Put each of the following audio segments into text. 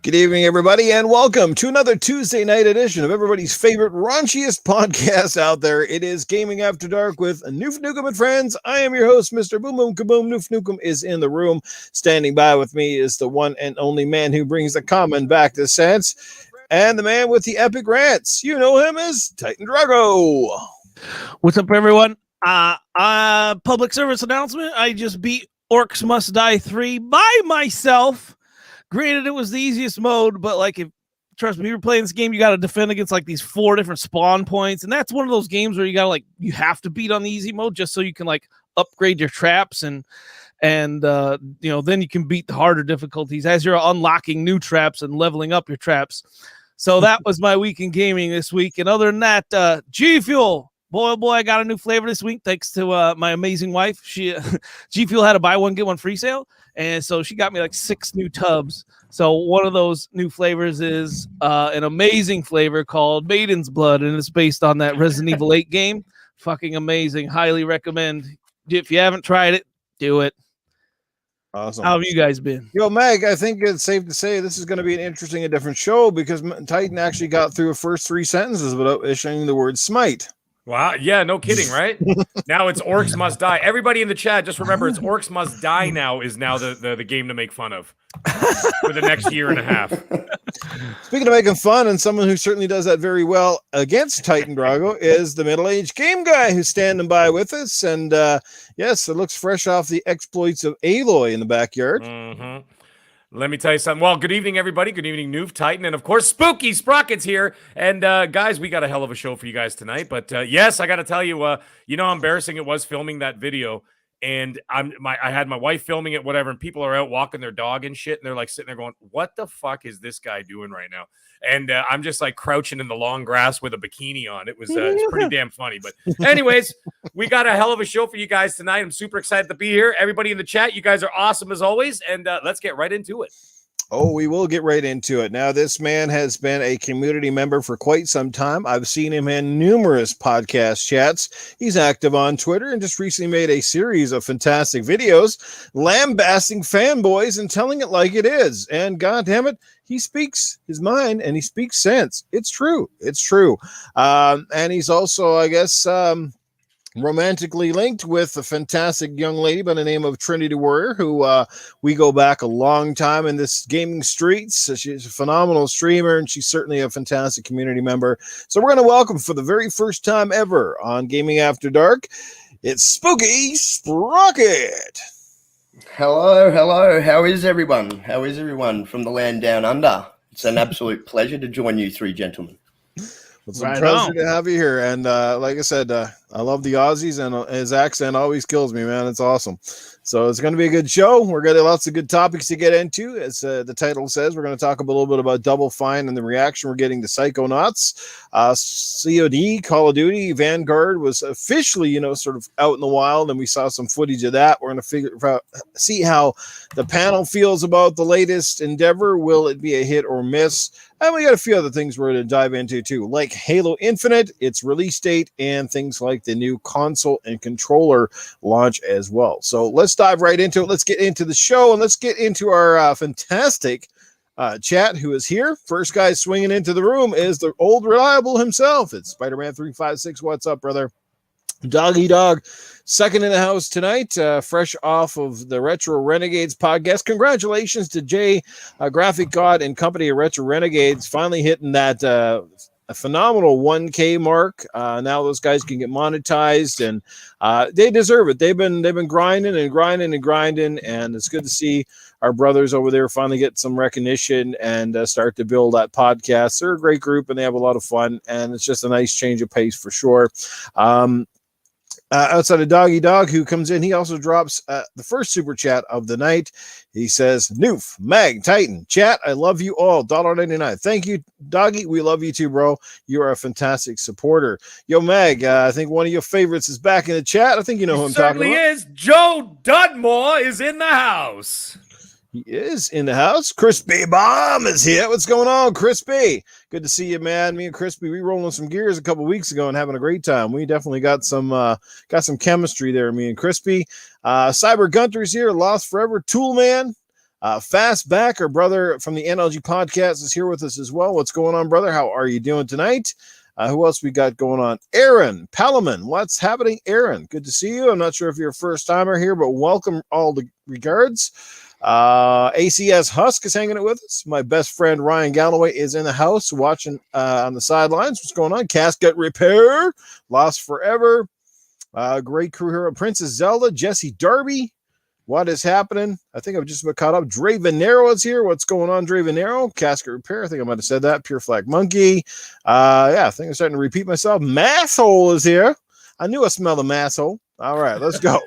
Good evening, everybody, and welcome to another Tuesday night edition of everybody's favorite raunchiest podcast out there. It is Gaming After Dark with Noof Nukem and friends. I am your host, Mr. Boom Boom Kaboom. Noof Nukem is in the room. Standing by with me is the one and only man who brings the common back to sense, and the man with the epic rants. You know him as Titan Drago. What's up, everyone? Public service announcement. I just beat Orcs Must Die 3 by myself. Granted, it was the easiest mode, but trust me, you're playing this game, you got to defend against these 4 different spawn points, and that's one of those games where you have to beat on the easy mode just so you can upgrade your traps and then you can beat the harder difficulties as you're unlocking new traps and leveling up your traps. So that was my week in gaming this week, and other than that, G Fuel. Boy, oh boy, I got a new flavor this week thanks to my amazing wife. She G Fuel had a buy one, get one free sale, and so she got me 6 new tubs. So one of those new flavors is an amazing flavor called Maiden's Blood, and it's based on that Resident Evil 8 game. Fucking amazing. Highly recommend. If you haven't tried it, do it. Awesome. How have you guys been? Yo, Meg, I think it's safe to say this is going to be an interesting and different show because Titan actually got through the first 3 sentences without issuing the word smite. Wow. Yeah, no kidding, right? Now it's Orcs Must Die. Everybody in the chat, just remember it's Orcs Must Die now is now the game to make fun of for the next year and a half. Speaking of making fun, and someone who certainly does that very well against Titan Drago is the middle-aged game guy who's standing by with us. And yes, it looks fresh off the exploits of Aloy in the backyard. Mm-hmm. Let me tell you something. Well, good evening, everybody. Good evening, Noof, Titan, and of course, Spooky Sproket's here. And guys, we got a hell of a show for you guys tonight. But yes, I got to tell you, how embarrassing it was filming that video. And I had my wife filming it, whatever, and people are out walking their dog and shit, and they're sitting there going, "What the fuck is this guy doing right now?" And I'm just crouching in the long grass with a bikini on. It was it's pretty damn funny. But anyways, we got a hell of a show for you guys tonight. I'm super excited to be here. Everybody in the chat, you guys are awesome as always. And let's get right into it. Oh, we will get right into it. Now, this man has been a community member for quite some time. I've seen him in numerous podcast chats. He's active on Twitter and just recently made a series of fantastic videos lambasting fanboys and telling it like it is. And God damn it, he speaks his mind and he speaks sense. It's true. It's true. And he's also, I guess, romantically linked with a fantastic young lady by the name of Trinity Warrior, who we go back a long time in this gaming streets. She's a phenomenal streamer, and she's certainly a fantastic community member. So we're going to welcome for the very first time ever on Gaming After Dark, it's Spooky Sproket. Hello. How is everyone? How is everyone from the land down under? It's an absolute pleasure to join you 3 gentlemen. It's a pleasure to have you here. And like I said, I love the Aussies, and his accent always kills me, man. It's awesome. So it's going to be a good show. We're going to have lots of good topics to get into. As the title says, we're going to talk a little bit about Double Fine and the reaction we're getting to Psychonauts. COD, Call of Duty, Vanguard was officially, sort of out in the wild, and we saw some footage of that. We're going to see how the panel feels about the latest endeavor. Will it be a hit or miss? And we got a few other things we're going to dive into too, like Halo Infinite, its release date, and things like the new console and controller launch as well. So let's dive right into it. Let's get into the show, and let's get into our fantastic chat who is here. First guy swinging into the room is the old reliable himself. It's Spider-Man 356. What's up, brother? Doggy Dog, second in the house tonight, fresh off of the Retro Renegades podcast. Congratulations to Jay, Graphic God and company of Retro Renegades, finally hitting that a phenomenal 1K mark. Now those guys can get monetized, and they deserve it. They've been grinding, and it's good to see our brothers over there finally get some recognition and start to build that podcast. They're a great group, and they have a lot of fun, and it's just a nice change of pace for sure. Outside of Doggy Dog, who comes in, he also drops the first super chat of the night. He says, Noof, Mag, Titan, chat, I love you all. $1.99. Thank you, Doggy. We love you too, bro. You are a fantastic supporter. Yo, Mag, I think one of your favorites is back in the chat. I think you know who I'm talking about. Certainly is. Joe Dudmore is in the house. He is in the house. Crispy Bomb is here. What's going on, Crispy? Good to see you, man. Me and Crispy, we rolling some gears a couple weeks ago and having a great time. We definitely got some chemistry there, me and Crispy. Cyber Gunter's here. Lost Forever. Toolman. Fastback, our brother from the NLG podcast, is here with us as well. What's going on, brother? How are you doing tonight? Who else we got going on? Aaron Palaman. What's happening, Aaron? Good to see you. I'm not sure if you're a first timer here, but welcome all the regards. ACS Husk is hanging out with us. My best friend Ryan Galloway is in the house watching on the sidelines. What's going on? Casket Repair, Lost Forever. Great crew here. Princess Zelda, Jesse Darby. What is happening? I think I've just about caught up. Dre Venero is here. What's going on, Dre Venero? Casket Repair. I think I might have said that. Pure Flag Monkey. Yeah, I think I'm starting to repeat myself. Masshole is here. I knew I smelled a masshole. All right, let's go.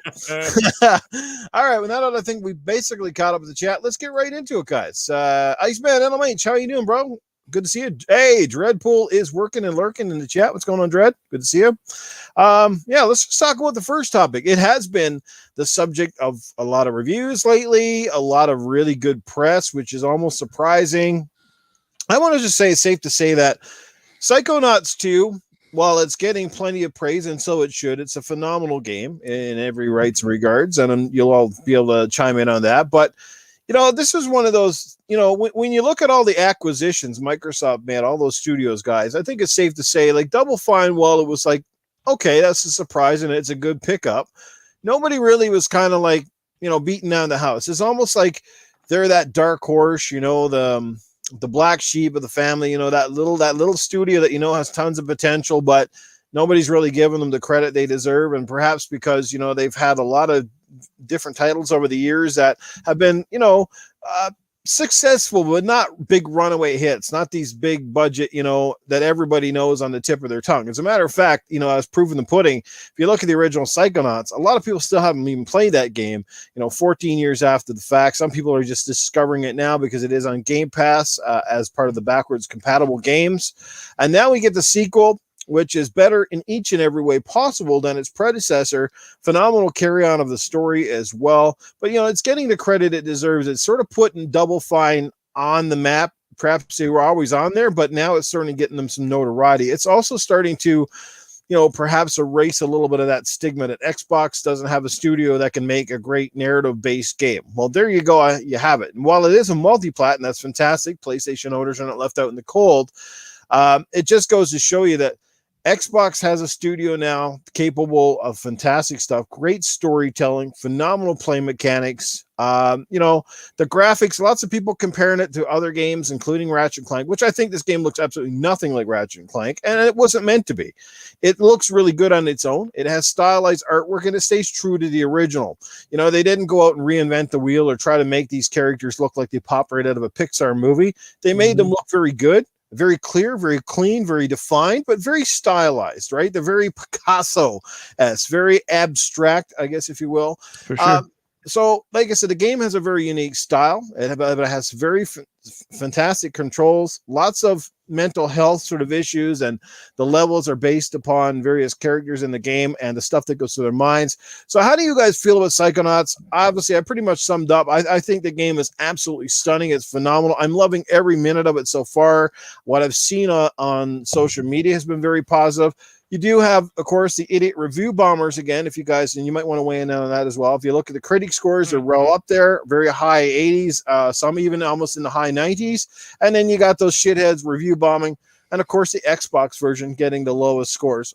All right, with that out, I think we basically caught up with the chat. Let's get right into it, guys. Iceman LMH, how you doing, bro? Good to see you. Hey, Dreadpool is working and lurking in the chat. What's going on, Dread? Good to see you. Yeah, let's just talk about the first topic. It has been the subject of a lot of reviews lately, a lot of really good press, which is almost surprising. I want to just say it's safe to say that Psychonauts 2, while it's getting plenty of praise, and so it should, it's a phenomenal game in every rights and regards, and you'll all be able to chime in on that. But you know, this is one of those, you know, when you look at all the acquisitions Microsoft made, all those studios guys, I think it's safe to say, like, Double Fine, while it was like, okay, that's a surprise and it's a good pickup, nobody really was kind of like, you know, beating down the house. It's almost like they're that dark horse, you know, the black sheep of the family, you know, that little studio that, you know, has tons of potential, but nobody's really giving them the credit they deserve. And perhaps because, you know, they've had a lot of different titles over the years that have been, you know, successful, but not big runaway hits, not these big budget, you know, that everybody knows on the tip of their tongue. As a matter of fact, you know, as proven the pudding, if you look at the original Psychonauts, a lot of people still haven't even played that game, you know, 14 years after the fact. Some people are just discovering it now because it is on Game Pass as part of the backwards compatible games. And now we get the sequel, which is better in each and every way possible than its predecessor. Phenomenal carry-on of the story as well. But, you know, it's getting the credit it deserves. It's sort of putting Double Fine on the map. Perhaps they were always on there, but now it's certainly getting them some notoriety. It's also starting to, you know, perhaps erase a little bit of that stigma that Xbox doesn't have a studio that can make a great narrative-based game. Well, there you go. You have it. And while it is a multi-plat, and that's fantastic, PlayStation owners are not left out in the cold, it just goes to show you that Xbox has a studio now capable of fantastic stuff, great storytelling, phenomenal play mechanics. You know, the graphics, lots of people comparing it to other games, including Ratchet & Clank, which I think this game looks absolutely nothing like Ratchet & Clank, and it wasn't meant to be. It looks really good on its own. It has stylized artwork, and it stays true to the original. You know, they didn't go out and reinvent the wheel or try to make these characters look like they pop right out of a Pixar movie. They made them look very good. Very clear, very clean, very defined, but very stylized, right? They're very Picasso-esque, very abstract, I guess, if you will. For sure. So, like I said, the game has a very unique style. It has very fantastic controls, lots of mental health sort of issues, and the levels are based upon various characters in the game and the stuff that goes through their minds. So how do you guys feel about Psychonauts? Obviously, I pretty much summed up. I think the game is absolutely stunning. It's phenomenal. I'm loving every minute of it so far. What I've seen on social media has been very positive. You do have, of course, the idiot review bombers again, if you guys, and you might want to weigh in on that as well. If you look at the critic scores, they're well up there, very high 80s, some even almost in the high 90s. And then you got those shitheads review bombing. And of course, the Xbox version getting the lowest scores.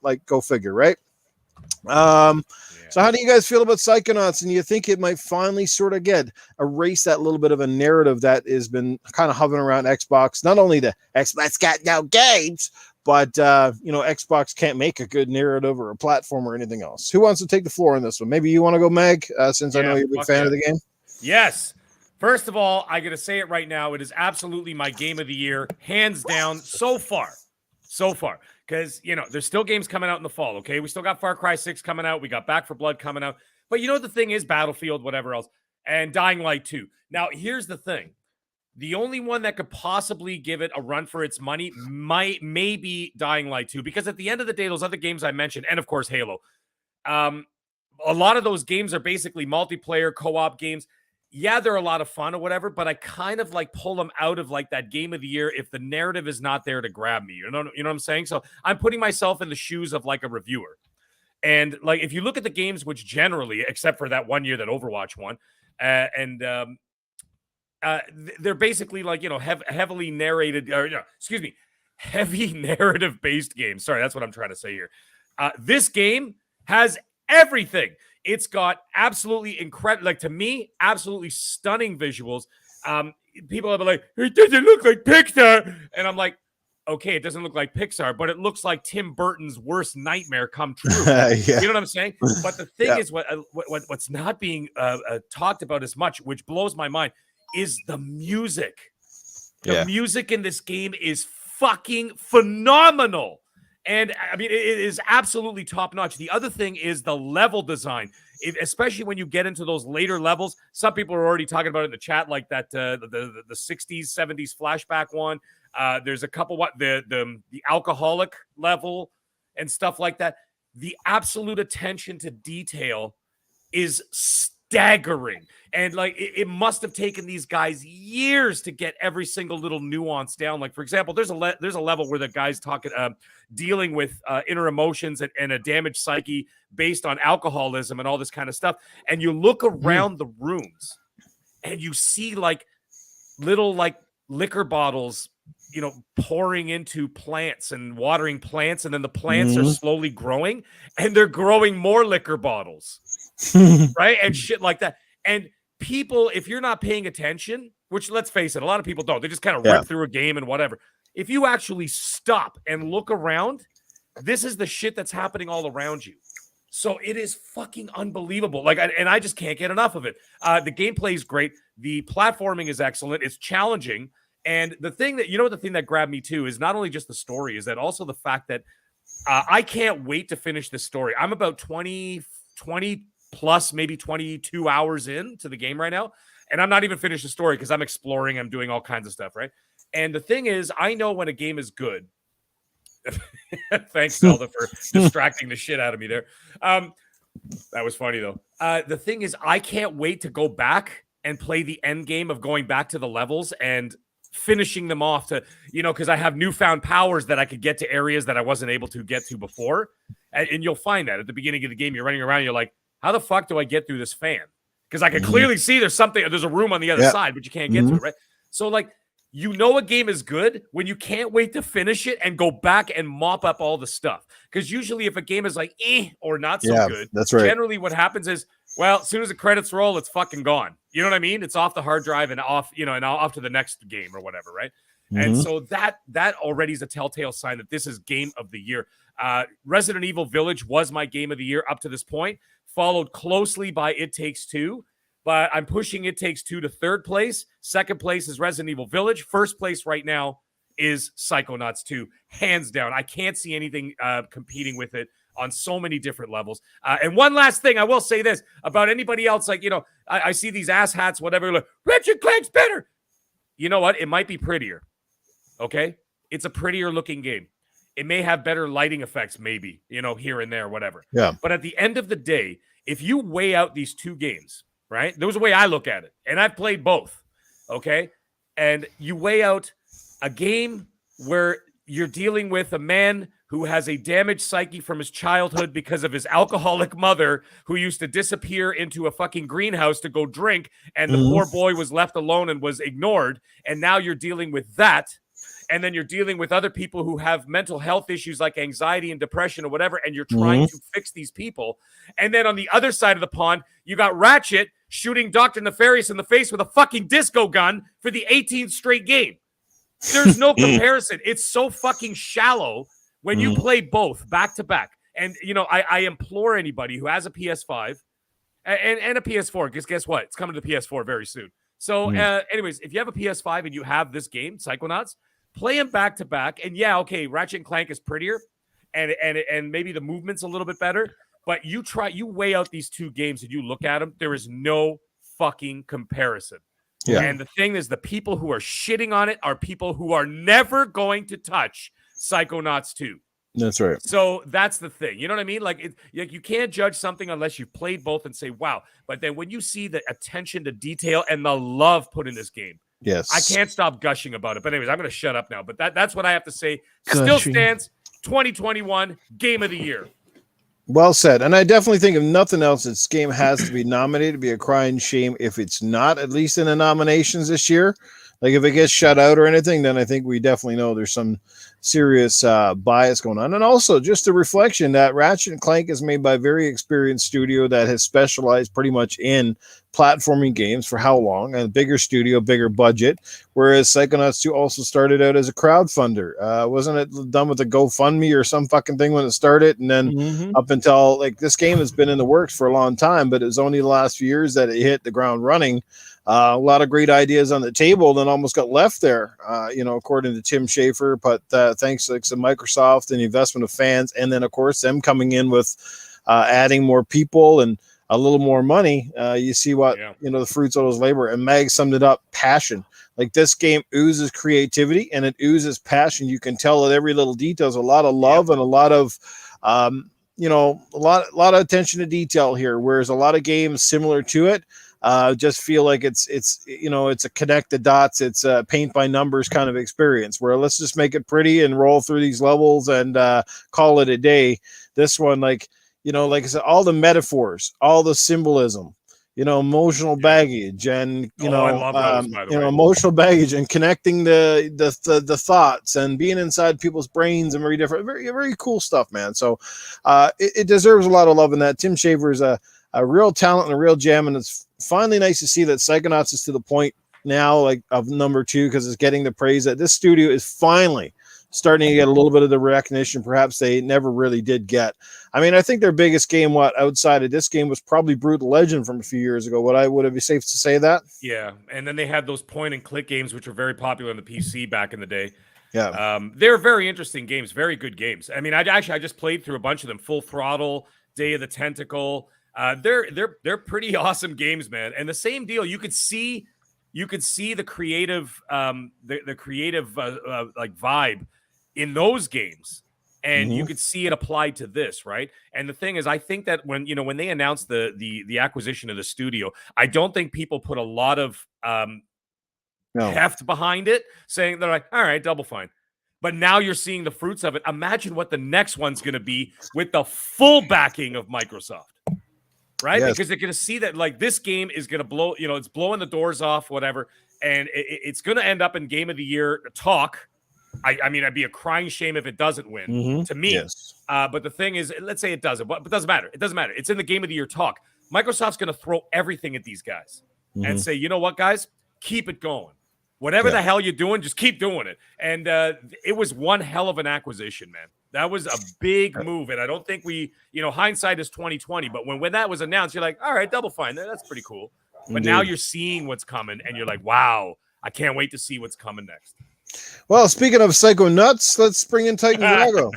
Like, go figure, right? So how do you guys feel about Psychonauts? And you think it might finally sort of erase that little bit of a narrative that has been kind of hovering around Xbox? Not only the Xbox got no games, but, you know, Xbox can't make a good narrative or a platform or anything else. Who wants to take the floor on this one? Maybe you want to go, Meg, since I know you're a big fan of the game. Yes. First of all, I got to say it right now. It is absolutely my game of the year, hands down, so far. Because, you know, there's still games coming out in the fall, okay? We still got Far Cry 6 coming out. We got Back 4 Blood coming out. But you know, the thing is Battlefield, whatever else, and Dying Light 2. Now, here's the thing. The only one that could possibly give it a run for its money may be Dying Light 2, because at the end of the day, those other games I mentioned, and of course Halo, a lot of those games are basically multiplayer co-op games. Yeah, they're a lot of fun or whatever, but I kind of like pull them out of like that game of the year if the narrative is not there to grab me. You know what I'm saying? So I'm putting myself in the shoes of like a reviewer. And like, if you look at the games, which generally, except for that one year that Overwatch won, they're basically like, heavily narrated, or excuse me, heavy narrative based games. Sorry, that's what I'm trying to say here. This game has everything. It's got absolutely incredible, like, to me, absolutely stunning visuals. People have been like, it doesn't look like Pixar. And I'm like, okay, it doesn't look like Pixar, but it looks like Tim Burton's worst nightmare come true. Yeah. You know what I'm saying? But the thing is, what's not being talked about as much, which blows my mind, is the music. The music in this game is fucking phenomenal. And I mean, it is absolutely top notch. The other thing is the level design, especially when you get into those later levels. Some people are already talking about it in the chat, like that the 60s, 70s flashback one. There's a couple the alcoholic level and stuff like that. The absolute attention to detail is staggering, and like it must have taken these guys years to get every single little nuance down. Like, for example, there's a level where the guy's talking dealing with inner emotions and a damaged psyche based on alcoholism and all this kind of stuff, and you look around the rooms and you see like little like liquor bottles pouring into plants and watering plants, and then the plants are slowly growing and they're growing more liquor bottles. Right? And shit like that. And people, if you're not paying attention, which, let's face it, a lot of people don't, they just kind of rip through a game and whatever. If you actually stop and look around, this is the shit that's happening all around you. So it is fucking unbelievable. Like, and I just can't get enough of it. The gameplay is great. The platforming is excellent. It's challenging. And the thing that, the thing that grabbed me too is not only just the story, is that also the fact that I can't wait to finish this story. I'm about 20 plus maybe 22 hours into the game right now, and I'm not even finished the story because I'm exploring, I'm doing all kinds of stuff, right? And the thing is, I know when a game is good. Thanks, Zelda, for distracting the shit out of me there. That was funny though. The thing is, I can't wait to go back and play the end game of going back to the levels and finishing them off, to because I have newfound powers that I could get to areas that I wasn't able to get to before. And you'll find that at the beginning of the game, you're running around, you're like, how the fuck do I get through this fan? Because I can clearly see there's a room on the other side, but you can't get to it, right? So like, a game is good when you can't wait to finish it and go back and mop up all the stuff. Because usually if a game is like or not so good, that's right. Generally what happens is, well, as soon as the credits roll, it's fucking gone. You know what I mean? It's off the hard drive and off, and off to the next game or whatever, right? And so that already is a telltale sign that this is game of the year. Resident Evil Village was my game of the year up to this point, followed closely by It Takes Two. But I'm pushing It Takes Two to third place. Second place is Resident Evil Village. First place right now is Psychonauts 2, hands down. I can't see anything competing with it on so many different levels. And one last thing, I will say this about anybody else. Like, I see these ass hats, whatever. Like, Ratchet Clank's better. You know what? It might be prettier. Okay? It's a prettier looking game. It may have better lighting effects, maybe, here and there, whatever. Yeah. But at the end of the day, if you weigh out these two games, right? There was a way I look at it. And I've played both. Okay? And you weigh out a game where you're dealing with a man who has a damaged psyche from his childhood because of his alcoholic mother who used to disappear into a fucking greenhouse to go drink, and the poor boy was left alone and was ignored. And now you're dealing with that. And then you're dealing with other people who have mental health issues like anxiety and depression or whatever, and you're trying to fix these people. And then on the other side of the pond, you got Ratchet shooting Dr. Nefarious in the face with a fucking disco gun for the 18th straight game. There's no comparison. It's so fucking shallow when you play both back to back. And, I implore anybody who has a PS5 and a PS4, because guess what? It's coming to the PS4 very soon. So anyways, if you have a PS5 and you have this game, Psychonauts, play them back to back. And yeah, okay, Ratchet and Clank is prettier and maybe the movement's a little bit better. But you weigh out these two games and you look at them, there is no fucking comparison. Yeah. And the thing is, the people who are shitting on it are people who are never going to touch Psychonauts 2. That's right. So that's the thing. You know what I mean? Like, you can't judge something unless you've played both and say, wow. But then when you see the attention to detail and the love put in this game, yes, I can't stop gushing about it. But anyways, I'm going to shut up now. But that's what I have to say. Still stands 2021 Game of the Year. Well said. And I definitely think if nothing else, this game has to be nominated. It'd be a crying shame if it's not, at least in the nominations this year. Like if it gets shut out or anything, then I think we definitely know there's some serious bias going on. And also just a reflection that Ratchet and Clank is made by a very experienced studio that has specialized pretty much in platforming games for how long? A bigger studio, bigger budget. Whereas Psychonauts 2 also started out as a crowdfunder. Wasn't it done with a GoFundMe or some fucking thing when it started? And then up until like this game has been in the works for a long time, but it was only the last few years that it hit the ground running. A lot of great ideas on the table then almost got left there, according to Tim Schafer. But thanks to Microsoft and the investment of fans, and then, of course, them coming in with adding more people and a little more money, you see what, the fruits of those labor. And Mag summed it up, passion. Like this game oozes creativity and it oozes passion. You can tell at every little detail. There's a lot of love and a lot of, a lot of attention to detail here, whereas a lot of games similar to it, just feel like it's a connect the dots, it's a paint by numbers kind of experience where let's just make it pretty and roll through these levels and call it a day. This one, like I said, all the metaphors, all the symbolism, emotional baggage, and I love those, by the way. emotional baggage and connecting the thoughts and being inside people's brains and very different, very very cool stuff, man. So it deserves a lot of love in that. Tim Schafer is a real talent and a real gem, and it's finally nice to see that Psychonauts is to the point now, like of number 2, because it's getting the praise that this studio is finally starting to get a little bit of the recognition perhaps they never really did get. I mean, I think their biggest game, outside of this game, was probably Brutal Legend from a few years ago. Would it be safe to say that? Yeah, and then they had those point and click games, which were very popular on the PC back in the day. Yeah, they're very interesting games, very good games. I mean, I just played through a bunch of them. Full Throttle, Day of the Tentacle. They're pretty awesome games, man. And the same deal, you could see the creative, the creative like vibe in those games, and you could see it applied to this, right? And the thing is, I think that when they announced the acquisition of the studio, I don't think people put a lot of heft behind it, saying they're like, all right, Double Fine. But now you're seeing the fruits of it. Imagine what the next one's going to be with the full backing of Microsoft. Right? Yes. Because they're going to see that like this game is going to blow, it's blowing the doors off, whatever. And it's going to end up in Game of the Year talk. I mean, I'd be a crying shame if it doesn't win to me. Yes. But the thing is, let's say it doesn't, but it doesn't matter. It doesn't matter. It's in the Game of the Year talk. Microsoft's going to throw everything at these guys and say, you know what, guys, keep it going. Whatever the hell you're doing, just keep doing it. And it was one hell of an acquisition, man. That was a big move, and I don't think hindsight is 20/20. But when that was announced, you're like, all right, Double Fine, that's pretty cool. But now you're seeing what's coming, and you're like, wow, I can't wait to see what's coming next. Well, speaking of Psychonauts, let's bring in Titan Drago.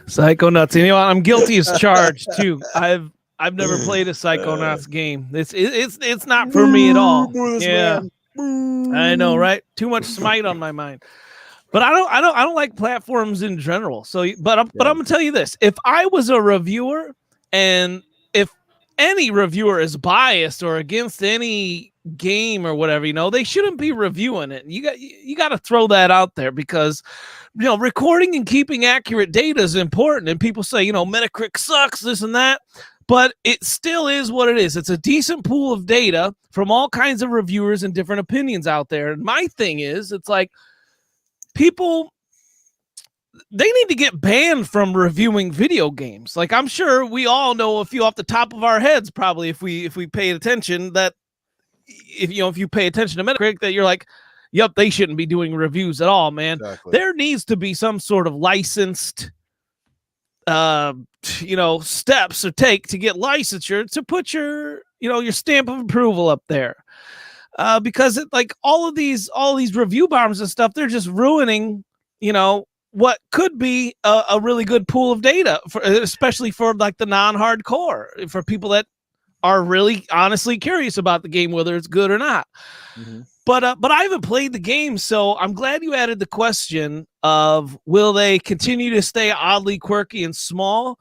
Psychonauts. You know what? I'm guilty as charged too. I've never played a Psychonauts game. It's not for me at all. Yeah, I know, right? Too much Smite on my mind. But I don't like platforms in general. So, but I'm gonna tell you this: if I was a reviewer, and if any reviewer is biased or against any game or whatever, they shouldn't be reviewing it. You got to throw that out there, because recording and keeping accurate data is important. And people say Metacritic sucks, this and that, but it still is what it is. It's a decent pool of data from all kinds of reviewers and different opinions out there. And my thing is, it's like, people, they need to get banned from reviewing video games. Like, I'm sure we all know a few off the top of our heads, probably, if we paid attention, that if you pay attention to Metacritic, that you're like, yep, they shouldn't be doing reviews at all, man. Exactly. There needs to be some sort of licensed steps to take to get licensure to put your stamp of approval up there. Because all these review bombs and stuff, they're just ruining, what could be a really good pool of data, especially for like the non-hardcore, for people that are really honestly curious about the game, whether it's good or not. But I haven't played the game, so I'm glad you added the question of, will they continue to stay oddly quirky and small?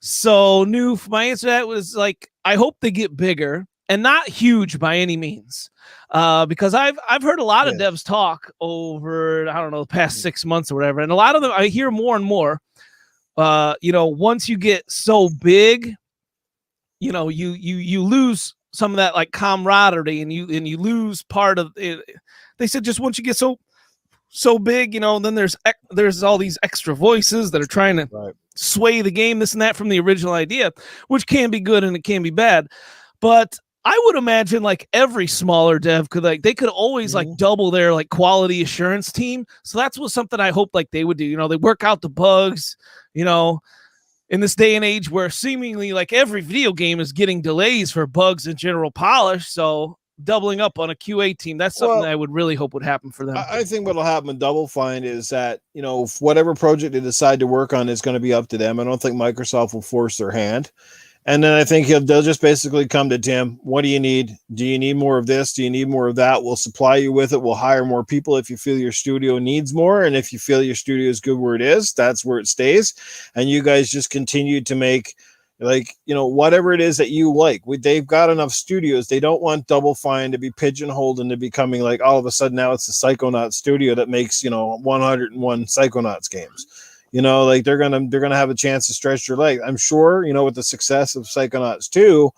So, Noof, my answer to that was like, I hope they get bigger and not huge by any means. Because I've heard a lot of devs talk over, I don't know, the past 6 months or whatever. And a lot of them, I hear more and more, once you get so big, you lose some of that like camaraderie, and you lose part of it. They said just once you get so big, then there's all these extra voices that are trying to sway the game, this and that, from the original idea, which can be good and it can be bad. But I would imagine like every smaller dev they could always like double their like quality assurance team. So that's something I hope like they would do. They work out the bugs, in this day and age where seemingly like every video game is getting delays for bugs and general polish. So doubling up on a QA team, that's something that I would really hope would happen for them. I think what'll happen with Double Fine is that, whatever project they decide to work on is going to be up to them. I don't think Microsoft will force their hand. And then I think they'll just basically come to Tim. What do you need? Do you need more of this? Do you need more of that? We'll supply you with it. We'll hire more people if you feel your studio needs more. And if you feel your studio is good where it is, that's where it stays. And you guys just continue to make whatever it is that you like. They've got enough studios. They don't want Double Fine to be pigeonholed into becoming like all of a sudden now it's the Psychonauts studio that makes 101 Psychonauts games. They're gonna have a chance to stretch their leg. I'm sure, with the success of Psychonauts 2,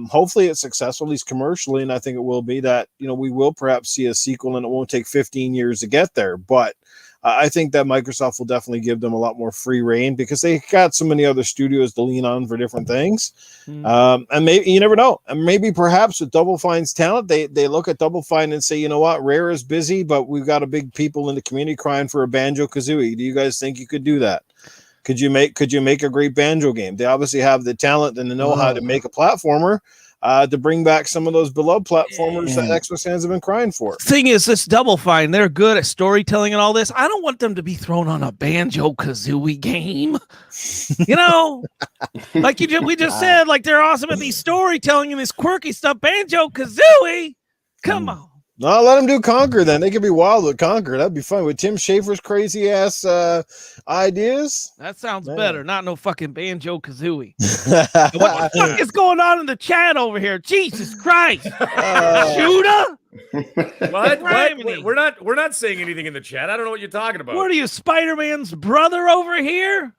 hopefully it's successful, at least commercially, and I think it will be that, we will perhaps see a sequel, and it won't take 15 years to get there. But I think that Microsoft will definitely give them a lot more free reign because they got so many other studios to lean on for different things. And maybe, you never know. And maybe perhaps with Double Fine's talent, they look at Double Fine and say, you know what, Rare is busy, but we've got a big people in the community crying for a Banjo-Kazooie. Do you guys think you could do that? Could you make a great Banjo game? They obviously have the talent and the know-how to make a platformer. To bring back some of those beloved platformers that Xbox fans have been crying for. Thing is, this Double Fine, they're good at storytelling and all this. I don't want them to be thrown on a Banjo-Kazooie game. Like we just said, like they're awesome at these storytelling and this quirky stuff. Banjo-Kazooie, come on. No, let them do Conquer then. They could be wild with Conquer. That'd be fun with Tim Schafer's crazy ass ideas. That sounds better. Not no fucking Banjo-Kazooie. What the fuck is going on in the chat over here? Jesus Christ! Shooter? What? We're not saying anything in the chat. I don't know what you're talking about. What are you, Spider-Man's brother over here?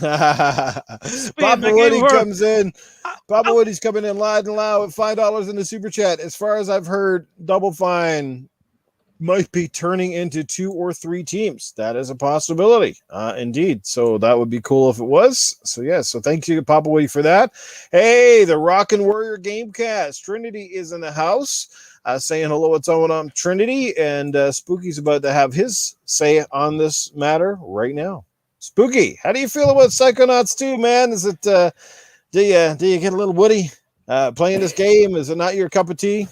Papa Woody comes in. Papa Woody's coming in loud and loud with $5 in the super chat. As far as I've heard, Double Fine might be turning into 2 or 3 teams. That is a possibility, indeed. So that would be cool if it was. So yeah. So thank you, Papa Woody, for that. Hey, the Rockin' Warrior Gamecast. Trinity is in the house. Saying hello, what's going on, Trinity? And Spooky's about to have his say on this matter right now. Spooky, how do you feel about Psychonauts 2, man? Is it do you get a little woody playing this game? Is it not your cup of tea?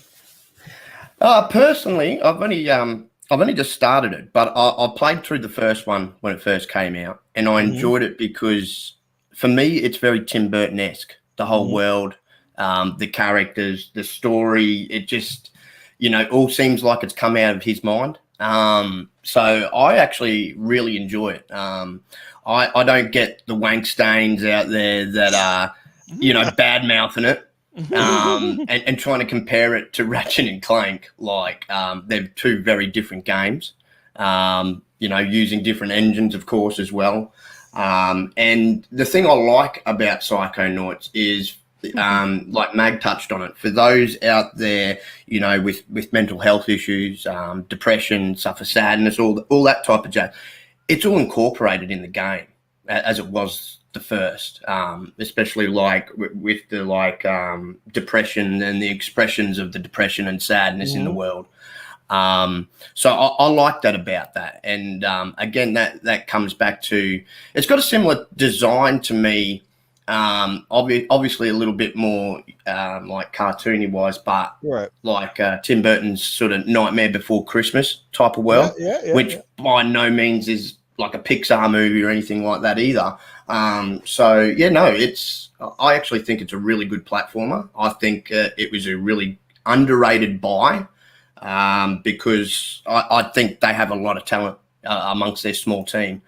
Personally, I've only just started it, but I played through the first one when it first came out, and I enjoyed it because for me it's very Tim Burton-esque. The whole world, the characters, the story, it just all seems like it's come out of his mind. So I actually really enjoy it. I don't get the wank stains out there that are, bad mouthing it, and trying to compare it to Ratchet and Clank. Like, they're 2 very different games, using different engines, of course, as well. And the thing I like about Psychonauts is, like Mag touched on it, for those out there, with mental health issues, depression, suffer sadness, all that type of jazz, it's all incorporated in the game as it was the first, especially like with the depression and the expressions of the depression and sadness in the world. So I like that about that. And again, that comes back to, it's got a similar design to me. Obviously a little bit more like cartoony wise, but like Tim Burton's sort of Nightmare Before Christmas type of world, which by no means is like a Pixar movie or anything like that either. I actually think it's a really good platformer. I think it was a really underrated buy because I think they have a lot of talent amongst their small team.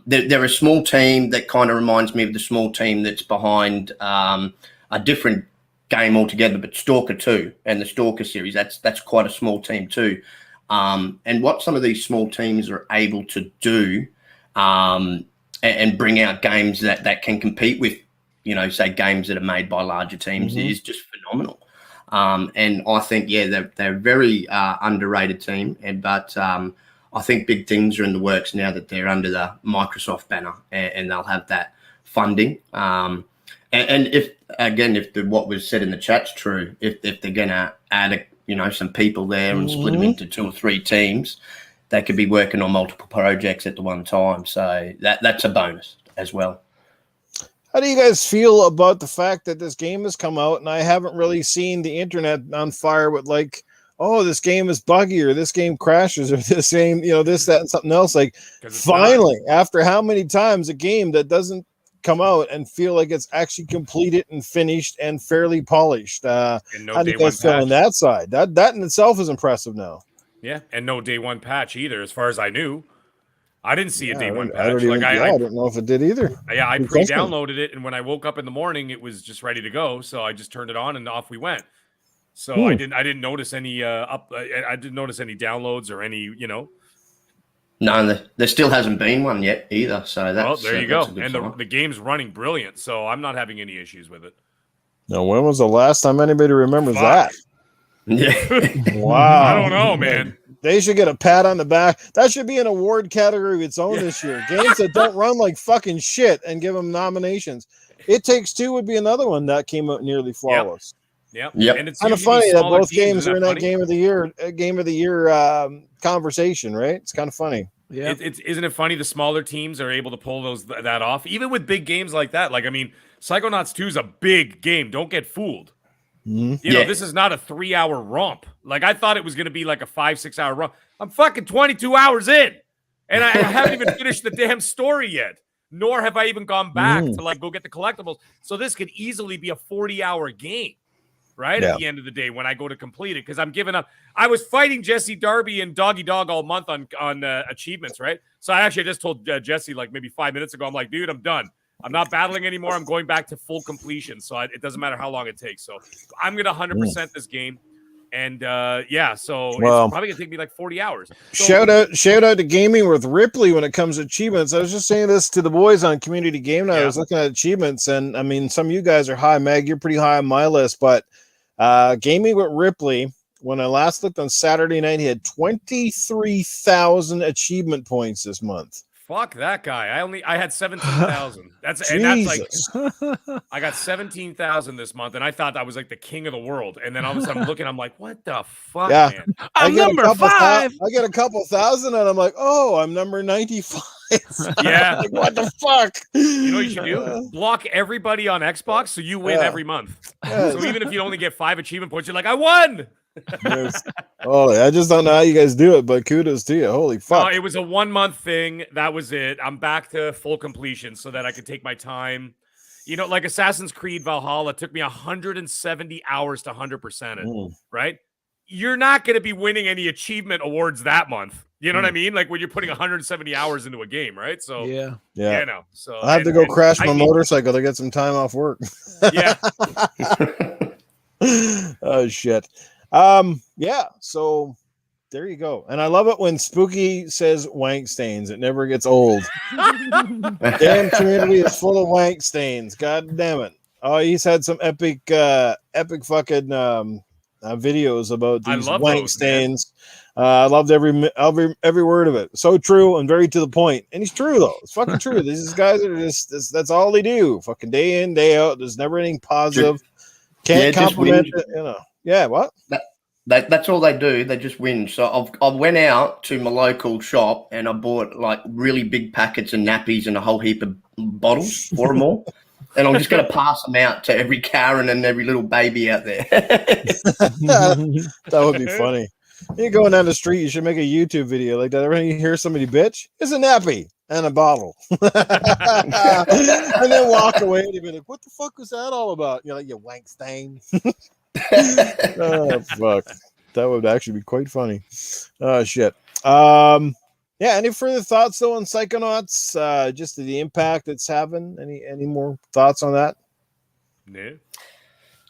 They're a small team that kind of reminds me of the small team that's behind a different game altogether, but Stalker 2 and the Stalker series. That's quite a small team too. And what some of these small teams are able to do and bring out games that can compete with, say games that are made by larger teams is just phenomenal. And I think, they're a very underrated team. But I think big things are in the works now that they're under the Microsoft banner, and they'll have that funding. And if what was said in the chat's true, if they're going to add some people there and split them into 2 or 3 teams, they could be working on multiple projects at the one time. So that's a bonus as well. How do you guys feel about the fact that this game has come out and I haven't really seen the internet on fire with like, oh, this game is buggy or this game crashes or this game, this, that, and something else? Like, finally, after how many times a game that doesn't come out and feel like it's actually completed and finished and fairly polished. How do you guys feel on that side? That in itself is impressive now. Yeah, and no day one patch either, as far as I knew. I didn't see a day one patch. I didn't know if it did either. Yeah, I pre-downloaded it, and when I woke up in the morning, it was just ready to go. So I just turned it on, and off we went. So I didn't notice any I didn't notice any downloads or any No, there still hasn't been one yet either. So that's there you go. And the game's running brilliant, so I'm not having any issues with it. Now, when was the last time anybody remembers that? Yeah. Wow. I don't know, man. They should get a pat on the back. That should be an award category of its own this year. Games that don't run like fucking shit and give them nominations. It Takes Two would be another one that came out nearly flawless. Yep. And it's kind of funny that both games are in that game of the year conversation, right? It's kind of funny. Yeah. Isn't it funny the smaller teams are able to pull that off, even with big games like that? Like, I mean, Psychonauts 2 is a big game. Don't get fooled. This is not a 3-hour romp. Like, I thought it was going to be like a 5-6 hour romp. I'm fucking 22 hours in, and I haven't even finished the damn story yet. Nor have I even gone back to like go get the collectibles. So this could easily be a 40-hour game, right? At the end of the day when I go to complete it, because I'm giving up. I was fighting Jesse Darby and Doggy Dog all month on achievements, right? So I just told Jesse like maybe 5 minutes ago, I'm like, dude, I'm done. I'm not battling anymore. I'm going back to full completion. So it doesn't matter how long it takes. So I'm going to 100% this game. And so it's probably going to take me like 40 hours. So, shout out to Gaming with Ripley when it comes to achievements. I was just saying this to the boys on Community Game Night. I was looking at achievements, and I mean, some of you guys are high. Meg, you're pretty high on my list, but Gaming with Ripley, when I last looked on Saturday night, he had 23,000 achievement points this month. Fuck that guy. I had 17,000. That's like I got 17,000 this month, and I thought I was like the king of the world. And then all of a sudden I'm looking, I'm like, what the fuck, man? I'm number 5. I get a couple thousand, and I'm like, oh, I'm number 95. Yeah. Like, what the fuck? You know what you should do? Block everybody on Xbox so you win every month. So even if you only get 5 achievement points, you're like, I won. Yes. Oh, I just don't know how you guys do it, but kudos to you. Holy fuck. No, it was a 1-month thing. That was it. I'm back to full completion so that I could take my time. Like Assassin's Creed Valhalla took me 170 hours to 100% it, right? You're not going to be winning any achievement awards that month. You know what I mean? Like when you're putting 170 hours into a game, right? So yeah. So I have to go crash my motorcycle to get some time off work. Yeah. Oh shit. So there you go. And I love it when Spooky says wank stains. It never gets old. Damn community is full of wank stains. God damn it. Oh, he's had some epic fucking videos about these wank stains. I loved every word of it. So true and very to the point. And he's true though. It's fucking true. These guys are just that's all they do. Fucking day in, day out. There's never anything positive. Can't compliment it, Yeah, what? That's all they do. They just whinge. So I went out to my local shop and I bought like really big packets of nappies and a whole heap of bottles for them all. And I'm just going to pass them out to every Karen and every little baby out there. That would be funny. You're going down the street, you should make a YouTube video like that. Every time you hear somebody bitch, it's a nappy and a bottle. And then walk away and you'd be like, what the fuck was that all about? You're like, you wank stain. Oh fuck, that would actually be quite funny. Oh shit. Any further thoughts though on Psychonauts? Just the impact it's having. Any more thoughts on that?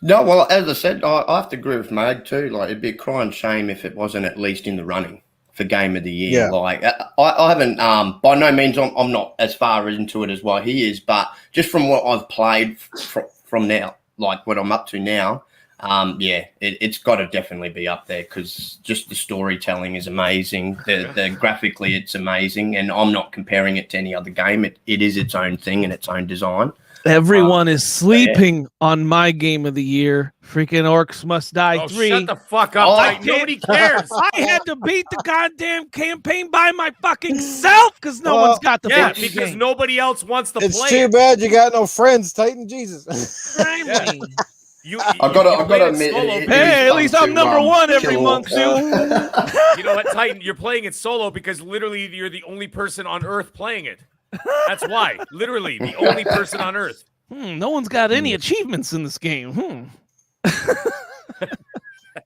No, well, as I said, I have to agree with Mag too. Like, it'd be a crying shame if it wasn't at least in the running for Game of the Year. Yeah. Like I haven't, by no means I'm not as far into it as what he is, but just from what I've played from now, like what I'm up to now, it's got to definitely be up there because just the storytelling is amazing. The graphically, it's amazing, and I'm not comparing it to any other game. It is its own thing and its own design. Everyone is sleeping on my Game of the Year. Freaking Orcs Must Die 3. Shut the fuck up. Like, nobody cares. I had to beat the goddamn campaign by my fucking self because no one's got the fucking because game. nobody else wants to play It's too bad you got no friends, Titan. Jesus. Finally. I've got to admit, hey, at least I'm number one every month, dude. You know what, Titan? You're playing it solo because literally you're the only person on Earth playing it. That's why. Literally, the only person on Earth. No one's got any achievements in this game.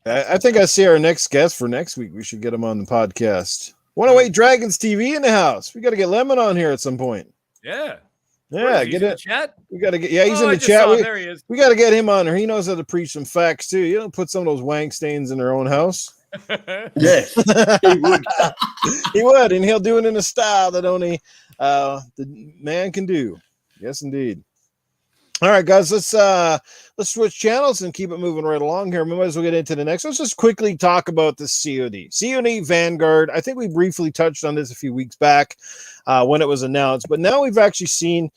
I think I see our next guest for next week. We should get him on the podcast. 108 Dragons TV in the house. We got to get Lemon on here at some point. Yeah. Yeah, get it. Chat. We got to get. Yeah, he's in the chat. There he is. We got to get him on here. He knows how to preach some facts too. You don't put some of those wank stains in their own house. Yes, he would. He would, and he'll do it in a style that only the man can do. Yes, indeed. All right, guys, let's switch channels and keep it moving right along here. We might as well get into the next. Let's just quickly talk about the COD Vanguard. I think we briefly touched on this a few weeks back when it was announced, but now we've actually seen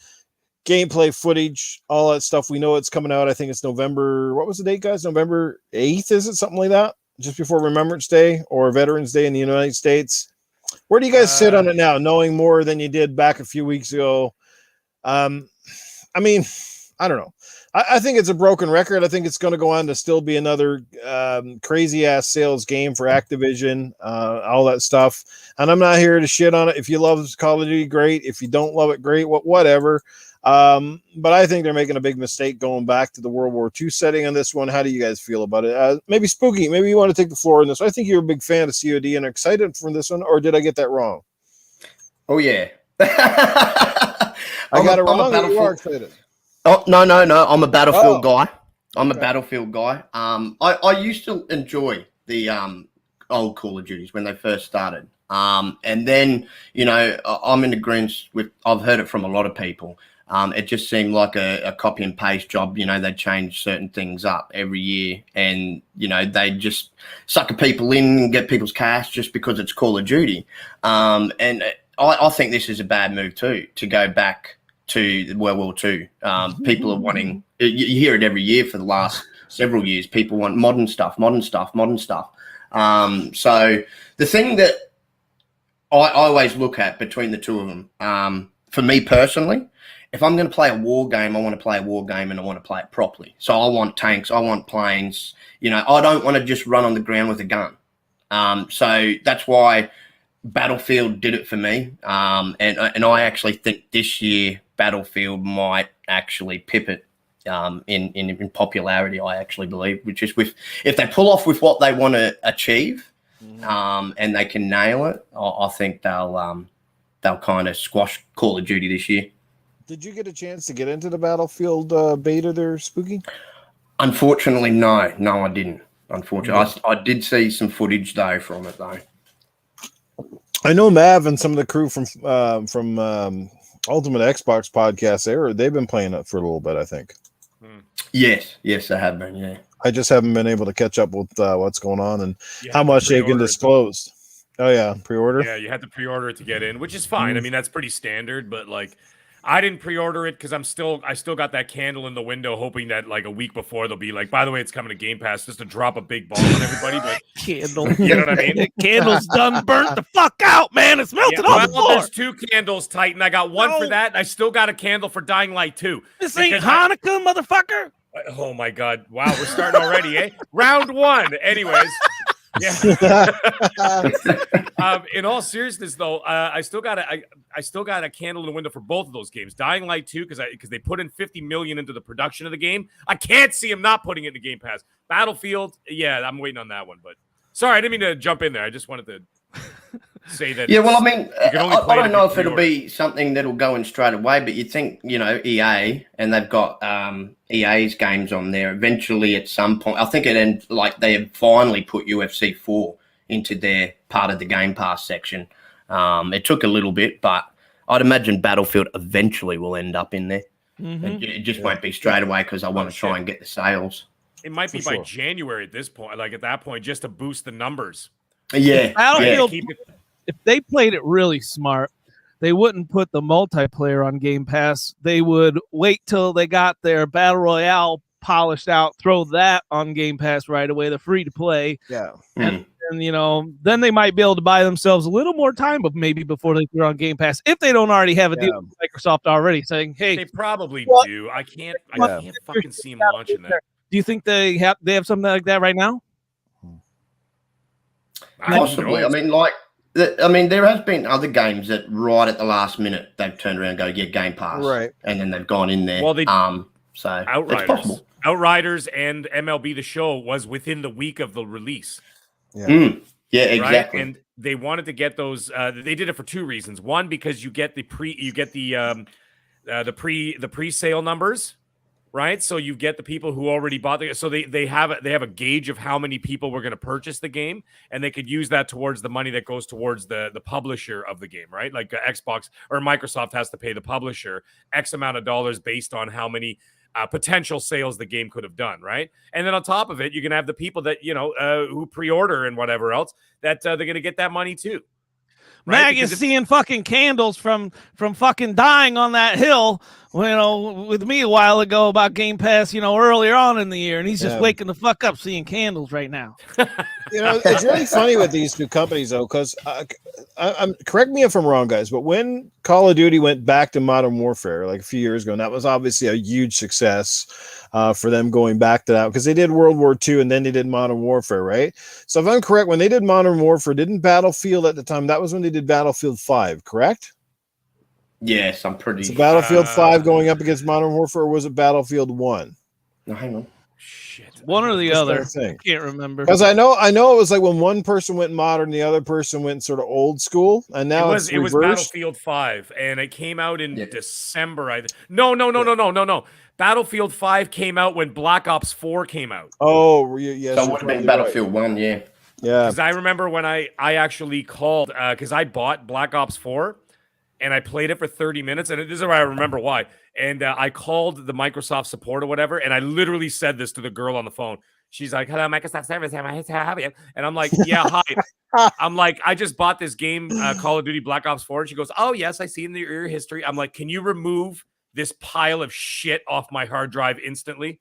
gameplay footage, all that stuff. We know it's coming out. I think it's November. What was the date, guys? November 8th, is it? Something like that? Just before Remembrance Day or Veterans Day in the United States. Where do you guys sit on it now, knowing more than you did back a few weeks ago? I mean, I don't know. I think it's a broken record. I think it's going to go on to still be another crazy-ass sales game for Activision, all that stuff. And I'm not here to shit on it. If you love Call of Duty, great. If you don't love it, great. Whatever. But I think they're making a big mistake going back to the World War II setting on this one. How do you guys feel about it? Maybe Spooky, maybe you want to take the floor on this. I think you're a big fan of COD and are excited for this one, or did I get that wrong? Oh, yeah. I got it wrong. You are excited. Oh, no. I'm a Battlefield guy. I'm a Battlefield guy. I used to enjoy the old Call of Duties when they first started. And then, I'm in agreement with, I've heard it from a lot of people. It just seemed like a copy and paste job. They change certain things up every year and, they just sucker people in and get people's cash just because it's Call of Duty. And I think this is a bad move too, to go back to World War II. People are wanting, you hear it every year for the last several years. People want modern stuff. So the thing that I always look at between the two of them, for me personally, if I'm going to play a war game, I want to play a war game and I want to play it properly. So I want tanks, I want planes. I don't want to just run on the ground with a gun. So that's why Battlefield did it for me. And I actually think this year Battlefield might actually pip it in popularity, I actually believe, which is if they pull off with what they want to achieve, and they can nail it, I think they'll kind of squash Call of Duty this year. Did you get a chance to get into the Battlefield beta there, Spooky? Unfortunately, no, I didn't. Unfortunately, I did see some footage though from it though. I know Mav and some of the crew from Ultimate Xbox podcast they've been playing it for a little bit, I think. Yes, they have been. Yeah, I just haven't been able to catch up with what's going on and how much they can disclose. Oh yeah, pre-order. Yeah, you had to pre-order it to get in, which is fine. I mean, that's pretty standard, but like, I didn't pre-order it because I still got that candle in the window, hoping that like a week before they'll be like, by the way, it's coming to Game Pass, just to drop a big bomb on everybody. But candle, you know what I mean? The candle's done, burnt the fuck out, man. It's melted on the floor. There's 2 candles, Titan. I got one for that, and I still got a candle for Dying Light 2. This ain't Hanukkah, motherfucker. Oh my God! Wow, we're starting already, eh? Round 1. Anyways. Yeah. In all seriousness, though, I still got a candle in the window for both of those games. Dying Light 2, because they put in $50 million into the production of the game. I can't see them not putting it in the Game Pass. Battlefield, yeah, I'm waiting on that one. But sorry, I didn't mean to jump in there. I just wanted to say that. Yeah, well, I mean, I don't know if it'll be something that'll go in straight away, but you think, EA, and they've got EA's games on there. Eventually, at some point, I think they have finally put UFC 4 into their part of the Game Pass section. It took a little bit, but I'd imagine Battlefield eventually will end up in there. It just won't be straight away because I want to try and get the sales. It might be by January at this point, like at that point, just to boost the numbers. Yeah. Battlefield, if they played it really smart, they wouldn't put the multiplayer on Game Pass. They would wait till they got their Battle Royale polished out, throw that on Game Pass right away, the free to play. Yeah. And you know, then they might be able to buy themselves a little more time, but maybe before they throw on Game Pass, if they don't already have a deal with Microsoft already saying, hey, they probably do. I can't fucking see them launching that. Do you think they have something like that right now? Possibly. I mean, there has been other games that right at the last minute they've turned around and go, yeah, Game Pass, right, and then they've gone in there. Well, so Outriders, it's possible. Outriders, and MLB The Show was within the week of the release. Yeah, yeah, exactly. Right? And they wanted to get those. They did it for two reasons. One, because you get the pre-sale numbers. Right, so you get the people who already bought the. So they have a gauge of how many people were going to purchase the game, and they could use that towards the money that goes towards the publisher of the game. Right, like Xbox or Microsoft has to pay the publisher X amount of dollars based on how many potential sales the game could have done. Right, and then on top of it, you're going to have the people that who pre-order and whatever else that they're going to get that money too. Right? Mag is seeing fucking candles from fucking dying on that hill, with me a while ago about Game Pass, earlier on in the year, and he's just waking the fuck up seeing candles right now. It's really funny with these two companies though, because I'm correct me if I'm wrong, guys, but when Call of Duty went back to Modern Warfare like a few years ago, and that was obviously a huge success for them going back to that, because they did World War II and then they did Modern Warfare, right? So if I'm correct, when they did Modern Warfare, didn't Battlefield at the time, that was when they did Battlefield 5, correct? Yes, I'm pretty. So Battlefield 5 going up against Modern Warfare, or was it Battlefield 1? No, hang on. Shit. One or the other. I can't remember. Because I know it was like when one person went modern, the other person went sort of old school, and now it was Battlefield 5, and it came out in December. No. Battlefield 5 came out when Black Ops 4 came out. Oh, yes. So it would have been Battlefield 1, yeah. Yeah. Because I remember when I actually called, because I bought Black Ops 4, and I played it for 30 minutes, and this is where I remember why. And I called the Microsoft support or whatever, and I literally said this to the girl on the phone. She's like, "Hello, Microsoft service. How are you?" And I'm like, "Yeah, hi." I'm like, "I just bought this game, Call of Duty Black Ops 4." And she goes, "Oh, yes, I see in your history." I'm like, "Can you remove this pile of shit off my hard drive instantly?"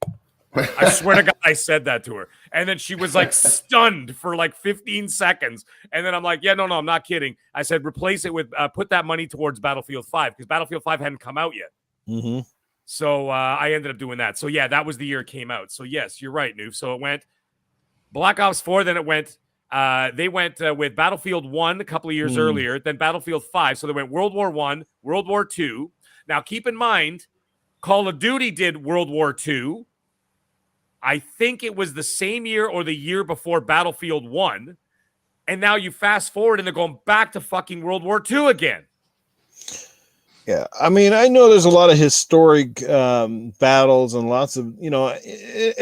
I swear to God, I said that to her. And then she was like stunned for like 15 seconds. And then I'm like, yeah, no, I'm not kidding. I said, replace it with, put that money towards Battlefield 5, because Battlefield 5 hadn't come out yet. Mm-hmm. So I ended up doing that. So yeah, that was the year it came out. So yes, you're right, Noof. So it went Black Ops 4, then it went, they went with Battlefield 1 a couple of years earlier, then Battlefield 5. So they went World War 1, World War 2. Now keep in mind, Call of Duty did World War 2. I think it was the same year or the year before Battlefield 1. And now you fast forward and they're going back to fucking World War 2 again. Yeah. I mean, I know there's a lot of historic battles and lots of, it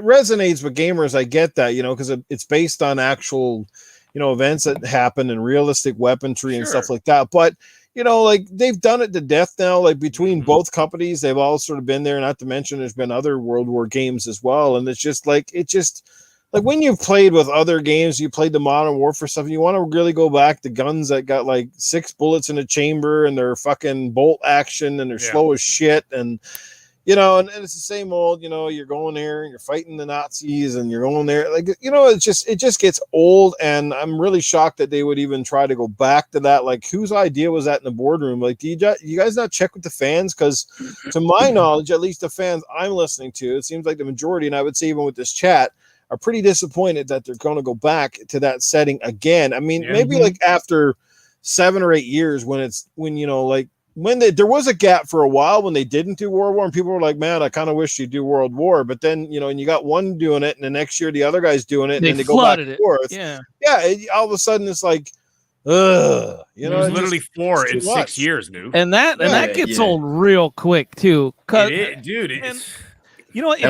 resonates with gamers. I get that, because it's based on actual, events that happen and realistic weaponry and stuff like that. But, like they've done it to death now, like between both companies, they've all sort of been there, not to mention there's been other World War games as well. And it's just like, when you've played with other games, you played the Modern Warfare stuff, and you want to really go back to guns that got like 6 bullets in a chamber and they're fucking bolt action and they're slow as shit. And, and it's the same old, you're going there and you're fighting the Nazis and you're going there. Like, it just gets old. And I'm really shocked that they would even try to go back to that. Like, whose idea was that in the boardroom? Like, do you guys not check with the fans? Because to my knowledge, at least the fans I'm listening to, it seems like the majority, and I would say even with this chat, are pretty disappointed that they're going to go back to that setting again. I mean, maybe like after 7 or 8 years when there was a gap for a while when they didn't do World War, and people were like, man, I kind of wish you'd do World War. But then, and you got one doing it, and the next year the other guy's doing it, and then they go back and forth. Yeah. All of a sudden it's like, it was literally 4 in 6 years, Noob. And that gets old real quick too. Dude, I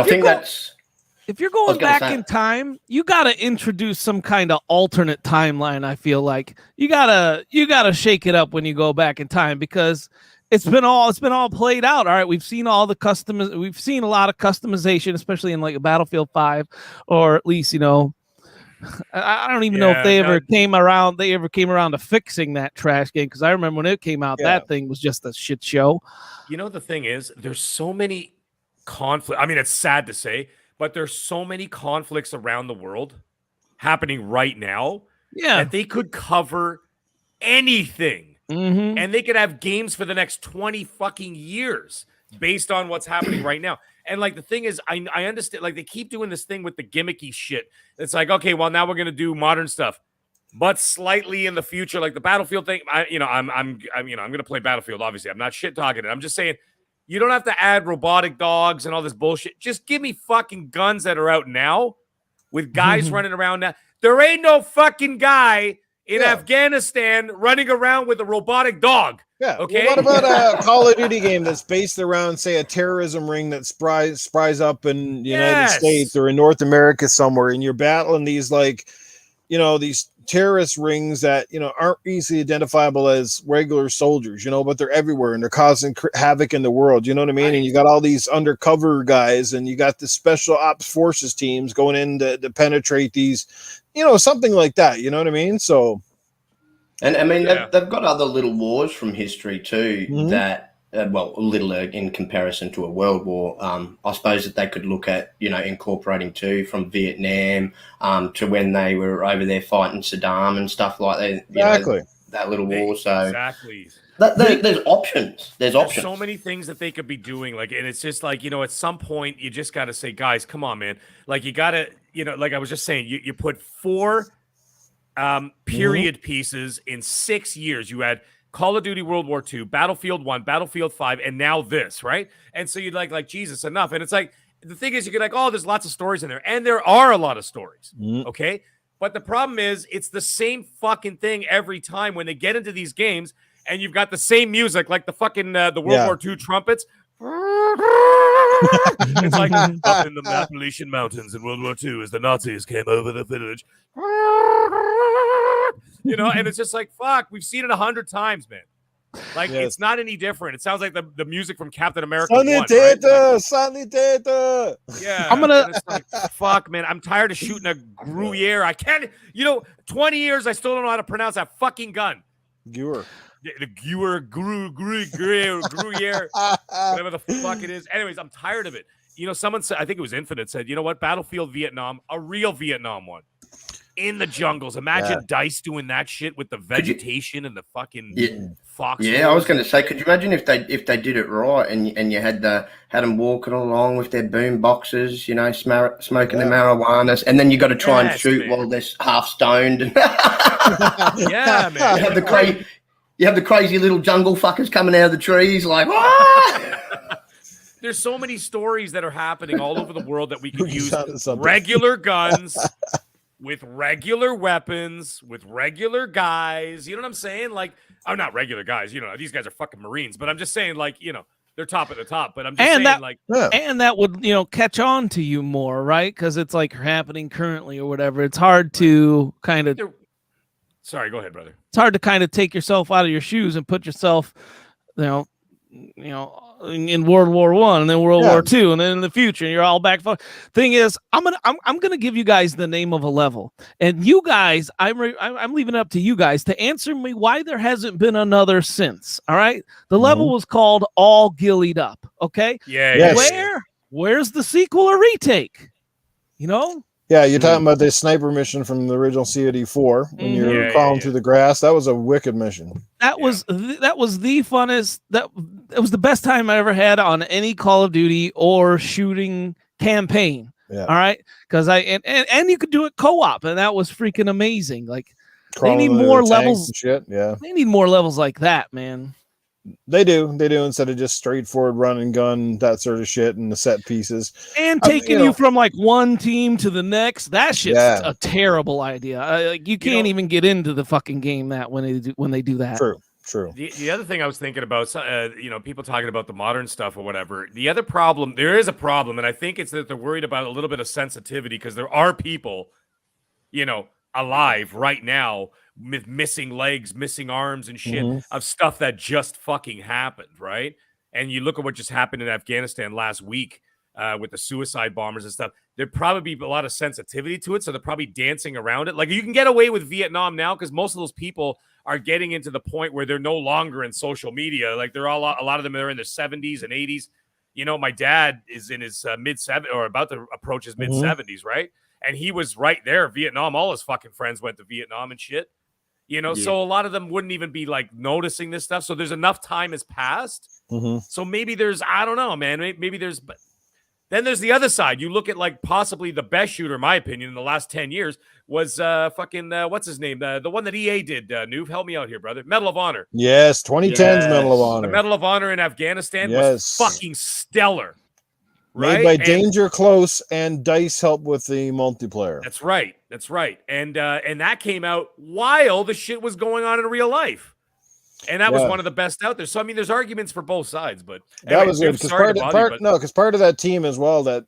think if you're going back in time, you got to introduce some kind of alternate timeline. I feel like you gotta shake it up when you go back in time, because it's been all played out. All right, we've seen all the we've seen a lot of customization, especially in like Battlefield 5, or at least, you know, I don't even know if they ever came around to fixing that trash game, because I remember when it came out, that thing was just a shit show. You know, the thing is, there's so many conflicts. I mean, it's sad to say, but there's so many conflicts around the world happening right now that they could cover anything. And they could have games for the next 20 fucking years based on what's happening right now. And like, the thing is, I understand, like, they keep doing this thing with the gimmicky shit. It's like, okay, well, now we're going to do modern stuff, but slightly in the future, like the Battlefield thing. I'm going to play Battlefield. Obviously, I'm not shit talking it. I'm just saying, you don't have to add robotic dogs and all this bullshit. Just give me fucking guns that are out now with guys running around now. There ain't no fucking guy in Afghanistan running around with a robotic dog. Yeah. Okay. Well, what about a Call of Duty game that's based around, say, a terrorism ring that spries up in the United States or in North America somewhere, and you're battling these, like, you know, these terrorist rings that, you know, aren't easily identifiable as regular soldiers, you know, but they're everywhere and they're causing havoc in the world. You know what I mean? Right. And you got all these undercover guys, and you got the special ops forces teams going in to penetrate these, you know, something like that. You know what I mean? So, and I mean, they've got other little wars from history too that, well, little in comparison to a world war. I suppose that they could look at, you know, incorporating too, from Vietnam to when they were over there fighting Saddam and stuff like that. Exactly. That little war. So exactly. There's options. There's options. So many things that they could be doing. Like, and it's just like, you know, at some point you just got to say, guys, come on, man. Like, you got to, you know, like I was just saying, you put 4 period pieces in 6 years. You had Call of Duty World War II, Battlefield 1, Battlefield 5, and now this, right? And so you'd like Jesus, enough. And it's like, the thing is, you get like, oh, there's lots of stories in there. And there are a lot of stories, okay? But the problem is, it's the same fucking thing every time when they get into these games, and you've got the same music, like the fucking the World War II trumpets. It's like up in the Appalachian Mountains in World War II as the Nazis came over the village. You know, and it's just like, fuck, we've seen it 100 times, man. Like, it's not any different. It sounds like the music from Captain America. Sanitator. Yeah. I'm gonna. It's like, fuck, man. I'm tired of shooting a Gruyere. I can't. You know, 20 years, I still don't know how to pronounce that fucking gun. Gruyere. The Gruyere, whatever the fuck it is. Anyways, I'm tired of it. You know, someone said, I think it was Infinite, said, you know what? Battlefield Vietnam, a real Vietnam one. In the jungles. Imagine DICE doing that shit with the vegetation and the fucking fox. Yeah, I was going to say, could you imagine if they did it right, and you had them walking along with their boom boxes, you know, smoking their marijuana, and then you got to try and shoot while they're half stoned. Yeah, man. You have the crazy little jungle fuckers coming out of the trees, like, what? There's so many stories that are happening all over the world that we could use regular guns. With regular weapons, with regular guys, you know what I'm saying? Like, I'm not regular guys, you know, these guys are fucking Marines, but I'm just saying, like, you know, they're top at the top, but I'm just saying, like, and that would, you know, catch on to you more, right? Because it's like happening currently or whatever. It's hard to kind of. Sorry, go ahead, brother. It's hard to kind of take yourself out of your shoes and put yourself, you know, in World War I and then World War II and then in the future, and you're all back. Thing is, I'm gonna give you guys the name of a level, and you guys, I'm leaving it up to you guys to answer me why there hasn't been another since. All right, the level was called All Gillied Up. Okay, where's the sequel or retake? You know. Yeah, you're talking about the sniper mission from the original COD 4 when you're crawling through the grass. That was a wicked mission. That was the funnest. It was the best time I ever had on any Call of Duty or shooting campaign. Yeah. All right, because and you could do it co-op, and that was freaking amazing. Like, they need more levels. Shit. Yeah, they need more levels like that, man. They do instead of just straightforward run and gun, that sort of shit, and the set pieces. And taking you from like one team to the next, that shit's a terrible idea. Like, you can't even get into the fucking game that when they do that. True. True. The other thing I was thinking about, people talking about the modern stuff or whatever. The other problem, there is a problem, and I think it's that they're worried about a little bit of sensitivity because there are people, alive right now with missing legs, missing arms, and shit of stuff that just fucking happened, right? And you look at what just happened in Afghanistan last week with the suicide bombers and stuff. There'd probably be a lot of sensitivity to it, so they're probably dancing around it. Like you can get away with Vietnam now because most of those people are getting into the point where they're no longer in social media. Like they're all a lot of them are in their 70s and 80s. My dad is in his mid-70s or about to approach his mid-70s, right? And he was right there, Vietnam. All his fucking friends went to Vietnam and shit. So a lot of them wouldn't even be like noticing this stuff. So there's enough time has passed. So maybe there's, I don't know, man. Maybe there's, but then there's the other side. You look at like possibly the best shooter, in my opinion, in the last 10 years was what's his name? The one that EA did. Noob, help me out here, brother. Medal of Honor. Yes, 2010's Medal of Honor. The Medal of Honor in Afghanistan was fucking stellar. Made by Danger Close, and DICE helped with the multiplayer. That's right. And that came out while the shit was going on in real life. And that was one of the best out there. So, I mean, there's arguments for both sides, but that was good. Because part of that team as well, that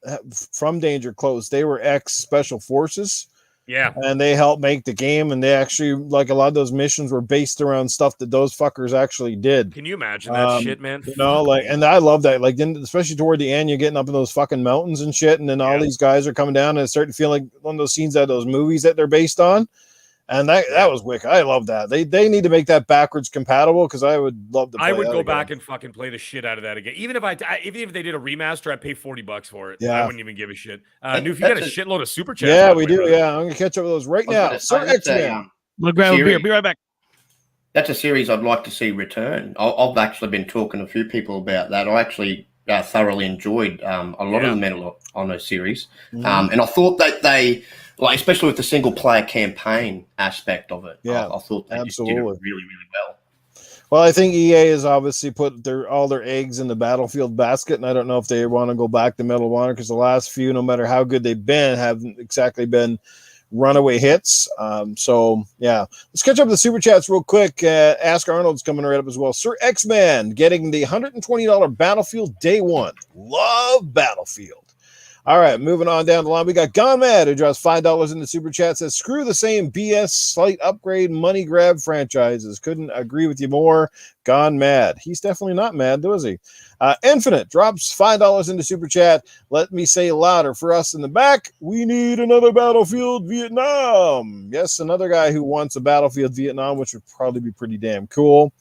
from Danger Close, they were ex-Special Forces. Yeah. And they helped make the game, and they actually, like, a lot of those missions were based around stuff that those fuckers actually did. Can you imagine that shit, man? And I love that. Like, especially toward the end, you're getting up in those fucking mountains and shit, and then all these guys are coming down, and it's starting to feel like one of those scenes out of those movies that they're based on. And that was wicked. I love that. They need to make that backwards compatible because I would love to play I would go again. back and fucking play the shit out of that again. Even if they did a remaster, I'd pay $40 for it. Yeah. I wouldn't even give a shit. If you got a shitload of super chats. Yeah, we do. Brother. Yeah, I'm gonna catch up with those right now. Sir X-Man. We'll grab a beer. Be right back. That's a series I'd like to see return. I've actually been talking to a few people about that. I actually thoroughly enjoyed a lot of the Medal of Honor series. And I thought that they, like, especially with the single player campaign aspect of it, I thought they just did it really, really well. Well, I think EA has obviously put all their eggs in the Battlefield basket, and I don't know if they want to go back to Medal of Honor because the last few, no matter how good they've been, haven't exactly been runaway hits. So yeah, let's catch up with the super chats real quick. Ask Arnold's coming right up as well. Sir X-Man getting the $120 Battlefield day one. Love Battlefield. All right, moving on down the line. We got Gone Mad, who draws $5 in the super chat, says, screw the same BS, slight upgrade, money grab franchises. Couldn't agree with you more. Gone Mad. He's definitely not mad, though, is he? Infinite drops $5 into super chat. Let me say louder for us in the back. We need another Battlefield Vietnam. Yes, another guy who wants a Battlefield Vietnam, which would probably be pretty damn cool.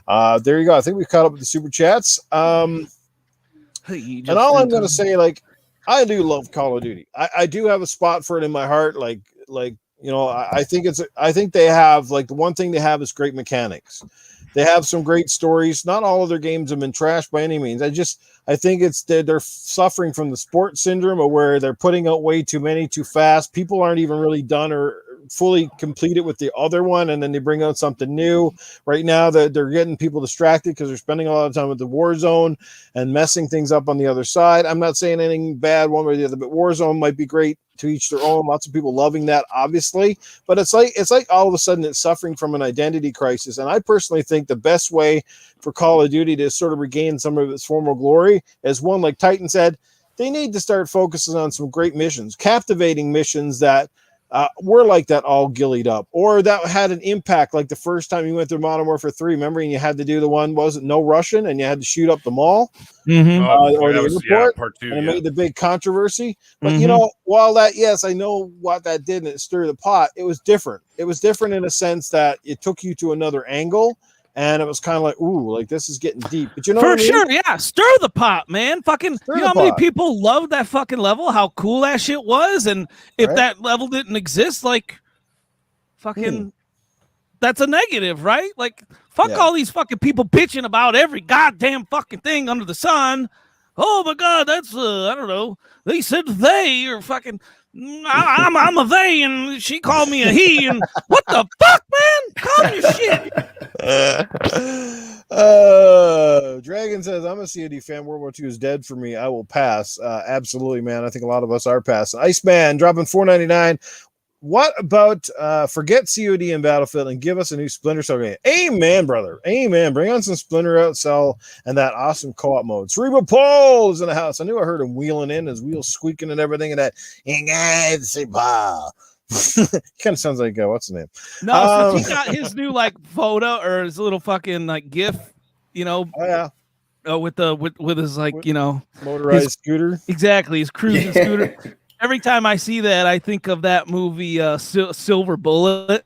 There you go. I think we've caught up with the super chats. And all I'm going to say, like, I do love Call of Duty. I do have a spot for it in my heart. I think they have, like, the one thing they have is great mechanics. They have some great stories. Not all of their games have been trashed by any means. I think they're suffering from the sport syndrome of where they're putting out way too many too fast. People aren't even really done or fully completed with the other one, and then they bring out something new. Right now, they're getting people distracted because they're spending a lot of time with the Warzone and messing things up on the other side. I'm not saying anything bad one way or the other, but Warzone might be great, to each their own. Lots of people loving that, obviously, but it's like all of a sudden it's suffering from an identity crisis. And I personally think the best way for Call of Duty to sort of regain some of its former glory is, one, like Titan said, they need to start focusing on some great missions, captivating missions that were like that, all gillied up, or that had an impact. Like the first time you went through Modern Warfare 3, remember, and you had to do the one, wasn't no Russian, and you had to shoot up the mall, or the airport, part two, and it made the big controversy. But you know, while that, yes, I know what that did, and it stirred the pot. It was different. It was different in a sense that it took you to another angle. And it was kind of like, ooh, like this is getting deep. But you know, for sure, yeah, stir the pot, man. Fucking, you know how many people loved that fucking level? How cool that shit was, and if that level didn't exist, like, fucking, that's a negative, right? Like, fuck all these fucking people bitching about every goddamn fucking thing under the sun. Oh my god, that's I don't know. They said they, or fucking. I'm a they, and she called me a he, and what the fuck, man? Calm your shit. Dragon says, I'm a COD fan. World War II is dead for me. I will pass. Absolutely, man. I think a lot of us are passing. Iceman dropping $4.99. what about forget COD and Battlefield and give us a new Splinter Cell game? Amen, brother. Amen. Bring on some Splinter Cell and that awesome co-op mode. Cerebral Paul is in the house. I knew I heard him wheeling in, his wheels squeaking and everything, and that. He kind of sounds like what's his name? No, since he got his new like photo or his little fucking like GIF, you know. Oh yeah. With his like, you know, motorized scooter. Exactly, his cruising scooter. Every time I see that, I think of that movie Silver Bullet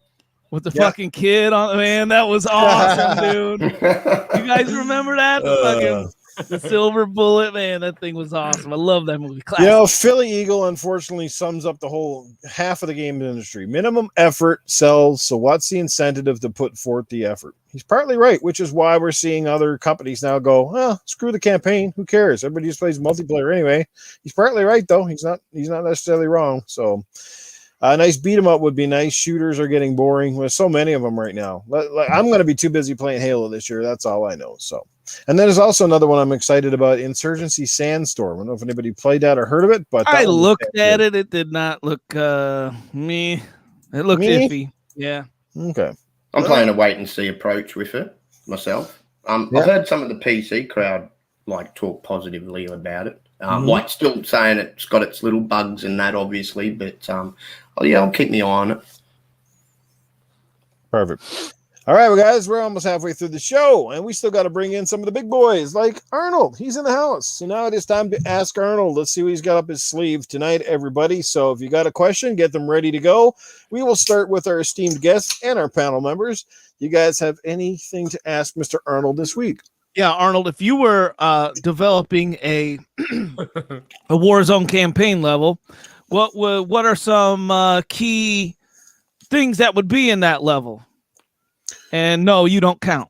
with the fucking kid on. Man, that was awesome, dude. You guys remember that? The Silver Bullet, man, that thing was awesome. I love that movie. Classic. You know, Philly Eagle unfortunately sums up the whole half of the game industry. Minimum effort sells, so what's the incentive to put forth the effort? He's partly right, which is why we're seeing other companies now go, well, screw the campaign. Who cares? Everybody just plays multiplayer anyway. He's partly right, though. He's not necessarily wrong. So a nice beat 'em up would be nice. Shooters are getting boring. There's so many of them right now. I'm going to be too busy playing Halo this year. That's all I know. So. And then there's also another one I'm excited about, Insurgency Sandstorm. I don't know if anybody played that or heard of it, but I looked at it. It did not look me. It looked iffy. Yeah. Okay. I'm playing a wait and see approach with it myself. I've heard some of the PC crowd like talk positively about it. Like still saying it's got its little bugs in that, obviously, but I'll keep my eye on it. Perfect. All right, well, guys, we're almost halfway through the show, and we still got to bring in some of the big boys, like Arnold. He's in the house. So now it is time to ask Arnold. Let's see what he's got up his sleeve tonight, everybody. So if you got a question, get them ready to go. We will start with our esteemed guests and our panel members. You guys have anything to ask Mr. Arnold this week? Yeah, Arnold, if you were developing a Warzone campaign level, what are some key things that would be in that level? And no, you don't count.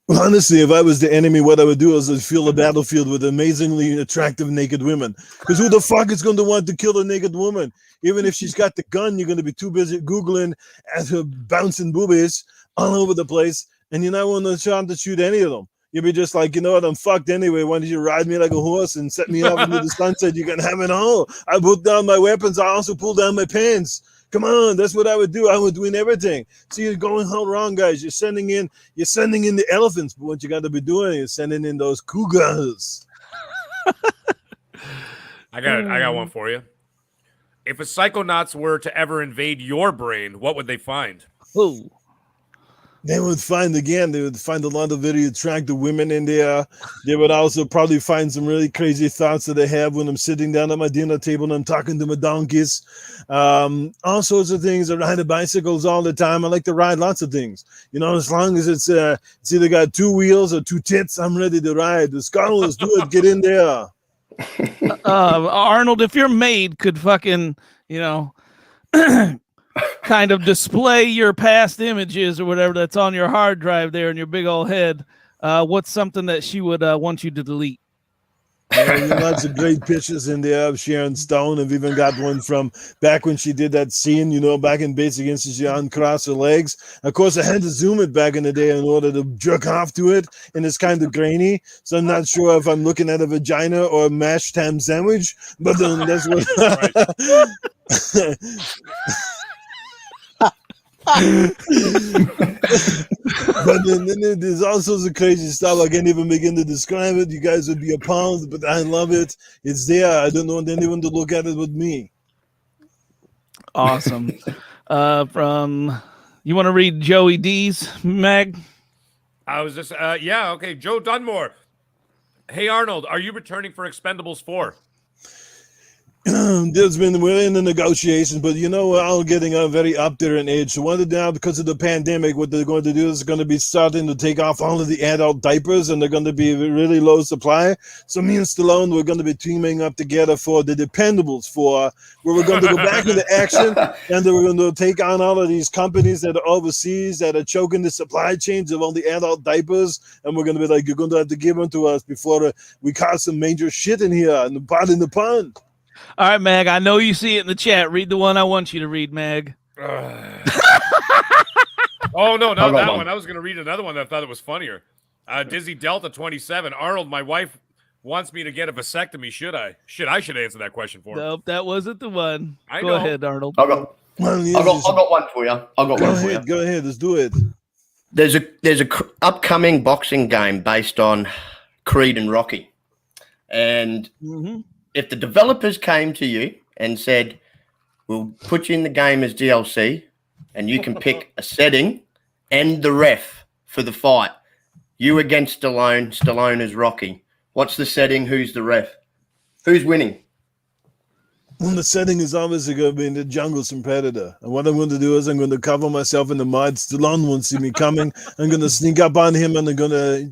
Well, honestly, if I was the enemy, what I would do is I'd fill a battlefield with amazingly attractive naked women. Because who the fuck is going to want to kill a naked woman? Even if she's got the gun, you're going to be too busy Googling at her bouncing boobies all over the place. And you're not going to try to shoot any of them. You'll be just like, you know what, I'm fucked anyway. Why don't you ride me like a horse and set me off into the sunset? You can have it all. I put down my weapons. I also pull down my pants. Come on, that's what I would do. I would win everything. So you're going all wrong, guys. You're sending in the elephants, but what you got to be doing is sending in those cougars. I got one for you. If a Psychonauts were to ever invade your brain, what would they find? Ooh. They would find a lot of very attractive women in there. They would also probably find some really crazy thoughts that I have when I'm sitting down at my dinner table and I'm talking to my donkeys. All sorts of things. I ride bicycles all the time. I like to ride lots of things. You know, as long as it's either got two wheels or two tits, I'm ready to ride. The Scarlets, do it. Get in there. Arnold, if your maid could fucking, you know, kind of display your past images or whatever that's on your hard drive there in your big old head, what's something that she would want you to delete? Lots of great pictures in there of Sharon Stone. I've even got one from back when she did that scene, you know, back in Basic Instinct, she uncrossed her legs. Of course, I had to zoom it back in the day in order to jerk off to it, and it's kind of grainy, so I'm not sure if I'm looking at a vagina or a mashed ham sandwich, but that's what... But then there's all sorts of crazy stuff. I can't even begin to describe it. You guys would be appalled, but I love it. It's there. I don't want anyone to look at it with me. Awesome. From you want to read Joey D's Mag? I was just okay. Joe Dunmore. Hey Arnold, are you returning for Expendables 4? We're in the negotiations, but you know, we're all getting very up there in age. So what now, because of the pandemic, what they're going to do is going to be starting to take off all of the adult diapers, and they're going to be really low supply. So me and Stallone, we're going to be teaming up together for the Dependables 4, where we're going to go back into action, and then we're going to take on all of these companies that are overseas that are choking the supply chains of all the adult diapers, and we're going to be like, you're going to have to give them to us before we cause some major shit in here, and the pot in the pond. All right, Mag, I know you see it in the chat. Read the one I want you to read, Mag. Oh, no, not that one. I was going to read another one that I thought it was funnier. Dizzy Delta 27. Arnold, my wife wants me to get a vasectomy. Should I? I should answer that question for her. Nope, that wasn't the one. I Go know. ahead, Arnold. I've got Well, I got one for you. Go ahead. Let's do it. There's a upcoming boxing game based on Creed and Rocky, and if the developers came to you and said, "We'll put you in the game as DLC, and you can pick a setting and the ref for the fight, you against Stallone as Rocky. What's the setting? Who's the ref? Who's winning?" Well, the setting is obviously going to be in the jungle some predator. And what I'm going to do is I'm going to cover myself in the mud. Stallone won't see me coming. I'm going to sneak up on him and I'm going to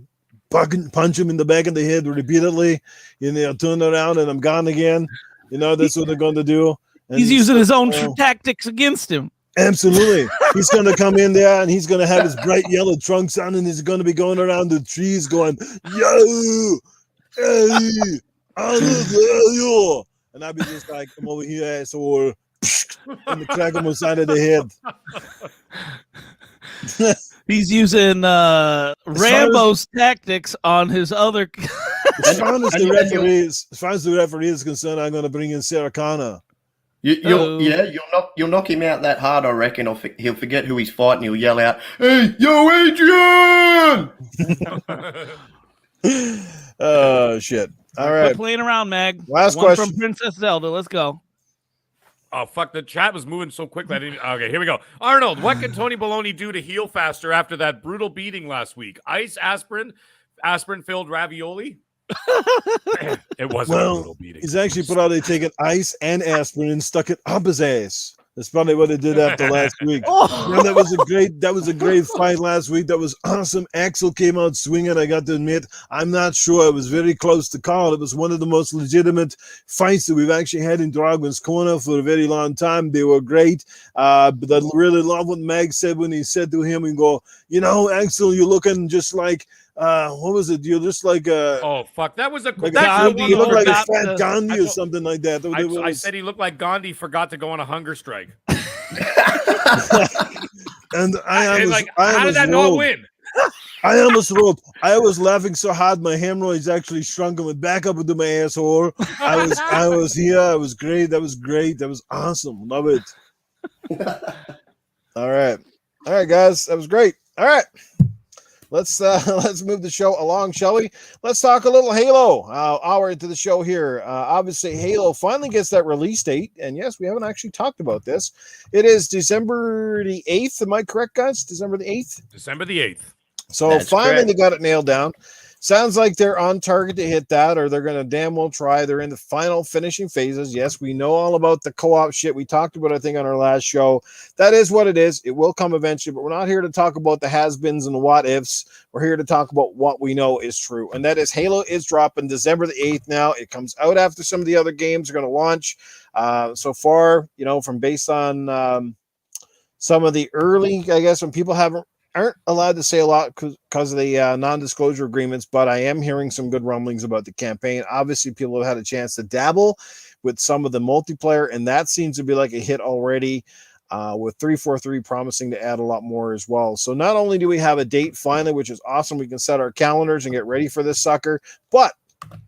punch him in the back of the head repeatedly. Turn around and I'm gone again. That's what they're going to do. And he's using his own tactics against him. Absolutely. He's going to come in there and he's going to have his bright yellow trunks on and he's going to be going around the trees going, yo, hey, yo. And I'd be just like, come over here, asshole, and the crack him on the side of the head. He's using Rambo's tactics on his other. As far as the referee is concerned, I'm going to bring in Sarah Connor. You'll knock him out that hard, I reckon. He'll forget who he's fighting. He'll yell out, "Hey, yo, Adrian!" Oh shit! All right, quit playing around, Mag. Last one question from Princess Zelda. Let's go. Oh fuck! The chat was moving so quickly. Okay, here we go. Arnold, what can Tony Baloney do to heal faster after that brutal beating last week? Ice, aspirin-filled ravioli. It wasn't a brutal beating. He's actually put out taken ice and aspirin and stuck it up his ass. That's probably what they did after last week. That was a great fight last week. That was awesome. Axel came out swinging. I got to admit, I'm not sure. It was very close to call. It was one of the most legitimate fights that we've actually had in Dragon's Corner for a very long time. They were great. But I really love what Mag said when he said to him, and go, Axel, you're looking just like, what was it? You're just like oh fuck, that was Gandhi. You look like a fat Gandhi or something like that. I said he looked like Gandhi forgot to go on a hunger strike. And how did that not win? I almost rolled. I was laughing so hard my hemorrhoids actually shrunk and went back up into my asshole. I was here. It was great. That was great. That was awesome. Love it. All right, guys. That was great. All right. Let's move the show along, shall we? Let's talk a little Halo. Hour into the show here. Obviously, Halo finally gets that release date, and yes, we haven't actually talked about this. It is December the 8th. Am I correct, guys? December the 8th. December the 8th. So That's finally, correct. They got it nailed down. Sounds like they're on target to hit that, or they're going to damn well try. They're in the final finishing phases. Yes, we know all about the co-op shit. We talked about it, I think, on our last show. That is what it is. It will come eventually, but we're not here to talk about the has-beens and the what-ifs. We're here to talk about what we know is true, and that is Halo is dropping December the 8th now. It comes out after some of the other games are going to launch. So far, from based on some of the early, I guess, when people aren't allowed to say a lot because of the non-disclosure agreements, but I am hearing some good rumblings about the campaign. Obviously, people have had a chance to dabble with some of the multiplayer, and that seems to be like a hit already, with 343 promising to add a lot more as well. So not only do we have a date finally, which is awesome, we can set our calendars and get ready for this sucker, but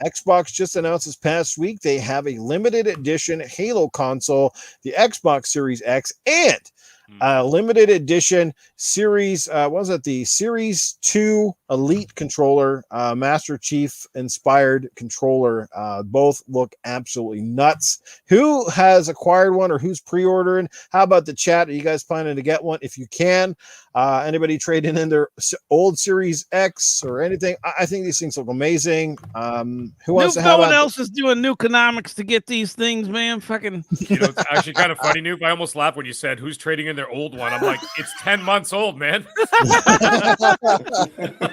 Xbox just announced this past week they have a limited edition Halo console, the Xbox Series X, and limited edition Series, the Series 2 Elite controller, Master Chief inspired controller. Both look absolutely nuts. Who has acquired one or who's pre-ordering? How about the chat? Are you guys planning to get one? If you can, anybody trading in their old Series X or anything? I think these things look amazing. Who wants to have? No one else is doing new economics to get these things, man. Fucking. It's actually kind of funny, Nuke. I almost laughed when you said who's trading in their old one. I'm like, it's 10 months old, man.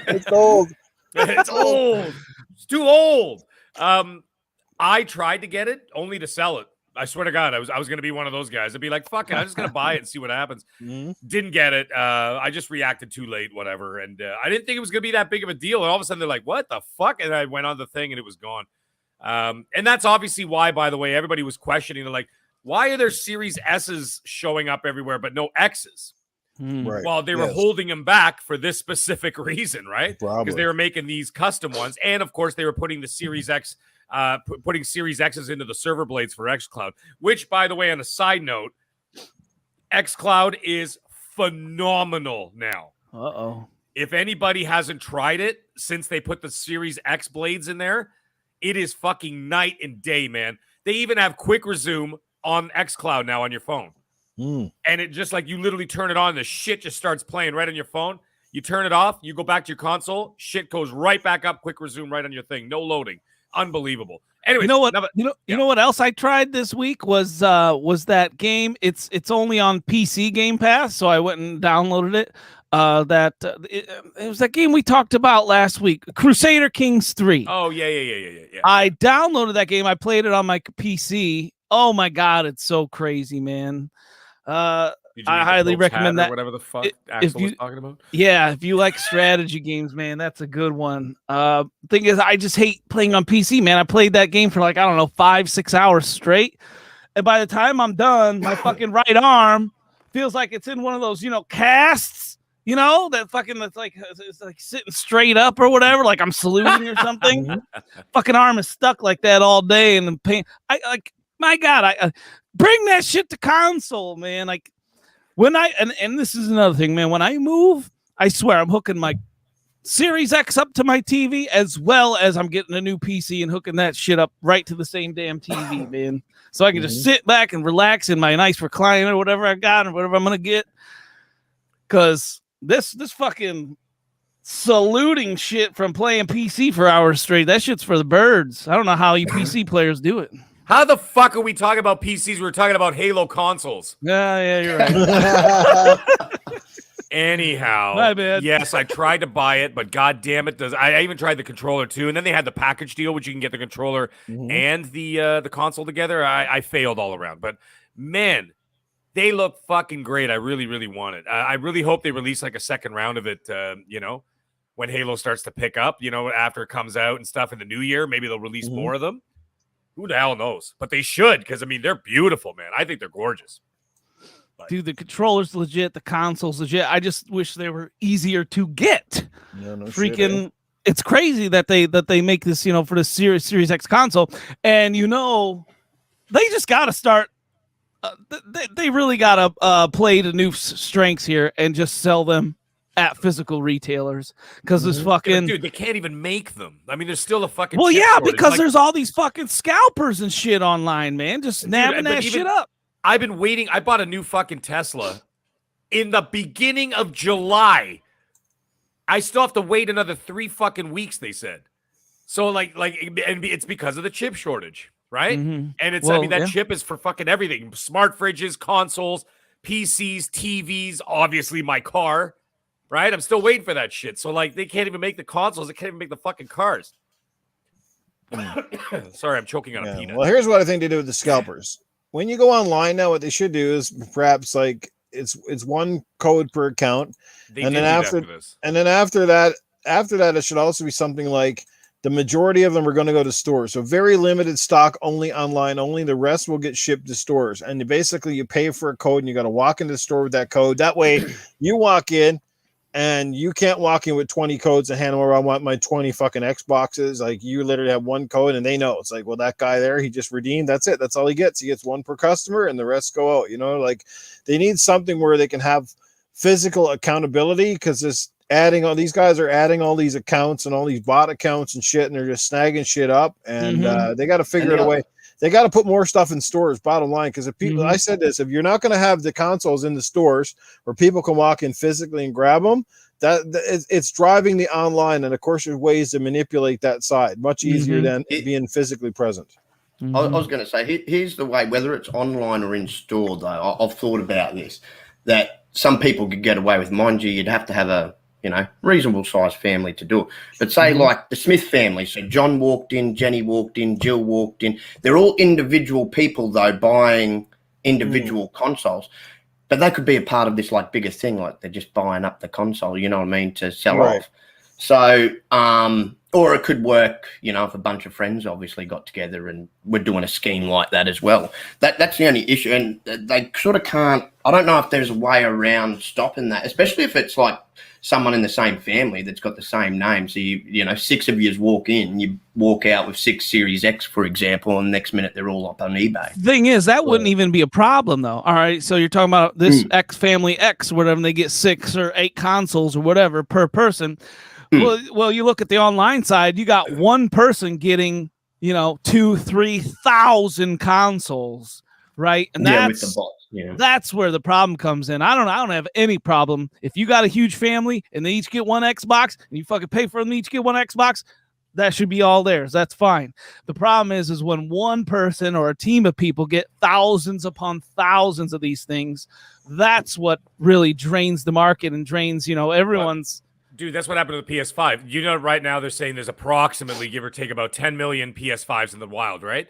It's old. It's old. It's too old. I tried to get it only to sell it. I swear to God, I was going to be one of those guys. I'd be like, fuck it, I'm just going to buy it and see what happens. Didn't get it. I just reacted too late, whatever. And I didn't think it was going to be that big of a deal. And all of a sudden they're like, what the fuck? And I went on the thing and it was gone. And that's obviously why, by the way, everybody was questioning. They're like, why are there Series S's showing up everywhere, but no X's? Right. Well, they were holding them back for this specific reason, right? Because they were making these custom ones. And of course, they were putting the Series X, putting Series X's into the server blades for xCloud, which, by the way, on a side note, xCloud is phenomenal now. Uh-oh. If anybody hasn't tried it since they put the Series X blades in there, it is fucking night and day, man. They even have quick resume on xCloud now on your phone. And it just like you literally turn it on, the shit just starts playing right on your phone. You turn it off, you go back to your console, shit goes right back up, quick resume right on your thing. No loading. Unbelievable. Anyway, you know what? You know what else I tried this week was that game. It's only on PC Game Pass, so I went and downloaded it. It was that game we talked about last week, Crusader Kings 3. Oh yeah. I downloaded that game. I played it on my PC. Oh my god, it's so crazy, man. I highly recommend that. Whatever the fuck Axel was talking about. Yeah, if you like strategy games, man, that's a good one. Thing is, I just hate playing on PC, man. I played that game for like, I don't know, 5-6 hours straight. And by the time I'm done, my fucking right arm feels like it's in one of those, casts, that fucking, it's like sitting straight up or whatever, like I'm saluting or something. Fucking arm is stuck like that all day. And the pain, my God, I bring that shit to console, man. Like, when and this is another thing, man, when I move, I swear I'm hooking my Series X up to my TV as well as I'm getting a new PC and hooking that shit up right to the same damn TV, man. So I can just sit back and relax in my nice recliner or whatever I got or whatever I'm going to get. Because this fucking saluting shit from playing PC for hours straight, that shit's for the birds. I don't know how you PC players do it. How the fuck are we talking about PCs? We're talking about Halo consoles. Yeah, you're right. Anyhow, my bad. Yes, I tried to buy it, but god damn it, I even tried the controller too. And then they had the package deal, which you can get the controller and the console together. I failed all around. But man, they look fucking great. I really, really want it. I really hope they release like a second round of it, when Halo starts to pick up, after it comes out and stuff in the new year. Maybe they'll release more of them. Who the hell knows? But they should, because, they're beautiful, man. I think they're gorgeous. But, dude, the controller's legit. The console's legit. I just wish they were easier to get. Yeah, no freaking, shit, it's crazy that they make this, for the Series X console. And, they just got to start. They really got to play the new strengths here and just sell them at physical retailers, because this fucking dude, they can't even make them. There's still a fucking because there's all these fucking scalpers and shit online, man, just snapping that shit up. I've been waiting. I bought a new fucking Tesla in the beginning of July. I still have to wait another 3 fucking weeks, they said. So and it's because of the chip shortage, right? And it's that chip is for fucking everything: smart fridges, consoles, PCs, TVs, obviously my car. Right? I'm still waiting for that shit. So, they can't even make the consoles. They can't even make the fucking cars. Sorry, I'm choking on a peanut. Well, here's what I think they do with the scalpers. When you go online now, what they should do is perhaps, it's one code per account. And then after that, it should also be something like the majority of them are going to go to stores. So very limited stock, only online only. The rest will get shipped to stores. And you pay for a code, and you got to walk into the store with that code. That way, you walk in, and you can't walk in with 20 codes and hand them over. I want my 20 fucking Xboxes. You literally have one code, and they know. It's like, well, that guy there, he just redeemed. That's it. That's all he gets. He gets one per customer, and the rest go out. They need something where they can have physical accountability, because these guys are adding all these accounts and all these bot accounts and shit, and they're just snagging shit up. And they got to figure it a way. They got to put more stuff in stores, bottom line, because if people, I said this, if you're not going to have the consoles in the stores where people can walk in physically and grab them, it's driving the online. And of course, there's ways to manipulate that side much easier than being physically present. I was going to say, here's the way, whether it's online or in store, though, I've thought about this, that some people could get away with. Mind you, you'd have to have a reasonable sized family to do it. But say like the Smith family, so John walked in, Jenny walked in, Jill walked in. They're all individual people, though, buying individual consoles. But they could be a part of this bigger thing, like they're just buying up the console, to sell off. So, Or it could work, you know, if a bunch of friends obviously got together and were doing a scheme like that as well. That's the only issue. And they sort of can't, I don't know if there's a way around stopping that, especially if it's like someone in the same family that's got the same name. So, you know, 6 of you walk in, you walk out with 6 Series X, for example, and the next minute they're all up on eBay. Thing is, that wouldn't even be a problem, though. All right, so you're talking about this X family X, whatever, and they get 6 or 8 consoles or whatever per person. Well, you look at the online side, you got one person getting, you know, 2,000-3,000 consoles, right? And with the bots, that's where the problem comes in. I don't have any problem if you got a huge family and they each get one Xbox and you fucking pay for them to each get one Xbox. That should be all theirs. That's fine. The problem is when one person or a team of people get thousands upon thousands of these things. That's what really drains the market and drains, you know, everyone's. Dude, that's what happened to the PS5. You know, right now they're saying there's approximately, give or take, about 10 million PS5s in the wild, right?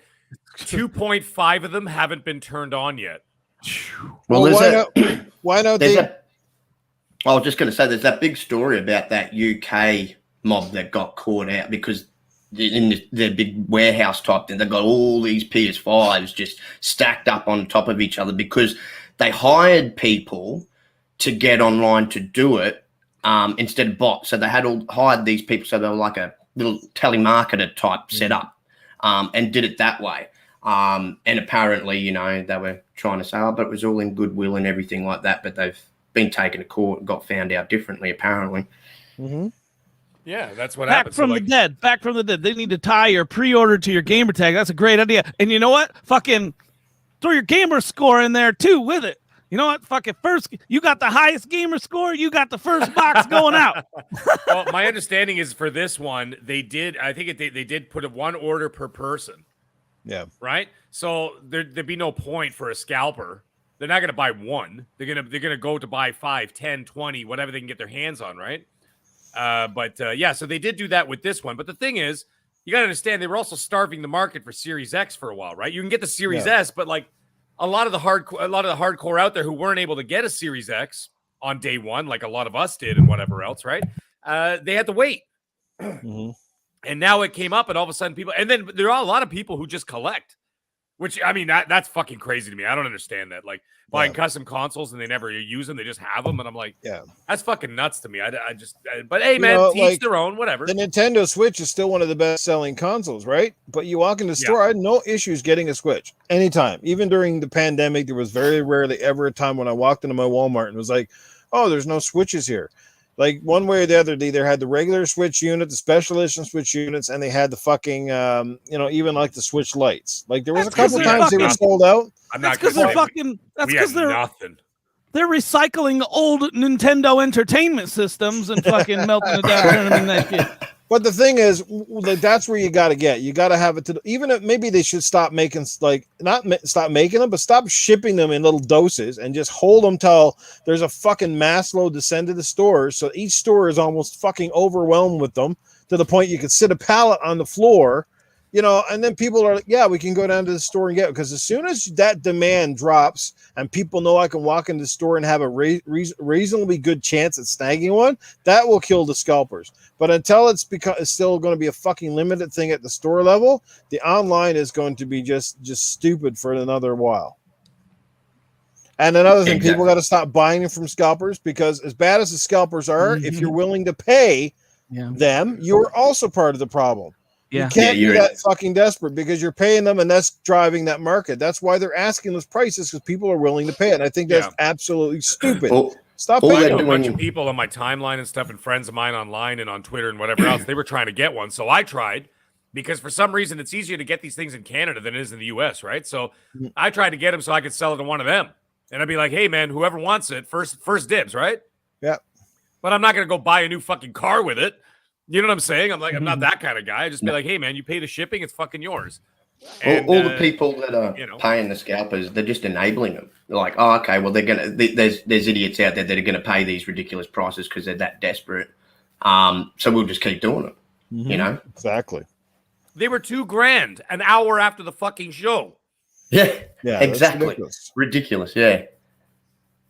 2.5 of them haven't been turned on yet. Well, why not? I was just going to say, there's that big story about that UK mob that got caught out because in their big warehouse type thing, they've got all these PS5s just stacked up on top of each other because they hired people to get online to do it. Instead of bots. So they had hired these people, so they were like a little telemarketer type setup, and did it that way. And apparently, you know, they were trying to say, but it was all in goodwill and everything like that, but they've been taken to court and got found out differently, apparently. Mm-hmm. Yeah, that's what happened. Back from the dead. They need to tie your pre-order to your gamer tag. That's a great idea. And you know what? Fucking throw your gamer score in there too with it. You know what? Fucking first, you got the highest gamer score. You got the first box going out. Well, my understanding is for this one, they did. I think they did put a 1 order per person. Yeah. Right. So there'd be no point for a scalper. They're not going to buy one. They're gonna go to buy 5, 10, 20, whatever they can get their hands on. Right. Yeah. So they did do that with this one. But the thing is, you got to understand they were also starving the market for Series X for a while. Right. You can get the Series S, but like. A lot of the hardcore out there who weren't able to get a Series X on day one, like a lot of us did and whatever else, right? They had to wait. Mm-hmm. And now it came up and all of a sudden people, and then there are a lot of people who just collect, which I mean, that's fucking crazy to me. I don't understand that. Like buying custom consoles and they never use them. They just have them. And I'm like, that's fucking nuts to me. But hey, man, teach their own, whatever. The Nintendo Switch is still one of the best selling consoles, right? But you walk in the store, I had no issues getting a Switch anytime. Even during the pandemic, there was very rarely ever a time when I walked into my Walmart and was like, oh, there's no Switches here. Like one way or the other, they either had the regular Switch unit, the special edition Switch units, and they had the fucking, even like the Switch lights. Like there was a couple times they were sold out. That's because they're fucking. That's because they're nothing. They're recycling old Nintendo Entertainment Systems and fucking melting it down, turning them in that shit. But the thing is, that's where you got to get. You got to have it to. Even if maybe they should stop making stop making them, but stop shipping them in little doses and just hold them till there's a fucking mass load to send to the stores. So each store is almost fucking overwhelmed with them to the point you could sit a pallet on the floor, you know. And then people are like, "Yeah, we can go down to the store and get it." Because as soon as that demand drops and people know I can walk into the store and have a reasonably good chance at snagging one, that will kill the scalpers. But until it's still going to be a fucking limited thing at the store level, the online is going to be just stupid for another while. And another thing, people got to stop buying them from scalpers, because as bad as the scalpers are, if you're willing to pay them, you're also part of the problem. You can't be that fucking desperate because you're paying them, and that's driving that market. That's why they're asking those prices, because people are willing to pay it. And I think that's absolutely stupid. Stop paying a bunch of people on my timeline and stuff, and friends of mine online and on Twitter and whatever else. They were trying to get one, so I tried, because for some reason it's easier to get these things in Canada than it is in the US, right? So I tried to get them so I could sell it to one of them, and I'd be like, "Hey, man, whoever wants it, first dibs, right?" Yeah. But I'm not gonna go buy a new fucking car with it. You know what I'm saying? I'm not that kind of guy. I just be like, "Hey, man, you pay the shipping, it's fucking yours." And, all the people that are paying the scalpers, they're just enabling them. They're like, "Oh, okay, well, they're gonna." There's idiots out there that are going to pay these ridiculous prices because they're that desperate. So we'll just keep doing it. You know, exactly. They were $2,000 an hour after the fucking show. Yeah, exactly. Ridiculous. Yeah.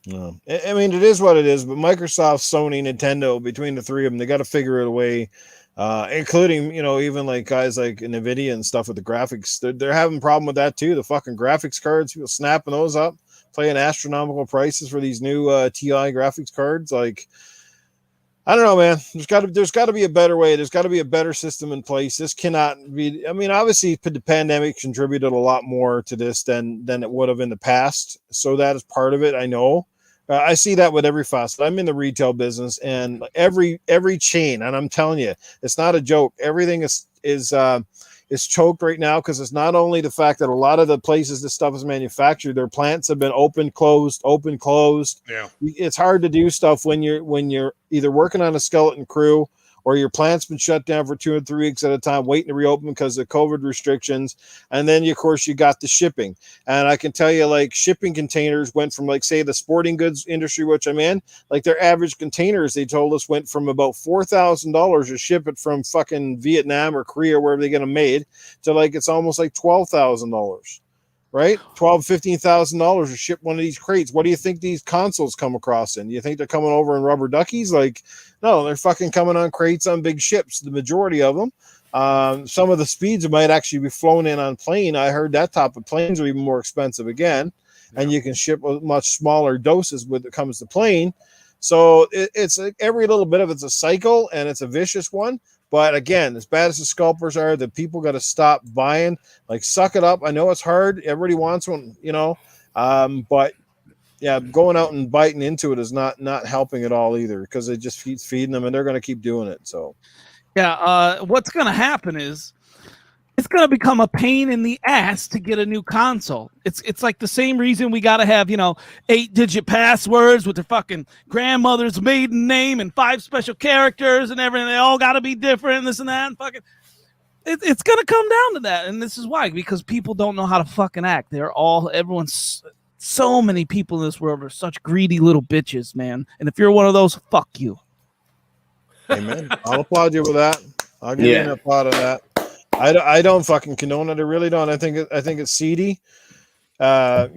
No. I mean, it is what it is. But Microsoft, Sony, Nintendo, between the three of them, they got to figure out a way including, you know, even like guys like NVIDIA and stuff with the graphics. They're having a problem with that too. The fucking graphics cards, people snapping those up, paying astronomical prices for these new TI graphics cards. Like, I don't know, man. There's got to be a better way. There's got to be a better system in place. This cannot be. I mean, obviously, the pandemic contributed a lot more to this than it would have in the past. So that is part of it. I know. I see that with every facet. I'm in the retail business, and every chain, and I'm telling you, it's not a joke. Everything is choked right now because it's not only the fact that a lot of the places this stuff is manufactured, their plants have been open, closed. Yeah, It's hard to do stuff when you're either working on a skeleton crew or your plant's been shut down for 2 or 3 weeks at a time, waiting to reopen because of COVID restrictions. And then, of course, you got the shipping. And I can tell you, like, shipping containers went from, like, say, the sporting goods industry, which I'm in, like, their average containers, they told us, went from about $4,000 to ship it from fucking Vietnam or Korea, wherever they get them made, to, like, it's almost like $12,000. Right? $15,000 to ship one of these crates. What do you think these consoles come across in? You think they're coming over in rubber duckies? Like, no, they're fucking coming on crates on big ships. The majority of them. Some of the speeds might actually be flown in on plane. I heard that type of planes are even more expensive again, and you can ship with much smaller doses when it comes to plane. So it's every little bit of it's a cycle, and it's a vicious one. But again, as bad as the scalpers are, the people got to stop buying. Like, suck it up. I know it's hard. Everybody wants one, you know. But yeah, going out and biting into it is not helping at all either, because it just keeps feeding them, and they're going to keep doing it. So yeah, what's going to happen is it's going to become a pain in the ass to get a new console. It's like the same reason we got to have, 8-digit passwords with their fucking grandmother's maiden name and 5 special characters and everything. They all got to be different and this and that. And fucking, it's going to come down to that. And this is why, because people don't know how to fucking act. Everyone's so many people in this world are such greedy little bitches, man. And if you're one of those, fuck you. Amen. I'll applaud you with that. I'll give you an applaud on that. I don't fucking condone it. I really don't. I think it's seedy. I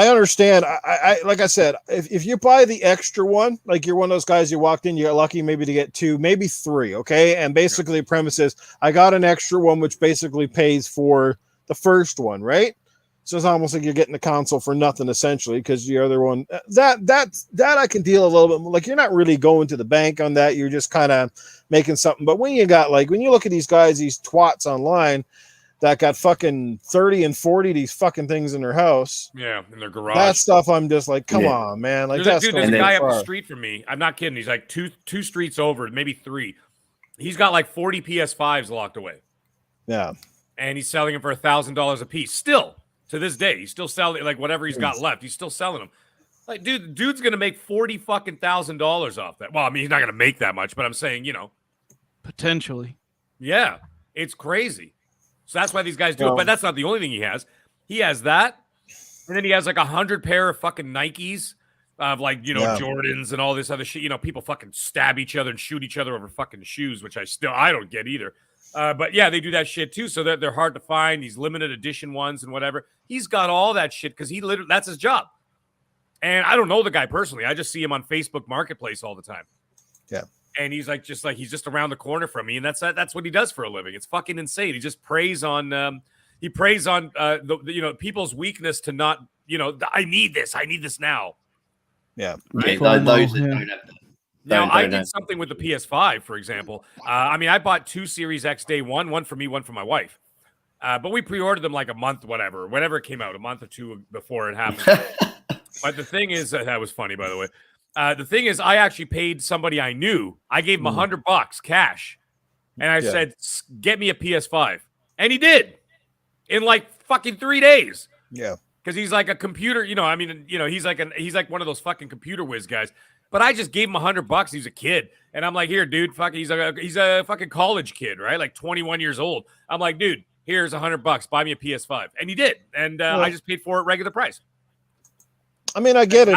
understand. I like I said, if you buy the extra one, like you're one of those guys, you walked in, you got lucky maybe to get 2, maybe 3. Okay. And basically the premise is I got an extra one, which basically pays for the first one. Right. So it's almost like you're getting the console for nothing, essentially, because the other one that I can deal a little bit more. Like, you're not really going to the bank on that. You're just kind of making something. But when you look at these guys, these twats online that got fucking 30 and 40 these fucking things in their house. Yeah, in their garage. That stuff, I'm just like, come on, man. Like, there's a guy up the street from me. I'm not kidding. He's like two streets over, maybe 3. He's got like 40 PS5s locked away. Yeah. And he's selling them for $1,000 a piece. Still, to this day, he's still selling, like, whatever he's got left. He's still selling them. Like, dude's gonna make $40,000 off that. Well, I mean, he's not gonna make that much, but I'm saying, potentially. Yeah, it's crazy. So that's why these guys do it. But that's not the only thing he has. He has that, and then he has like 100 pair of fucking Nikes, of like Jordans and all this other shit. People fucking stab each other and shoot each other over fucking shoes, which I don't get either. But yeah, they do that shit too. So they're hard to find. These limited edition ones and whatever. He's got all that shit because that's his job. And I don't know the guy personally. I just see him on Facebook Marketplace all the time. Yeah. And he's like, he's just around the corner from me. And that's what he does for a living. It's fucking insane. He just preys on, people's weakness to not, I need this now. Yeah. Right? Those that don't have that. Now, I did something with the PS5, for example. I bought 2 Series X day one for me, one for my wife. But we pre-ordered them like a month, whenever it came out, a month or 2 before it happened. But the thing is, that was funny, by the way. The thing is, I actually paid somebody I knew. I gave him $100 cash. And I said, get me a PS5. And he did. In like fucking 3 days. Yeah. Because he's like a computer, he's like one of those fucking computer whiz guys. But I just gave him $100. He's a kid. And I'm like, here, dude, he's a fucking college kid, right? Like 21 years old. I'm like, dude, here's $100. Buy me a PS5. And he did. And I just paid for it regular price. I mean, I get it.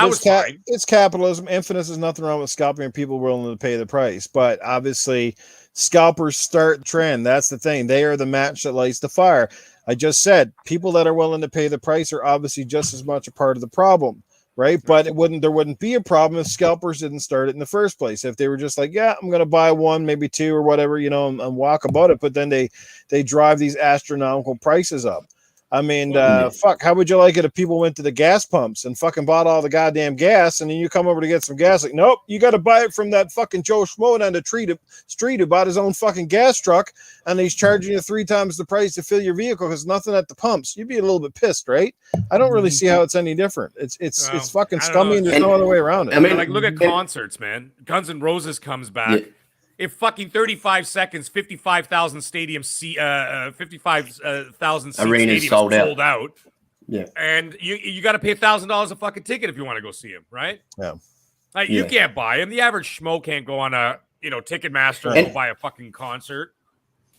It's capitalism. Infinite, there's nothing wrong with scalping and people willing to pay the price. But obviously, scalpers start the trend. That's the thing. They are the match that lights the fire. I just said people that are willing to pay the price are obviously just as much a part of the problem. right? But there wouldn't be a problem if scalpers didn't start it in the first place. If they were just like, yeah, I'm going to buy one, maybe two or whatever, and walk about it. But then they drive these astronomical prices up. I mean, fuck, how would you like it if people went to the gas pumps and fucking bought all the goddamn gas, and then you come over to get some gas? Like, nope, you got to buy it from that fucking Joe Schmo down the street who bought his own fucking gas truck, and he's charging you 3 times the price to fill your vehicle because nothing at the pumps. You'd be a little bit pissed, right? I don't really see how it's any different. It's fucking scummy, and there's no other way around it. I mean, like, look at concerts, man. Guns N' Roses comes back. Yeah. If fucking 35 seconds, 55,000 stadium seat, 55,000 seat arena sold out. Yeah, and you got to pay $1,000 a fucking ticket if you want to go see him, right? Yeah, like you can't buy him. The average schmo can't go on a Ticketmaster and go buy a fucking concert.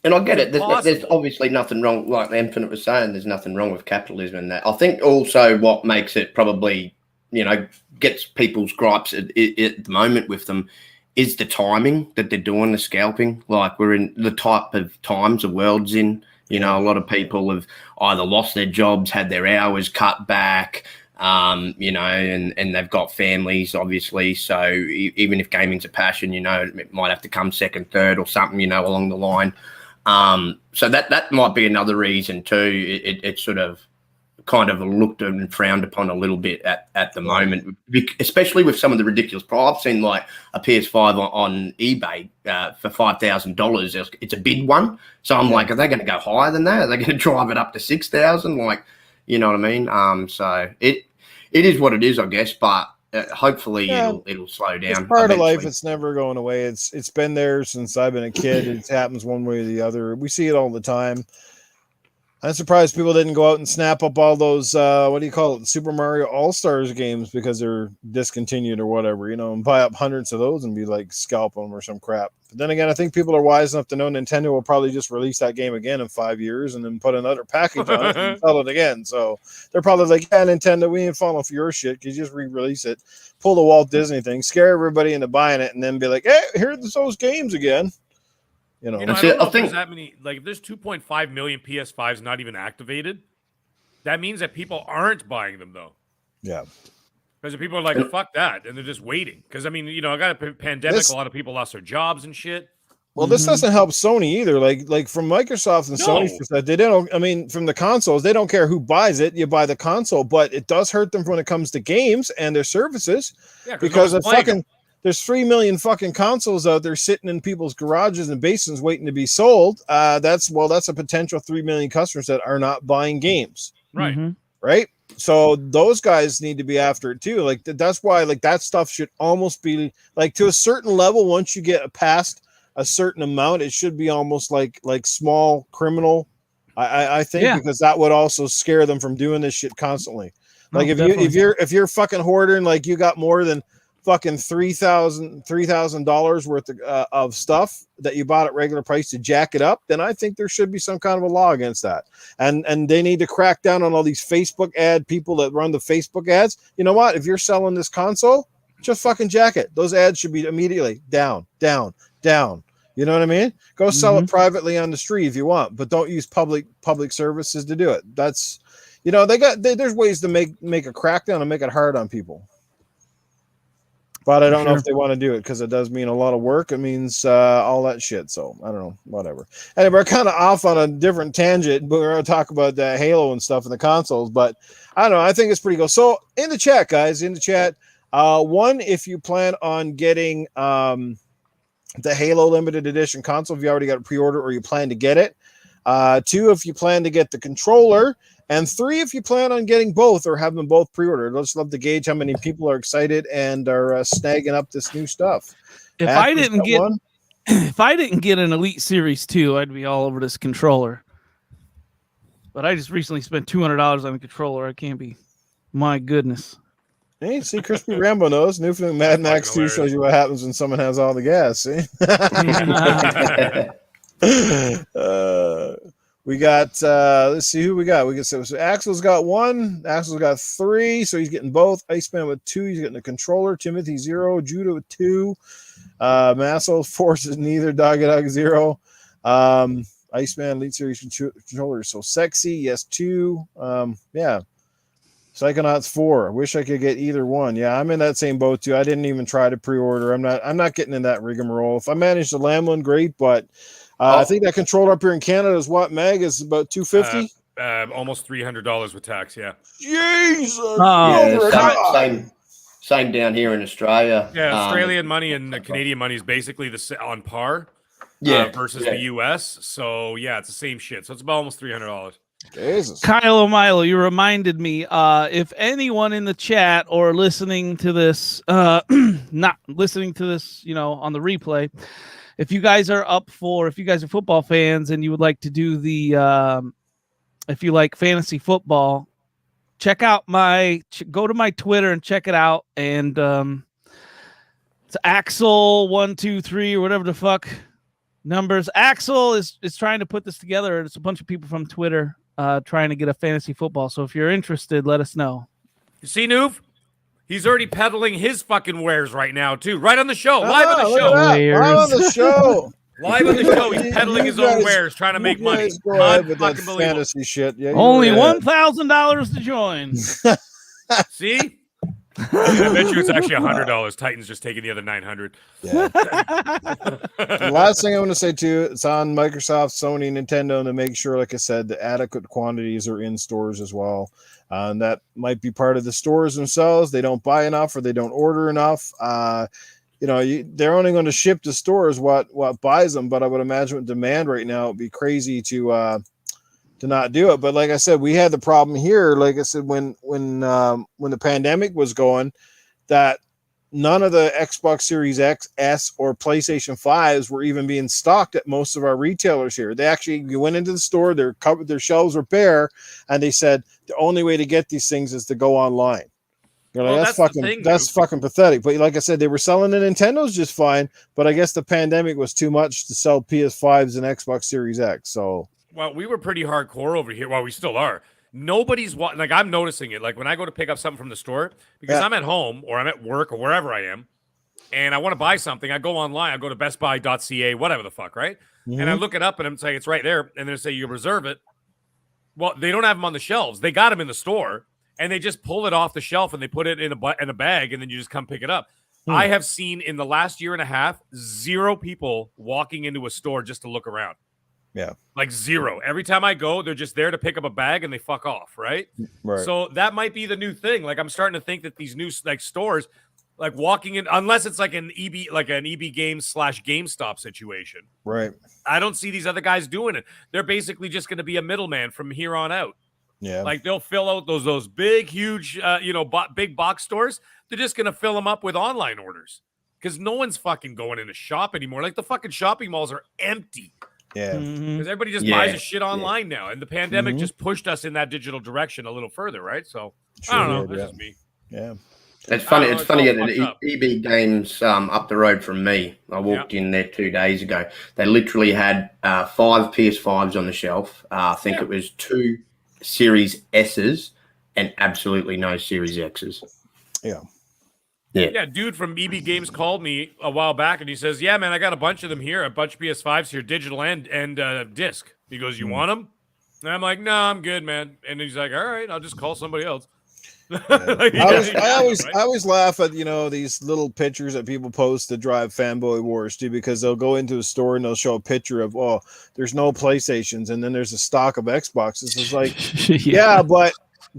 And I get it. There's obviously nothing wrong. Like Infinite was saying, there's nothing wrong with capitalism in that. I think also what makes it probably gets people's gripes at the moment with them is the timing that they're doing the scalping. Like, we're in the type of times the world's in. A lot of people have either lost their jobs, had their hours cut back, and they've got families, obviously. So even if gaming's a passion, it might have to come second, third or something, along the line. So that might be another reason too. It sort of kind of looked and frowned upon a little bit at the moment, especially with some of the ridiculous price. I've seen like a PS5 on eBay for $5,000. It's a big one. So I'm like, are they going to go higher than that? Are they going to drive it up to 6,000? Like, you know what I mean? So it is what it is, I guess, but hopefully it'll slow down. It's part of life. It's never going away. It's been there since I've been a kid. It happens one way or the other. We see it all the time. I'm surprised people didn't go out and snap up all those, Super Mario All-Stars games because they're discontinued or whatever, and buy up hundreds of those and be like, scalp them or some crap. But then again, I think people are wise enough to know Nintendo will probably just release that game again in 5 years and then put another package on it and sell it again. So they're probably like, yeah, Nintendo, we ain't falling for your shit. You just re-release it, pull the Walt Disney thing, scare everybody into buying it, and then be like, hey, here's those games again. I don't know if there's that many. Like, if there's 2.5 million PS5s not even activated, that means that people aren't buying them, though. Yeah. Because people are like, fuck that, and they're just waiting. Because, I mean, I got a pandemic, a lot of people lost their jobs and shit. Well, this doesn't help Sony either. Like from Microsoft and Sony's perspective, they don't. I mean, from the consoles, they don't care who buys it. You buy the console, but it does hurt them when it comes to games and their services. Yeah, because of fucking. There's 3 million fucking consoles out there sitting in people's garages and basements waiting to be sold. That's a potential 3 million customers that are not buying games. Right. Mm-hmm. Right. So those guys need to be after it too. Like that's why like that stuff should almost be like to a certain level. Once you get past a certain amount, it should be almost like small criminal. I think because that would also scare them from doing this shit constantly. Like if you're fucking hoarding, like you got more than fucking $3,000 worth of stuff that you bought at regular price to jack it up, then I think there should be some kind of a law against that. And they need to crack down on all these Facebook ad people that run the Facebook ads. You know what? If you're selling this console, just fucking jack it. Those ads should be immediately down. You know what I mean? Go sell it privately on the street if you want, but don't use public services to do it. That's, there's ways to make a crackdown and make it hard on people. But I don't know if they want to do it because it does mean a lot of work. It means all that shit. So I don't know, whatever. And we're kind of off on a different tangent, but we're going to talk about Halo and stuff in the consoles. But I don't know. I think it's pretty cool. So in the chat, guys, one, if you plan on getting the Halo limited edition console, if you already got a pre-order or you plan to get it. 2, if you plan to get the controller. And 3, if you plan on getting both or have them both pre-ordered. Let's love to gauge how many people are excited and are snagging up this new stuff. If I didn't get an Elite Series 2, I'd be all over this controller. But I just recently spent $200 on a controller. I can't be. My goodness. Hey, see, Crispy Rambo knows. New film Mad Max 2 shows you what happens when someone has all the gas. See? We got, let's see who we got. So Axel's got 1. Axel's got 3, so he's getting both. Iceman with 2, he's getting the controller. Timothy 0. Judah with 2. Massel forces neither. Dog 0. Iceman Elite Series controller is so sexy. Yes, 2. Yeah. Psychonauts 4. I wish I could get either one. Yeah, I'm in that same boat too. I didn't even try to pre-order. I'm not getting in that rigmarole. If I manage to land one, great. But I think that controller up here in Canada is what, Meg? Is about $250. Almost $300 with tax. Yeah. Jesus. Same down here in Australia. Yeah, Australian money and Canadian money is basically on par. Versus the US. So yeah, it's the same shit. So it's about almost $300. Jesus. Kyle O'Milo, you reminded me, if anyone in the chat or listening to this, not listening to this, on the replay, if you guys are football fans and you would like to do if you like fantasy football, check out go to my Twitter and check it out. And it's Axel123 or whatever the fuck numbers. Axel is trying to put this together. It's a bunch of people from Twitter trying to get a fantasy football. So if you're interested, let us know. You see, Noob? He's already peddling his fucking wares right now, too. Right on the show. Live on the show. Live on the show. Live on the show. He's peddling his own wares, trying to make money. Go ahead with that fantasy shit. Yeah, only $1,000 to join. See? I bet you it's actually $100. Titan's just taking the other $900. Yeah. The last thing I want to say too, it's on Microsoft, Sony, Nintendo to make sure, like I said, the adequate quantities are in stores as well. And that might be part of the stores themselves. They don't buy enough or they don't order enough. They're only going to ship to stores what buys them. But I would imagine with demand right now, it'd be crazy to not do it. But like I said, we had the problem here. Like I said, when the pandemic was going, that none of the Xbox Series X, S, or PlayStation 5s were even being stocked at most of our retailers here. You went into the store, their shelves were bare, and they said the only way to get these things is to go online. You're like, that's fucking pathetic. But like I said, they were selling the Nintendos just fine, but I guess the pandemic was too much to sell PS5s and Xbox Series X. So. Well, we were pretty hardcore over here. Well, we still are. Nobody's like, I'm noticing it. Like when I go to pick up something from the store, because I'm at home or I'm at work or wherever I am, and I want to buy something, I go online, I go to bestbuy.ca, whatever the fuck, right? Mm-hmm. And I look it up and I'm saying it's right there. And they say you reserve it. Well, they don't have them on the shelves. They got them in the store and they just pull it off the shelf and they put it in a bag and then you just come pick it up. I have seen in the last year and a half, 0 people walking into a store just to look around. Yeah. Like 0. Every time I go, they're just there to pick up a bag and they fuck off, right? So that might be the new thing. Like I'm starting to think that these new stores, like walking in, unless it's like an EB Games / GameStop situation. Right. I don't see these other guys doing it. They're basically just going to be a middleman from here on out. Yeah. Like they'll fill out those big, huge, big box stores. They're just going to fill them up with online orders because no one's fucking going in to shop anymore. Like the fucking shopping malls are empty. Yeah, because everybody just buys his shit online now, and the pandemic just pushed us in that digital direction a little further, right? So I don't know. This is me. Yeah, it's funny. It's funny at EB Games up the road from me. I walked in there 2 days ago. They literally had 5 PS5s on the shelf. I think it was 2 Series S's and absolutely no Series X's. Yeah, dude from EB Games called me a while back, and he says, "Yeah, man, I got a bunch of them here, a bunch of PS5s here, digital and disc." He goes, "You want them?" And I'm like, "No, I'm good, man." And he's like, "All right, I'll just call somebody else." I always laugh at these little pictures that people post to drive fanboy wars too, because they'll go into a store and they'll show a picture of there's no PlayStations, and then there's a stock of Xboxes. It's like, yeah, but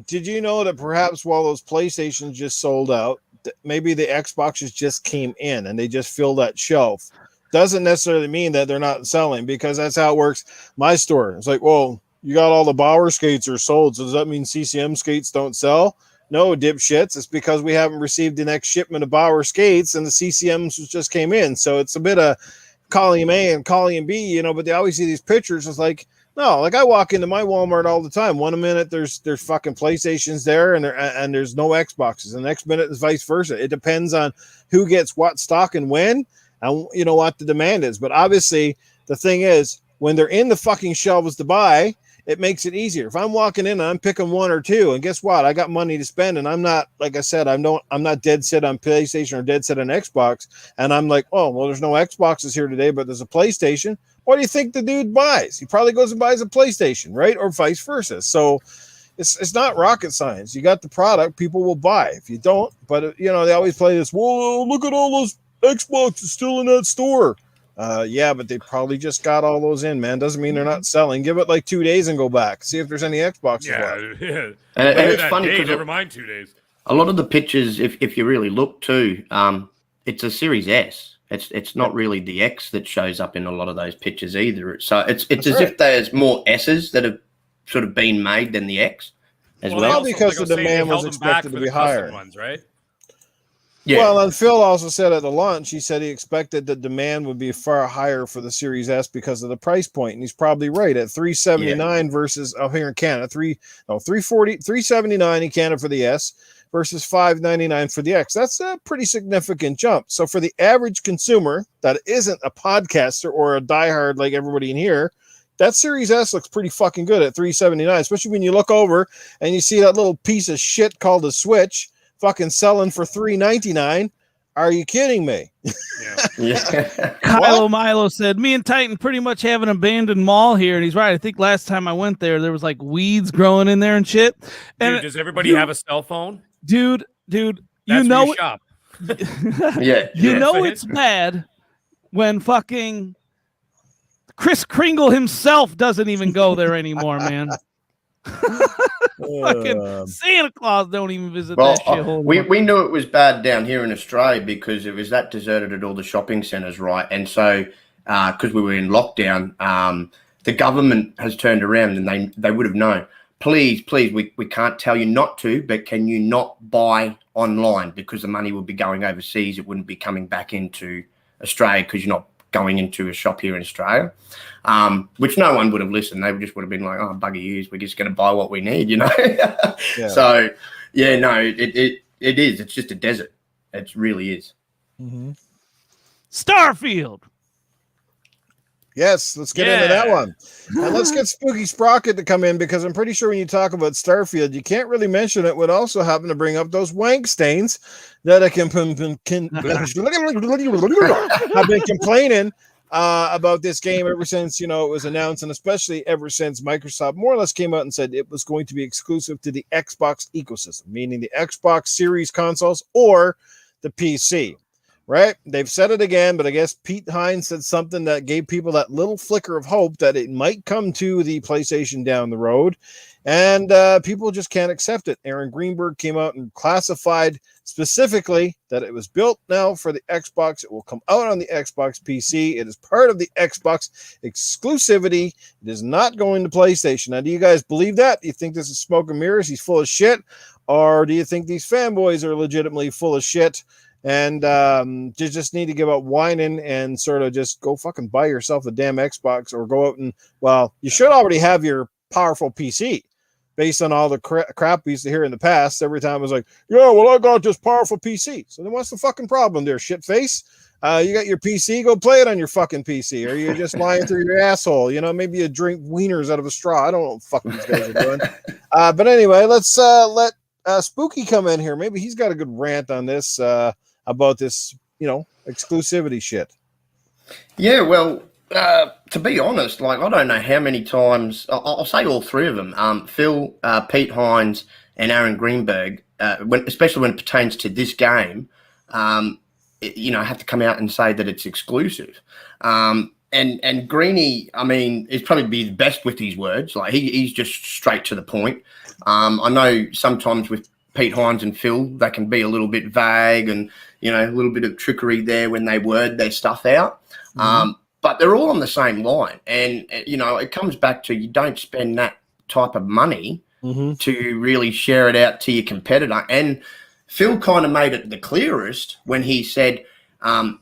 did you know that perhaps while those PlayStations just sold out, maybe the Xboxes just came in and they just filled that shelf? Doesn't necessarily mean that they're not selling, because that's how it works. My store, it's like, well, you got all the Bauer skates are sold, so does that mean CCM skates don't sell? No, dipshits. It's because we haven't received the next shipment of Bauer skates and the CCMs just came in. So it's a bit of calling A and calling B, but they always see these pictures. It's like, no, like I walk into my Walmart all the time. One minute there's fucking PlayStations there and there's no Xboxes. And the next minute is vice versa. It depends on who gets what stock and when, and what the demand is. But obviously the thing is, when they're in the fucking shelves to buy, it makes it easier. If I'm walking in and I'm picking 1 or 2, and guess what? I got money to spend, and I'm not, like I said, I'm not dead set on PlayStation or dead set on Xbox. And I'm like, oh, well, there's no Xboxes here today, but there's a PlayStation. What do you think the dude buys? He probably goes and buys a PlayStation, right? Or vice versa. So, It's not rocket science. You got the product, people will buy. If you don't, but they always play this. Whoa, look at all those Xboxes still in that store. Yeah, but they probably just got all those in, man. Doesn't mean they're not selling. Give it like 2 days and go back. See if there's any Xboxes left. Yeah. And it's funny because never mind 2 days. A lot of the pictures, if you really look too, it's a Series S. It's not really the X that shows up in a lot of those pictures either. So it's as if there's more S's that have sort of been made than the X as well. Because the demand was expected to be higher. Ones, right? Yeah. Well, and Phil also said at the launch, he said he expected the demand would be far higher for the Series S because of the price point, and he's probably right at $379 versus here in Canada, $379 in Canada for the S versus $599 for the X. That's a pretty significant jump. So for the average consumer that isn't a podcaster or a diehard like everybody in here, that Series S looks pretty fucking good at $379, especially when you look over and you see that little piece of shit called a Switch fucking selling for $399. Are you kidding me? Yeah. Kylo Milo said, me and Titan pretty much have an abandoned mall here. And he's right. I think last time I went there was like weeds growing in there and shit. And dude, does everybody have a cell phone? Dude, That's you know, shop. You know it's bad when fucking Kris Kringle himself doesn't even go there anymore, man. Fucking Santa Claus don't even visit that shithole. We knew it was bad down here in Australia because it was that deserted at all the shopping centres, right? And so, because we were in lockdown, the government has turned around and they would have known. Please, we can't tell you not to, but can you not buy online because the money would be going overseas? It wouldn't be coming back into Australia because you're not going into a shop here in Australia, which no one would have listened. They just would have been like, oh, bugger yous, we're just going to buy what we need, Yeah. So, yeah, no, it is. It's just a desert. It really is. Mm-hmm. Starfield. Yes, let's get into that one. And let's get Spooky Sproket to come in because I'm pretty sure when you talk about Starfield, you can't really mention it without also having to bring up those wank stains that I have been complaining about this game ever since, it was announced, and especially ever since Microsoft more or less came out and said it was going to be exclusive to the Xbox ecosystem, meaning the Xbox Series consoles or the PC. Right? They've said it again, but I guess Pete Hines said something that gave people that little flicker of hope that it might come to the PlayStation down the road, and people just can't accept it. Aaron Greenberg came out and classified specifically that it was built now for the Xbox. It will come out on the Xbox PC. It is part of the Xbox exclusivity. It is not going to PlayStation. Now, do you guys believe that? Do you think this is smoke and mirrors? He's full of shit? Or do you think these fanboys are legitimately full of shit? And you just need to give up whining and sort of just go fucking buy yourself a damn Xbox or go out and, you should already have your powerful PC based on all the crap we used to hear in the past. Every time it was like, yeah, well, I got this powerful PC. So then what's the fucking problem there, shitface? You got your PC, go play it on your fucking PC. Or you're just lying through your asshole. Maybe you drink wieners out of a straw. I don't know what the fuck these guys are doing. But anyway, let's let Spooky come in here. Maybe he's got a good rant on this. About this, exclusivity shit. Yeah, well, to be honest, I don't know how many times, I'll say all three of them, Phil, Pete Hines, and Aaron Greenberg, especially when it pertains to this game, have to come out and say that it's exclusive. And Greenie, is probably be the best with his words. He's just straight to the point. I know sometimes with Pete Hines and Phil, they can be a little bit vague and, a little bit of trickery there when they word their stuff out. Mm-hmm. But they're all on the same line. And, it comes back to you don't spend that type of money to really share it out to your competitor. And Phil kind of made it the clearest when he said,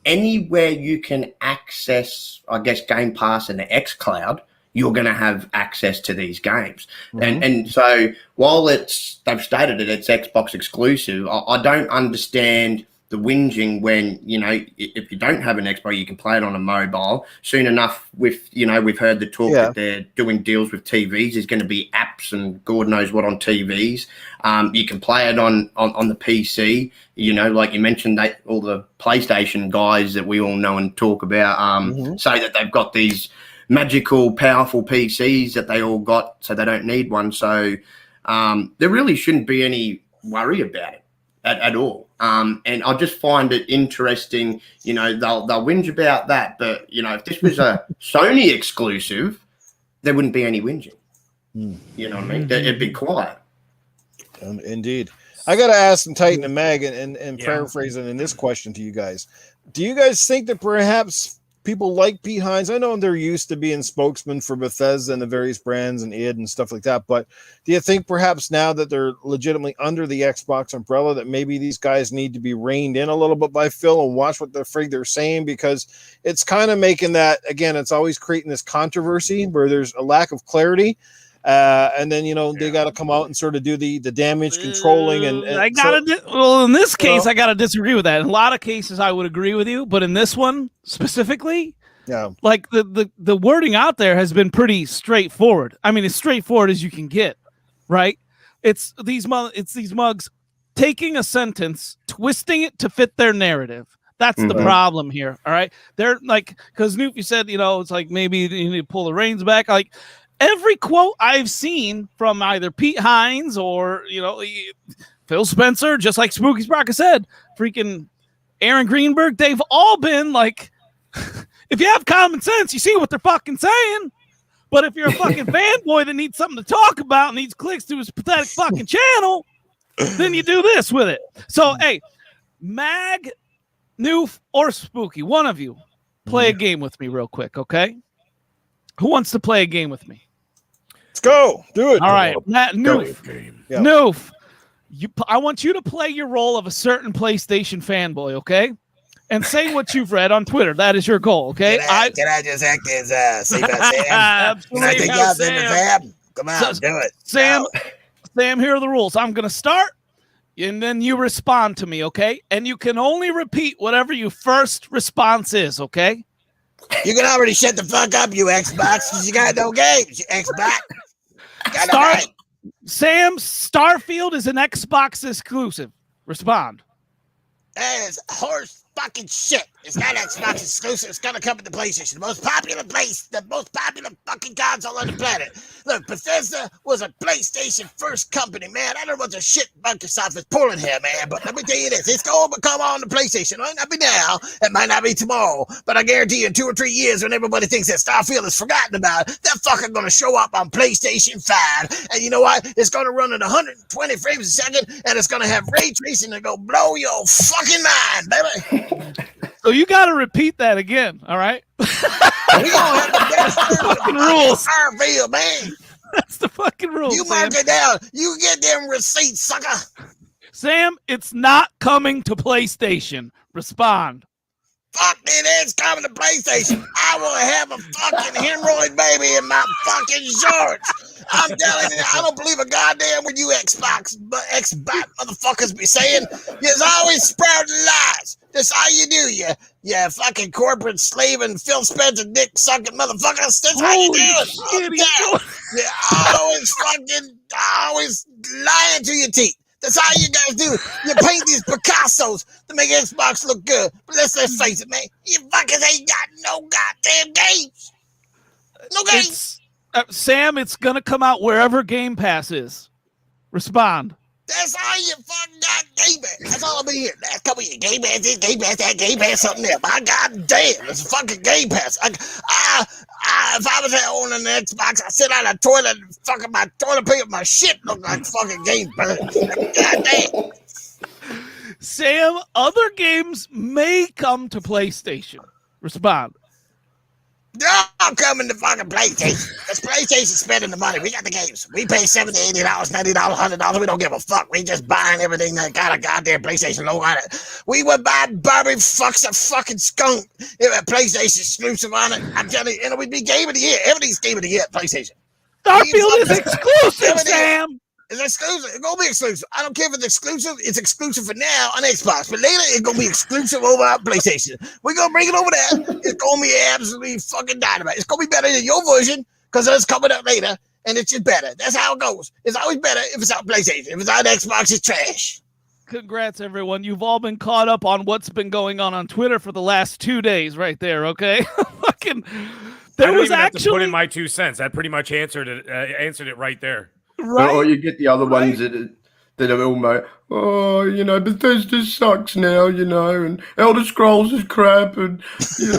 anywhere you can access, I guess, Game Pass and the xCloud, you're going to have access to these games. Mm-hmm. And so while they've stated it's Xbox exclusive, I don't understand the whinging when, if you don't have an Xbox, you can play it on a mobile. Soon enough, we've heard the talk that they're doing deals with TVs. There's going to be apps and God knows what on TVs. You can play it on the PC. Like you mentioned, all the PlayStation guys that we all know and talk about say that they've got these magical, powerful PCs that they all got, so they don't need one. So there really shouldn't be any worry about it at all. And I just find it interesting. You know, they'll whinge about that, but you know, if this was a Sony exclusive, there wouldn't be any whinging. You know what I mean? It'd be quiet. Indeed. I got to ask Titan and Mag and paraphrasing in this question to you guys. Do you guys think that perhaps people like Pete Hines, I know they're used to being spokesmen for Bethesda and the various brands and id and stuff like that, but do you think perhaps now that they're legitimately under the Xbox umbrella that maybe these guys need to be reined in a little bit by Phil and watch what the frig they're saying? Because it's kind of making that, again, it's always creating this controversy where there's a lack of clarity. And then, you know, they got to come out and sort of do the damage controlling. And I got to, well, in this case, I got to disagree with that. In a lot of cases, I would agree with you. But in this one specifically, like the wording out there has been pretty straightforward. I mean, as straightforward as you can get, right? It's these mugs taking a sentence, twisting it to fit their narrative. That's the problem here. All right. They're like, because Newt, you said, you know, it's like maybe you need to pull the reins back. Like, every quote I've seen from either Pete Hines or, you know, Phil Spencer, just like Spooky Sproket said, freaking Aaron Greenberg, they've all been like, if you have common sense, you see what they're fucking saying. But if you're a fucking fanboy that needs something to talk about and needs clicks to his pathetic fucking channel, then you do this with it. So, hey, Mag, Noof, or Spooky, one of you, play a game with me real quick, okay? Who wants to play a game with me? Let's go. Do it. All right, Matt, Noof. Noof, I want you to play your role of a certain PlayStation fanboy, okay? And say what you've read on Twitter. That is your goal, okay? Can I just act as Safe Out Sam? Absolutely. Can I take you out there, Sam? Come on, do it. Sam, here are the rules. I'm going to start, and then you respond to me, okay? And you can only repeat whatever your first response is, okay? You can already shut the fuck up, you Xbox, because you got no games, you Xbox. Sam, Starfield is an Xbox exclusive. Respond. That is horse fucking shit. It's not Xbox exclusive. It's gonna come to the PlayStation. The most popular fucking console on the planet. Look, Bethesda was a PlayStation first company, man. I don't know what the shit Microsoft is pulling here, man. But let me tell you this: it's going to come on the PlayStation. It might not be now. It might not be tomorrow. But I guarantee you, in 2 or 3 years, when everybody thinks that Starfield is forgotten about, they're fucking gonna show up on PlayStation 5. And you know what? It's gonna run at 120 frames a second, and it's gonna have ray tracing to go blow your fucking mind, baby. So you got to repeat that again, all right? We gonna have the best fucking rules. Starfield, man. That's the fucking rules. You mark it down. You get them receipts, sucker. Sam, it's not coming to PlayStation. Respond. Fuck it, it's coming to PlayStation. I will have a fucking hemorrhoid baby in my fucking shorts. I'm telling you, I don't believe a goddamn what you Xbox motherfuckers be saying. You're always sprouting lies. That's how you do, you fucking corporate slaving, Phil Spencer, dick sucking motherfuckers. That's how you do it. You're always lying to your teeth. That's how you guys do it. You paint these Picassos to make Xbox look good. But let's face it, man. You fuckers ain't got no goddamn games. No games. Sam, it's going to come out wherever Game Pass is. Respond. That's all you fucking got Game Pass. That's all I've been hearing. Last couple of years. Game Pass this, Game Pass that, Game Pass something else. My goddamn, it's a fucking Game Pass. If I was at owning an Xbox, I'd sit on a toilet and fucking my toilet paper, my shit look like fucking Game Pass. Goddamn. Sam, other games may come to PlayStation. Respond. They're all coming to fucking PlayStation. That's PlayStation spending the money. We got the games. We pay $70, $80, $90, $100. We don't give a fuck. We just buying everything that got a goddamn PlayStation logo on it. We would buy Barbie fucks a fucking skunk if a PlayStation exclusive on it. I'm telling you, and we'd be Game of the Year. Everything's Game of the Year at PlayStation. Starfield is exclusive, Sam. It's exclusive. It's gonna be exclusive. I don't care if it's exclusive. It's exclusive for now on Xbox, but later it's gonna be exclusive over on PlayStation. We're gonna bring it over there. It's gonna be absolutely fucking dynamite. It's gonna be better than your version because it's coming up later, and it's just better. That's how it goes. It's always better if it's on PlayStation. If it's on Xbox, it's trash. Congrats, everyone. You've all been caught up on what's been going on Twitter for the last 2 days, right there. Okay, fucking. There was actually have to put in my 2 cents. That pretty much answered it right there. Right? Or you get the other ones that are almost, Bethesda sucks now, and Elder Scrolls is crap, and This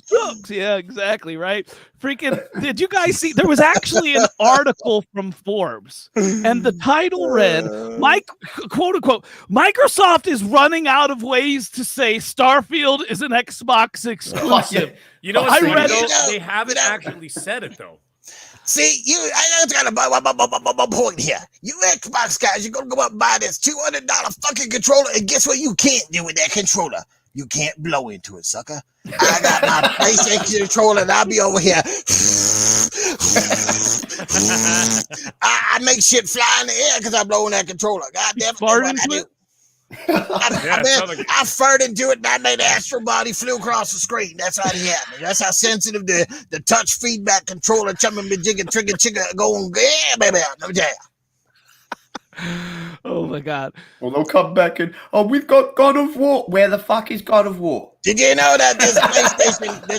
sucks. Yeah, exactly. Right. Freaking! Did you guys see? There was actually an article from Forbes, and the title read, "quote unquote, Microsoft is running out of ways to say Starfield is an Xbox exclusive." You know, I read they haven't actually said it though. See, I got a point here. You Xbox guys, you're gonna go up and buy this $200 fucking controller, and guess what you can't do with that controller? You can't blow into it, sucker. I got my PlayStation controller, and I'll be over here. I make shit fly in the air because I blow in that controller. God damn it, Fart that's what I into do. I farted into it, and I made Astro Body flew across the screen. That's how it happened. That's how sensitive the touch feedback controller, chumming me jigga trigger chigga going. Yeah, baby, let me tell you. Oh my God! Well, they'll come back and we've got God of War. Where the fuck is God of War? Did you know that this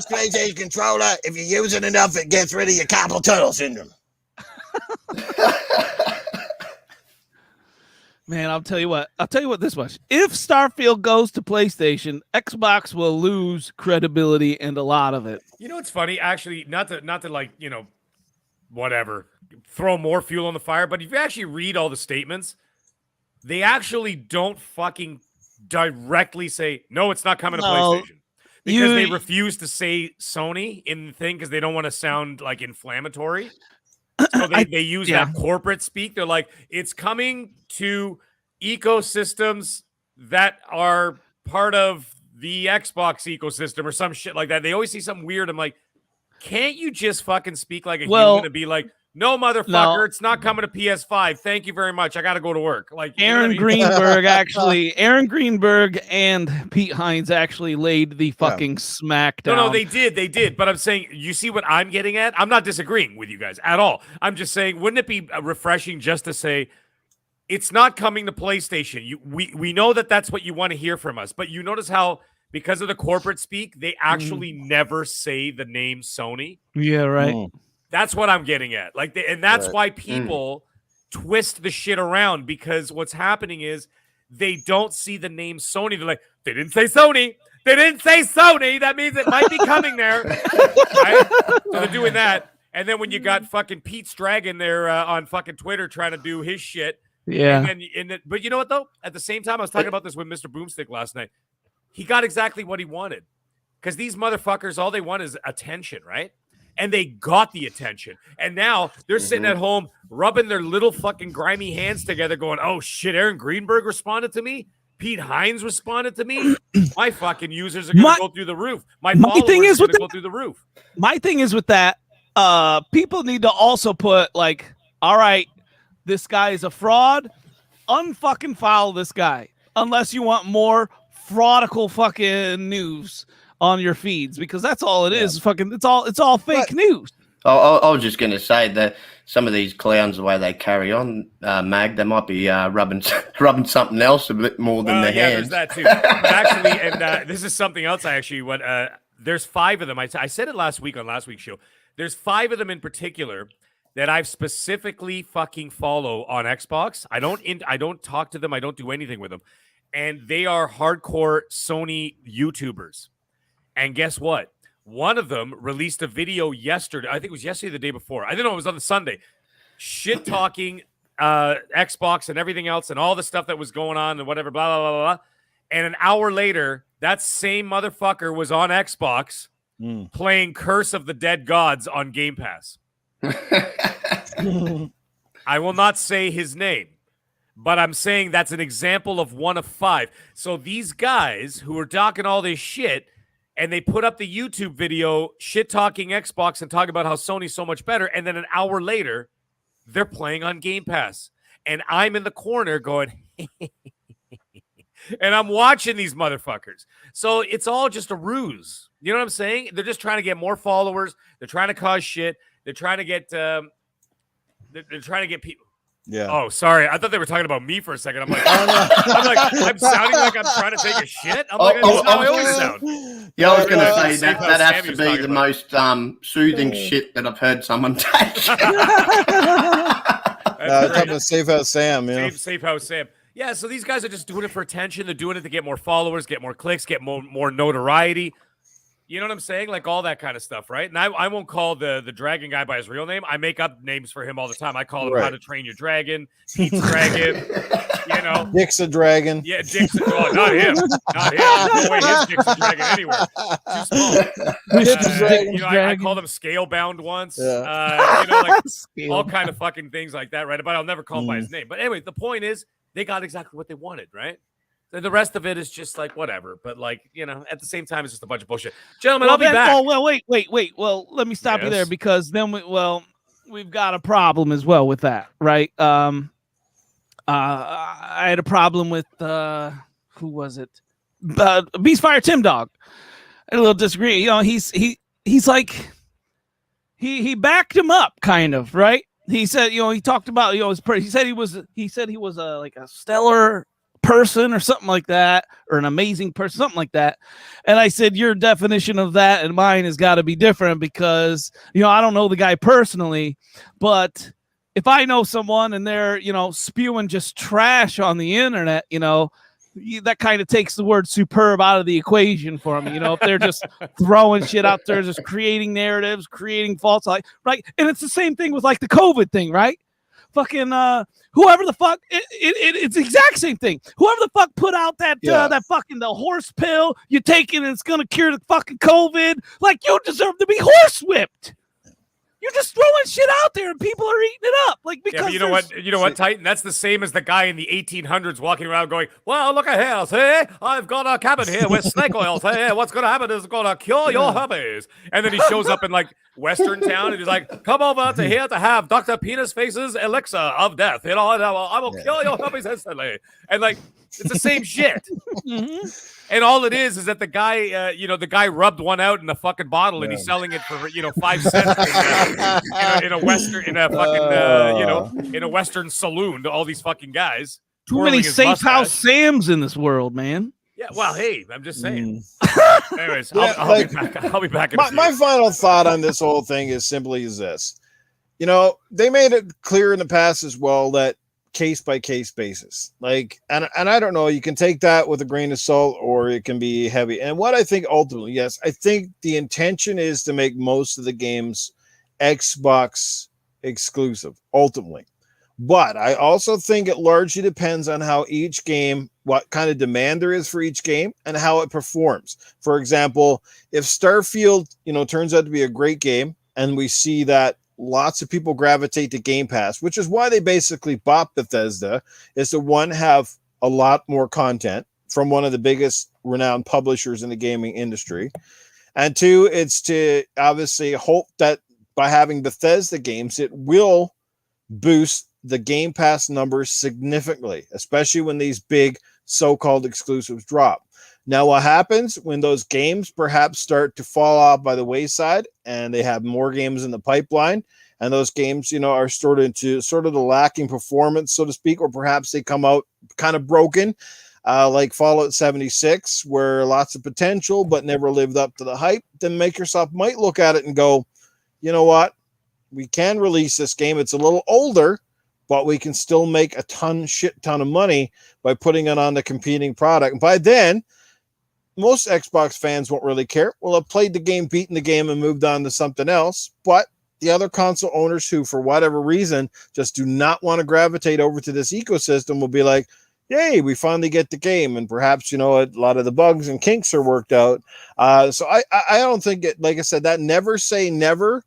PlayStation controller, if you use it enough, it gets rid of your carpal tunnel syndrome? Man, I'll tell you what this much. If Starfield goes to PlayStation, Xbox will lose credibility and a lot of it. You know, it's funny, actually, not to like, whatever, throw more fuel on the fire, but if you actually read all the statements, they actually don't fucking directly say, no, it's not coming to PlayStation. Because they refuse to say Sony in the thing because they don't want to sound like inflammatory. So they use that corporate speak. They're like, it's coming to ecosystems that are part of the Xbox ecosystem or some shit like that. They always see something weird. I'm like, can't you just fucking speak like a human and be like, no, motherfucker, it's not coming to PS5. Thank you very much. I got to go to work. Like Aaron Greenberg and Pete Hines actually laid the fucking smack down. No, they did. But I'm saying, you see what I'm getting at? I'm not disagreeing with you guys at all. I'm just saying, wouldn't it be refreshing just to say, it's not coming to PlayStation? We know that that's what you want to hear from us. But you notice how, because of the corporate speak, they actually never say the name Sony. Yeah, right. That's what I'm getting at. And that's why people twist the shit around, because what's happening is they don't see the name Sony. They're like, they didn't say Sony. They didn't say Sony. That means it might be coming there. Right? So they're doing that. And then when you got fucking Pete's Dragon there on fucking Twitter trying to do his shit. Yeah. But you know what, though? At the same time, I was talking about this with Mr. Boomstick last night. He got exactly what he wanted. Because these motherfuckers, all they want is attention, right? And they got the attention. And now they're sitting at home rubbing their little fucking grimy hands together going, oh, shit, Aaron Greenberg responded to me? Pete Hines responded to me? My fucking users are going to go through the roof. My followers are going to go through the roof. My thing is with that, people need to also put, like, all right, this guy is a fraud. Unfucking follow this guy. Unless you want more fraudical fucking news on your feeds, because that's all it is. Fucking, it's all fake news. I was just going to say that some of these clowns, the way they carry on, Mag, they might be rubbing something else a bit more than their hands. There's that too. But actually, and this is something else. There's 5 of them. I said it last week on last week's show. There's 5 of them in particular that I've specifically fucking follow on Xbox. I don't talk to them. I don't do anything with them, and they are hardcore Sony YouTubers. And guess what? One of them released a video yesterday. I think it was yesterday, the day before. I don't know. It was on the Sunday. Shit talking Xbox and everything else and all the stuff that was going on and whatever, blah, blah, blah, blah. And an hour later, that same motherfucker was on Xbox playing Curse of the Dead Gods on Game Pass. I will not say his name, but I'm saying that's an example of one of 5. So these guys who are talking all this shit, and they put up the YouTube video shit-talking Xbox and talking about how Sony's so much better, and then an hour later, they're playing on Game Pass. And I'm in the corner going, and I'm watching these motherfuckers. So it's all just a ruse. You know what I'm saying? They're just trying to get more followers. They're trying to cause shit. They're trying to get they're trying to get people. Yeah. Oh, sorry. I thought they were talking about me for a second. I'm like, I'm sounding like I'm trying to take a shit. I'm like, that's how I always sound. Yeah, I was going to say Safe that House has Sam to was be talking the about. most soothing shit that I've heard someone take. That's Talking great. about Safe House Sam, you know. Safe House Sam. Yeah, so these guys are just doing it for attention. They're doing it to get more followers, get more clicks, get more notoriety. You know what I'm saying? Like all that kind of stuff, right? And I won't call the dragon guy by his real name. I make up names for him all the time. I call him How to Train Your Dragon, Pete's Dragon, you know. Dick's a dragon. Yeah, Dick's well, not him. Not him. There's no way his Dick's a dragon anywhere. Too small. You know, I called him Scalebound once. Yeah. You know, like all kind of fucking things like that, right? But I'll never call him by his name. But anyway, the point is they got exactly what they wanted, right? The rest of it is just like whatever, but like, you know, at the same time, it's just a bunch of bullshit. Gentlemen, I'll be back. Oh, well, wait. Well, let me stop you there because then we've got a problem as well with that, right? I had a problem with who was it? Beastfire Tim Dog. I had a little disagree. You know, he's like he backed him up, kind of, right? He said, you know, he talked about, you know, he said he was like a stellar person or something like that, or an amazing person, something like that. And I said, your definition of that and mine has got to be different because, you know, I don't know the guy personally, but if I know someone and they're, you know, spewing just trash on the internet, you know, that kind of takes the word superb out of the equation for me. You know, if they're just throwing shit out there, just creating narratives, creating false, like, right. And it's the same thing with like the COVID thing, right? Fucking whoever the fuck it's the exact same thing. Whoever the fuck put out that that fucking the horse pill you take it and it's gonna cure the fucking COVID, like you deserve to be horsewhipped. You're just throwing shit out there and people are eating it up. Like, because but you know what, Titan? That's the same as the guy in the 1800s walking around going, well, look at here, see? I've got a cabin here with snake oil. See? What's going to happen is it's going to cure your herpes. And then he shows up in, like, Western town, and he's like, come over to here to have Dr. Penis Face's elixir of death. You know, I will cure your herpes instantly. And, like, it's the same shit. And all it is that the guy, the guy rubbed one out in the fucking bottle, and he's selling it for, 5 cents in a Western saloon to all these fucking guys. Too many Safe House Sams in this world, man. Yeah, well, hey, I'm just saying. Anyways, Yeah, I'll be back. My final thought on this whole thing is simply this. You know, they made it clear in the past as well that case by case basis, like, and I don't know, you can take that with a grain of salt or it can be heavy. And what I think ultimately, yes, I think the intention is to make most of the games Xbox exclusive ultimately. But I also think it largely depends on how each game, what kind of demand there is for each game and how it performs. For example, if Starfield, turns out to be a great game and we see that lots of people gravitate to Game Pass, which is why they basically bought Bethesda, is to one, have a lot more content from one of the biggest renowned publishers in the gaming industry. And two, it's to obviously hope that by having Bethesda games, it will boost the Game Pass numbers significantly, especially when these big so-called exclusives drop. Now, what happens when those games perhaps start to fall off by the wayside and they have more games in the pipeline and those games, are sort of the lacking performance, so to speak, or perhaps they come out kind of broken, like Fallout 76, where lots of potential but never lived up to the hype, then Microsoft might look at it and go, you know what? We can release this game. It's a little older, but we can still make a shit ton of money by putting it on the competing product. And by then, most Xbox fans won't really care. Well, have played the game, beaten the game, and moved on to something else. But the other console owners who, for whatever reason, just do not want to gravitate over to this ecosystem will be like, yay, we finally get the game. And perhaps, a lot of the bugs and kinks are worked out. So I don't think it, like I said, that never say never,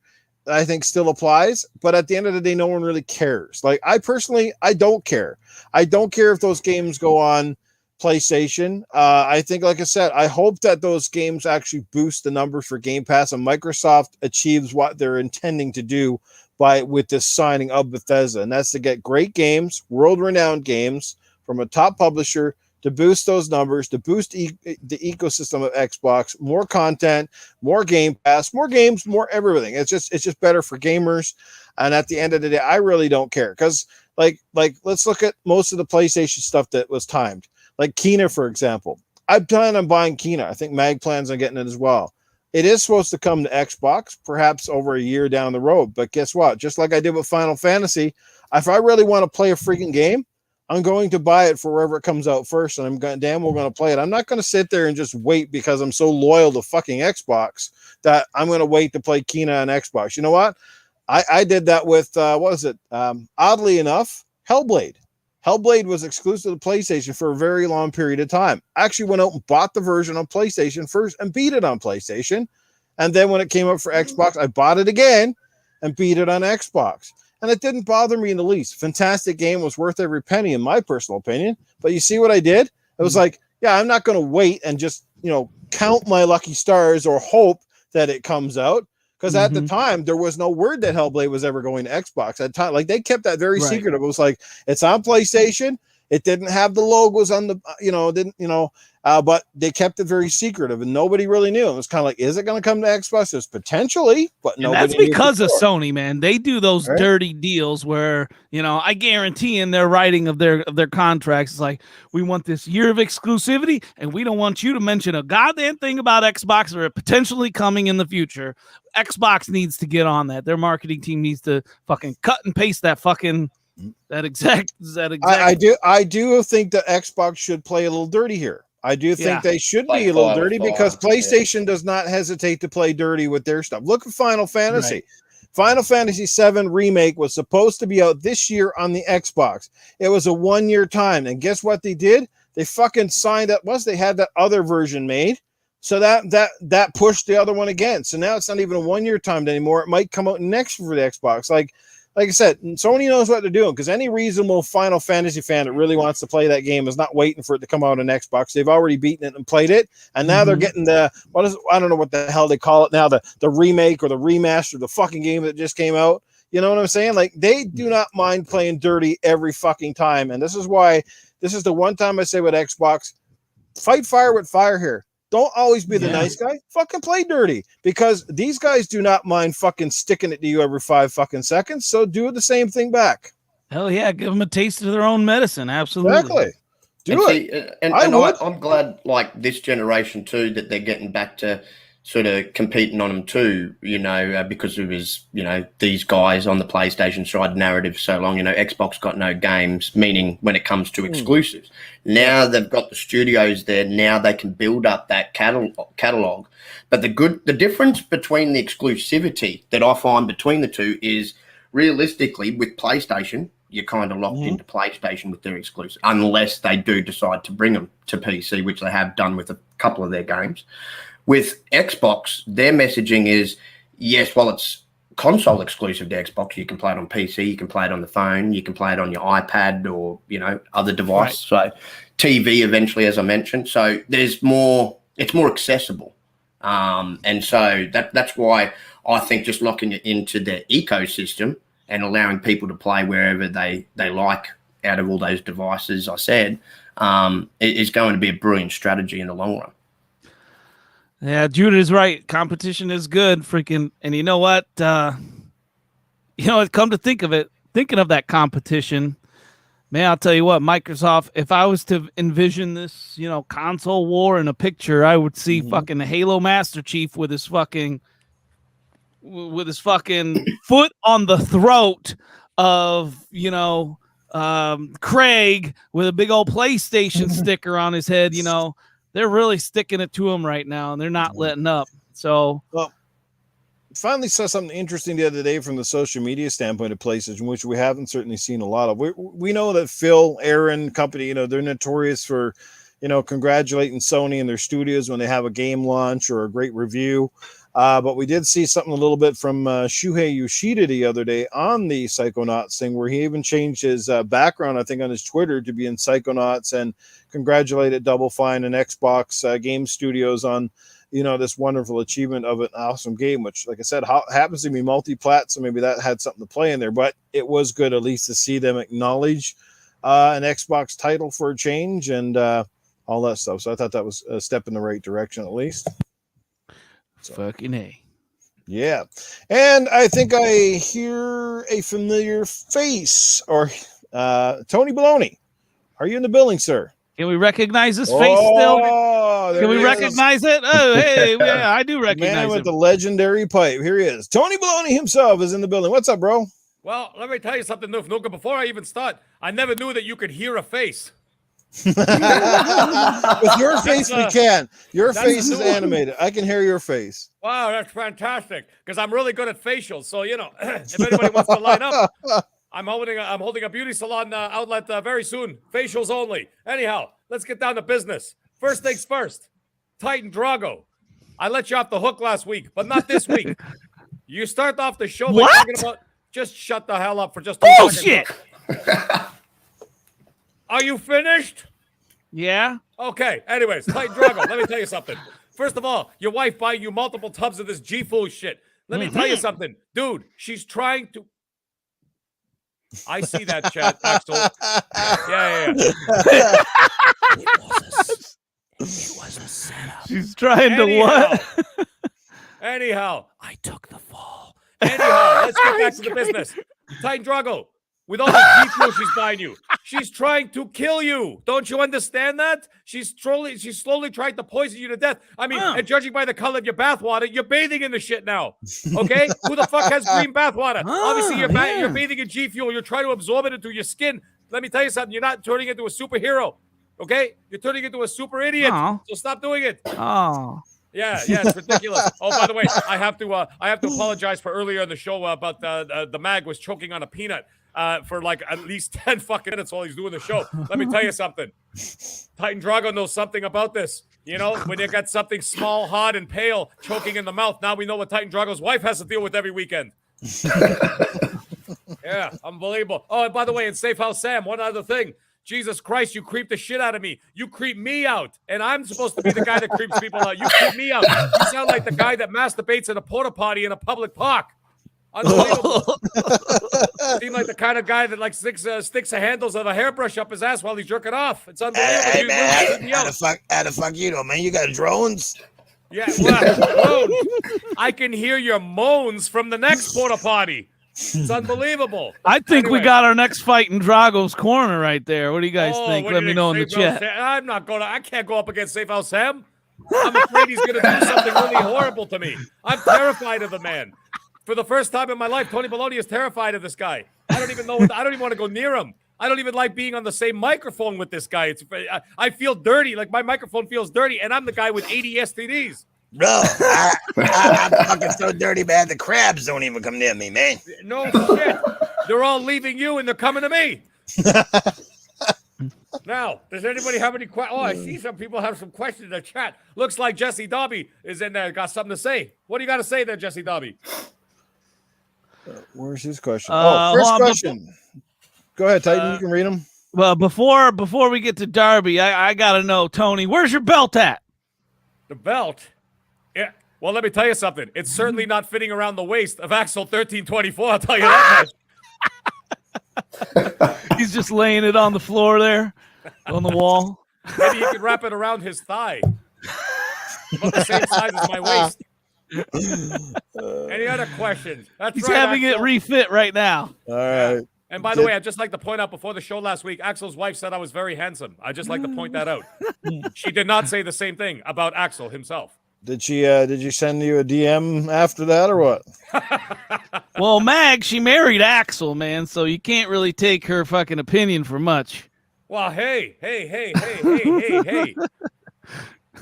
I think still applies. But at the end of the day, no one really cares. Like, I personally, I don't care. I don't care if those games go on PlayStation. I think, like I said, I hope that those games actually boost the numbers for Game Pass and Microsoft achieves what they're intending to do with this signing of Bethesda, and that's to get great games, world-renowned games from a top publisher to boost those numbers, to boost the ecosystem of Xbox, more content, more Game Pass, more games, more everything. It's just better for gamers. And at the end of the day, I really don't care because like let's look at most of the PlayStation stuff that was timed. Like Kena, for example. I plan on buying Kina. I think Mag plans on getting it as well. It is supposed to come to Xbox, perhaps over a year down the road. But guess what? Just like I did with Final Fantasy, if I really want to play a freaking game, I'm going to buy it for wherever it comes out first, and I'm going to play it. I'm not going to sit there and just wait because I'm so loyal to fucking Xbox that I'm going to wait to play Kina on Xbox. You know what? I did that with what was it? Oddly enough, Hellblade. Hellblade was exclusive to PlayStation for a very long period of time. I actually went out and bought the version on PlayStation first and beat it on PlayStation. And then when it came up for Xbox, I bought it again and beat it on Xbox. And it didn't bother me in the least. Fantastic game, was worth every penny in my personal opinion. But you see what I did? It was like, yeah, I'm not going to wait and just, count my lucky stars or hope that it comes out. Because at the time, there was no word that Hellblade was ever going to Xbox. At the time, like, they kept that very secretive. It was like, it's on PlayStation. It didn't have the logos on the, but they kept it very secretive, and nobody really knew. It was kind of like, is it going to come to Xbox? There's potentially, but nobody. That's because of Sony, man. They do those dirty deals where, I guarantee in their writing of their contracts, it's like, we want this year of exclusivity, and we don't want you to mention a goddamn thing about Xbox or it potentially coming in the future. Xbox needs to get on that. Their marketing team needs to fucking cut and paste that fucking. I do think that Xbox should play a little dirty here. I do think they should be a little dirty because PlayStation does not hesitate to play dirty with their stuff. Look at Final Fantasy. Right. Final Fantasy VII Remake was supposed to be out this year on the Xbox. It was a 1-year time. And guess what they did? They fucking signed up. They had that other version made. So that pushed the other one again. So now it's not even a 1-year time anymore. It might come out next for the Xbox. Like I said, Sony knows what they're doing because any reasonable Final Fantasy fan that really wants to play that game is not waiting for it to come out on Xbox. They've already beaten it and played it, and now they're getting I don't know what the hell they call it now, the remake or the remaster, the fucking game that just came out. You know what I'm saying? Like, they do not mind playing dirty every fucking time, and this is the one time I say with Xbox, fight fire with fire here. Don't always be the nice guy. Fucking play dirty, because these guys do not mind fucking sticking it to you every 5 fucking seconds. So do the same thing back. Hell yeah. Give them a taste of their own medicine. Absolutely. Exactly. I'm glad, like, this generation too, that they're getting back to sort of competing on them too, because it was, these guys on the PlayStation side narrative so long, Xbox got no games, meaning when it comes to exclusives. Now they've got the studios there. Now they can build up that catalog. But the difference between the exclusivity that I find between the two is, realistically, with PlayStation, you're kind of locked into PlayStation with their exclusive, unless they do decide to bring them to PC, which they have done with a couple of their games. With Xbox, their messaging is, yes, while it's console exclusive to Xbox, you can play it on PC, you can play it on the phone, you can play it on your iPad or, other device. Right. So TV eventually, as I mentioned. So it's more accessible. And so that's why I think just locking it into the ecosystem and allowing people to play wherever they like out of all those devices I said, is going to be a brilliant strategy in the long run. Yeah, Judah is right. Competition is good. Freaking, and you know what? Come to think of it, thinking of that competition, man, I'll tell you what, Microsoft, if I was to envision this, console war in a picture, I would see fucking the Halo Master Chief with his fucking foot on the throat of, Craig with a big old PlayStation sticker on his head, They're really sticking it to him right now, and they're not letting up. So, well, finally saw something interesting the other day from the social media standpoint of PlayStation, which we haven't certainly seen a lot of. We know that Phil, Aaron, company, they're notorious for, congratulating Sony and their studios when they have a game launch or a great review. But we did see something a little bit from Shuhei Yoshida the other day on the Psychonauts thing, where he even changed his background, I think, on his Twitter to be in Psychonauts, and congratulated Double Fine and Xbox Game Studios on, this wonderful achievement of an awesome game, which, like I said, happens to be multi-plat, so maybe that had something to play in there. But it was good at least to see them acknowledge an Xbox title for a change and all that stuff. So I thought that was a step in the right direction at least. So, fucking A. Yeah. And I think I hear a familiar face, or Tony Baloney. Are you in the building, sir? Can we recognize his face still? Oh, there Can we he is. recognize it? Oh, hey, yeah, I do recognize Man with him. the legendary pipe. Here he is. Tony Baloney himself is in the building. What's up, bro? Well, let me tell you something, Nuka. Before I even start, I never knew that you could hear a face. With your face, we can. Your that's face is new. animated. I can hear your face. Wow, that's fantastic. Because I'm really good at facials. So if anybody wants to line up, I'm holding a beauty salon outlet very soon. Facials only. Anyhow, let's get down to business. First things first. Titan Drago. I let you off the hook last week, but not this week. You start off the show by talking about. Just shut the hell up for just 2 Bullshit. seconds. Are you finished? Yeah. Okay. Anyways, Titan Drago, let me tell you something. First of all, your wife buying you multiple tubs of this G-Food shit. Let me tell you something. Dude, she's trying to... I see that, chat, Axel. Yeah. It was a setup. She's trying to what? Anyhow, I took the fall. Anyhow, let's get back to the business. Titan Drago, with all the G-Fuel she's buying you, she's trying to kill you. Don't you understand that? She's slowly trying to poison you to death. I mean, and judging by the color of your bathwater, you're bathing in the shit now. Okay? Who the fuck has green bathwater? Obviously, you're bathing in G-Fuel. You're trying to absorb it into your skin. Let me tell you something. You're not turning into a superhero. Okay? You're turning into a super idiot. So stop doing it. Oh. Yeah, it's ridiculous. Oh, by the way, I have to apologize for earlier in the show about the mag was choking on a peanut for like at least 10 fucking minutes while he's doing the show. Let me tell you something. Titan Drago knows something about this. When you got something small, hot, and pale choking in the mouth, now we know what Titan Drago's wife has to deal with every weekend. Yeah, unbelievable. Oh, and by the way, in Safe House Sam, one other thing. Jesus Christ, you creep the shit out of me. You creep me out. And I'm supposed to be the guy that creeps people out. You creep me out. You sound like the guy that masturbates in a porta potty in a public park. Unbelievable. Seem like the kind of guy that like sticks the handles of a hairbrush up his ass while he's jerking off. It's unbelievable. Hey, man, how the fuck you know, man? You got drones? Yeah, well, I can hear your moans from the next porta potty. It's unbelievable. I think we got our next fight in Drago's corner right there. What do you guys think? Let me know in the chat. I can't go up against Safe House Sam. I'm afraid he's going to do something really horrible to me. I'm terrified of the man. For the first time in my life, Tony Baloney is terrified of this guy. I don't even want to go near him. I don't even like being on the same microphone with this guy. I feel dirty. Like my microphone feels dirty, and I'm the guy with 80 STDs. Bro, I'm fucking so dirty, man. The crabs don't even come near me, man. No shit. They're all leaving you, and they're coming to me. Now, does anybody have any questions? Oh, I see some people have some questions in the chat. Looks like Jesse Dobby is in there. Got something to say. What do you got to say there, Jesse Dobby? Where's his question? First question. Go ahead, Titan. You can read them. Well, before we get to Darby, I got to know, Tony, where's your belt at? The belt? Yeah. Well, let me tell you something. It's certainly not fitting around the waist of Axel 1324. I'll tell you that much. He's just laying it on the floor there, on the wall. Maybe he could wrap it around his thigh. About the same size as my waist. Any other questions? He's having it refit right now. All right. And by the way, I'd just like to point out before the show last week, Axel's wife said I was very handsome. I'd just like to point that out. She did not say the same thing about Axel himself. Did she send you a DM after that or what? Well, Mag, she married Axel, man, so you can't really take her fucking opinion for much. Well, hey.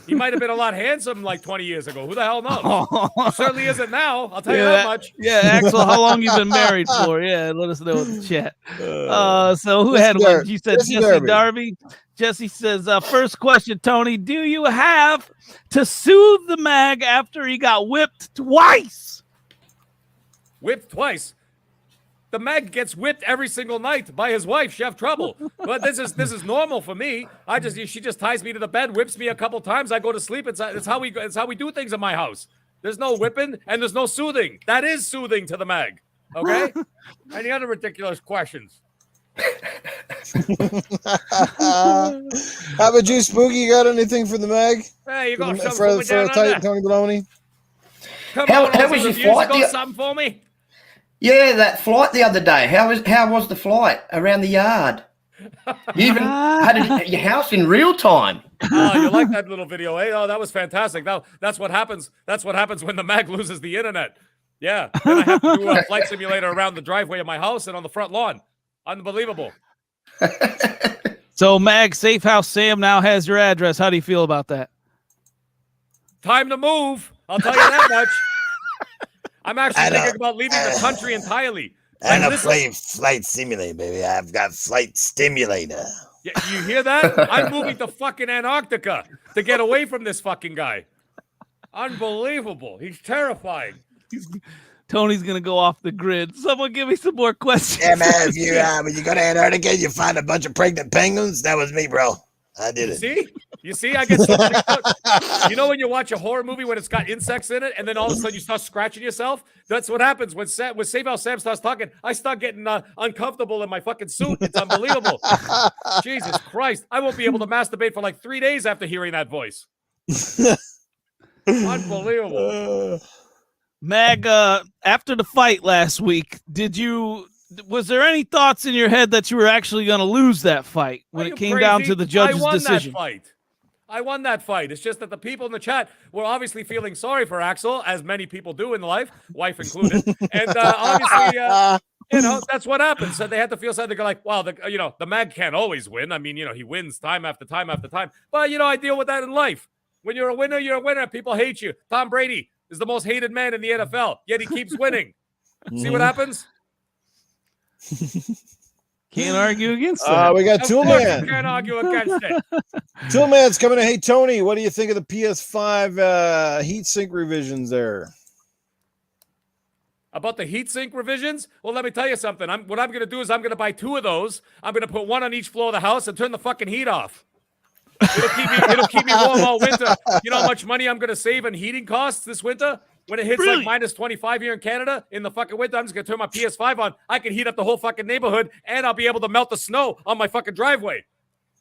He might have been a lot handsome like 20 years ago. Who the hell knows? He certainly isn't now. I'll tell you that much. Yeah, Axel, how long you been married for? Yeah, let us know in the chat. So who had one? You said Jesse Darby. Jesse says, first question, Tony, do you have to soothe the mag after he got whipped twice? Whipped twice? The mag gets whipped every single night by his wife, Chef Trouble. But this is normal for me. She just ties me to the bed, whips me a couple times. I go to sleep. It's how we do things in my house. There's no whipping and there's no soothing. That is soothing to the mag. Okay? Any other ridiculous questions? How about you, Spooky? You got anything for the mag? Hey, you got something for Titan Tony Baloney? How was your flight? You got something for me? Yeah, that flight the other day. How was the flight around the yard? You even had it at your house in real time. Oh, you like that little video, eh? Oh, that was fantastic. That's what happens. That's what happens when the mag loses the internet. Yeah. Then I have to do a flight simulator around the driveway of my house and on the front lawn. Unbelievable. So, Mag, Safe House Sam now has your address. How do you feel about that? Time to move. I'll tell you that much. I'm actually thinking about leaving the country entirely. And a flight simulator, baby. I've got flight stimulator. Yeah, you hear that? I'm moving to fucking Antarctica to get away from this fucking guy. Unbelievable. He's terrifying. Tony's going to go off the grid. Someone give me some more questions. Yeah, man. If you when you go to Antarctica, you find a bunch of pregnant penguins. That was me, bro. I did it. You see, I get so freaked out. You know when you watch a horror movie when it's got insects in it, and then all of a sudden you start scratching yourself? That's what happens when Save House Sam starts talking. I start getting uncomfortable in my fucking suit. It's unbelievable. Jesus Christ. I won't be able to masturbate for like 3 days after hearing that voice. Unbelievable. Mag, after the fight last week, was there any thoughts in your head that you were actually going to lose that fight when it came down to the judge's decision? I won that fight. It's just that the people in the chat were obviously feeling sorry for Axel, as many people do in life, wife included. And obviously, that's what happens. So they had to feel sad. They go like, wow, the mag can't always win. I mean, he wins time after time after time. But, I deal with that in life. When you're a winner, you're a winner. People hate you. Tom Brady is the most hated man in the NFL, yet he keeps winning. See what happens? Can't argue against that. We got Toolman. Can't argue against it. Toolman's coming in. Hey, Tony, what do you think of the PS5 heatsink revisions there? About the heatsink revisions? Well, let me tell you something. What I'm going to do is I'm going to buy 2 of those. I'm going to put 1 on each floor of the house and turn the fucking heat off. It'll keep me warm all winter. You know how much money I'm going to save in heating costs this winter? When it hits like minus 25 here in Canada in the fucking winter, I'm just going to turn my PS5 on. I can heat up the whole fucking neighborhood, and I'll be able to melt the snow on my fucking driveway.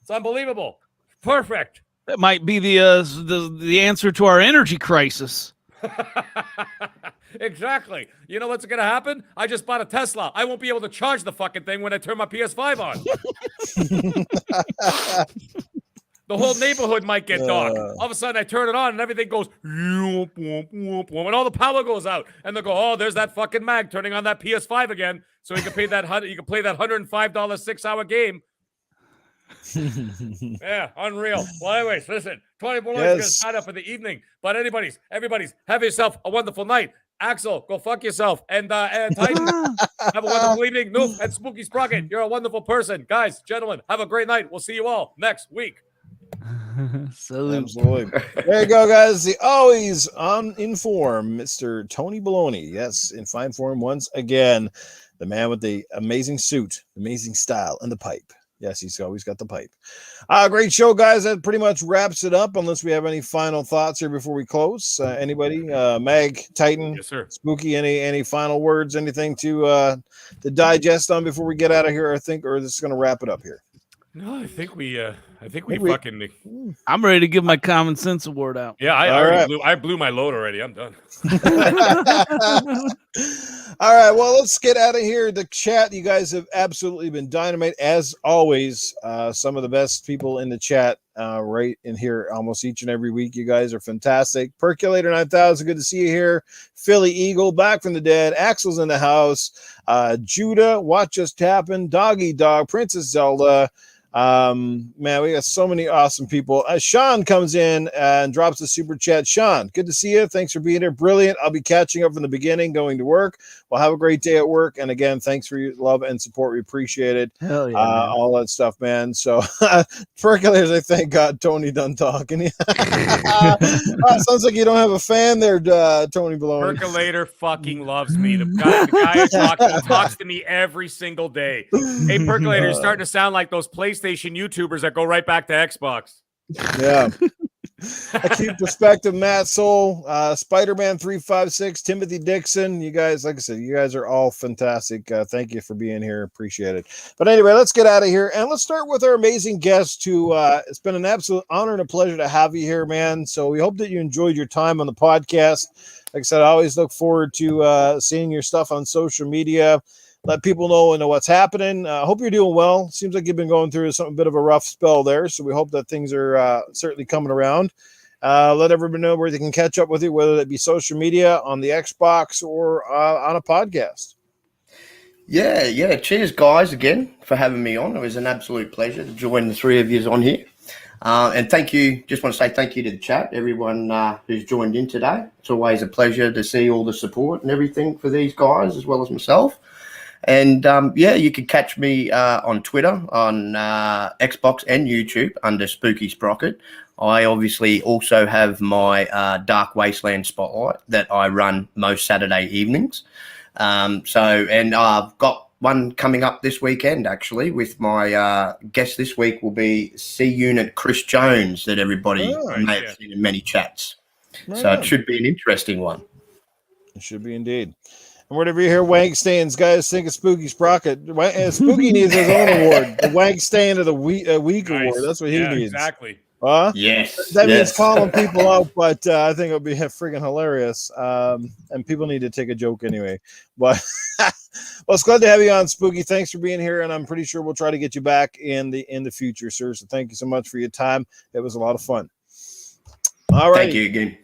It's unbelievable. Perfect. That might be the answer to our energy crisis. Exactly. You know what's going to happen? I just bought a Tesla. I won't be able to charge the fucking thing when I turn my PS5 on. The whole neighborhood might get dark. All of a sudden, I turn it on, and everything goes, and all the power goes out. And they'll go, oh, there's that fucking mag turning on that PS5 again, so you can play that $105 6-hour game. Yeah, unreal. Well, anyways, listen, 24 is going to sign up for the evening. But everybody's, have yourself a wonderful night. Axel, go fuck yourself. And Titan, have a wonderful evening. Noof and Spooky Sproket, you're a wonderful person. Guys, gentlemen, have a great night. We'll see you all next week. Absolutely. There you go, guys. The always on inform, Mr. Tony Baloney. Yes, in fine form once again. The man with the amazing suit, amazing style, and the pipe. Yes, he's always got the pipe. Great show, guys. That pretty much wraps it up, unless we have any final thoughts here before we close. Anybody? Mag, Titan, yes, sir. Spooky, any final words, anything to digest on before we get out of here, I think, or is this going to wrap it up here? No, I think we fucking. I'm ready to give my common sense award out. Yeah, I blew my load already. I'm done. All right, well, let's get out of here. The chat, you guys have absolutely been dynamite as always. Some of the best people in the chat right in here almost each and every week. You guys are fantastic. Percolator 9000, good to see you here. Philly Eagle, back from the dead. Axel's in the house. Judah, what just happened? Doggy Dog, Princess Zelda. Man, we got so many awesome people. Sean comes in and drops a super chat. Sean, good to see you. Thanks for being here. Brilliant. I'll be catching up from the beginning, going to work. Well, have a great day at work. And again, thanks for your love and support. We appreciate it. Hell yeah, all that stuff, man. So Percolators, I thank God Tony done talking. Sounds like you don't have a fan there, Tony Baloney. Percolator fucking loves me. The guy talks to me every single day. Hey, Percolator, you're starting to sound like those PlayStation YouTubers that go right back to Xbox. Yeah. I keep perspective, Matt Soul, Spider-Man 356, Timothy Dixon. You guys, like I said, you guys are all fantastic. Thank you for being here. Appreciate it. But anyway, let's get out of here and let's start with our amazing guest who it's been an absolute honor and a pleasure to have you here, man. So we hope that you enjoyed your time on the podcast. Like I said, I always look forward to seeing your stuff on social media. let people know what's happening. Hope you're doing well. Seems like you've been going through a bit of a rough spell there, so we hope that things are certainly coming around. Let everybody know where they can catch up with you, whether that be social media, on the Xbox, or on a podcast. Yeah. Cheers, guys, again for having me on. It was an absolute pleasure to join the three of you on here. And thank you. Just want to say thank you to the chat, everyone who's joined in today. It's always a pleasure to see all the support and everything for these guys, as well as myself. And you can catch me on Twitter, on Xbox and YouTube under Spooky Sproket. I obviously also have my Dark Wasteland Spotlight that I run most Saturday evenings. And I've got one coming up this weekend, actually, with my guest this week will be C-Unit Chris Jones, that everybody may have seen in many chats. So it should be an interesting one. It should be indeed. And whatever you hear Wank Stains, guys, think of Spooky Sproket. Spooky needs his own award. The Wank Stain of the Week Award. That's what he needs. Exactly. Yes. That means calling people out, but I think it'll be friggin' hilarious. And people need to take a joke anyway. But well, it's glad to have you on, Spooky. Thanks for being here, and I'm pretty sure we'll try to get you back in the future, sir. So thank you so much for your time. It was a lot of fun. All right. Thank you again.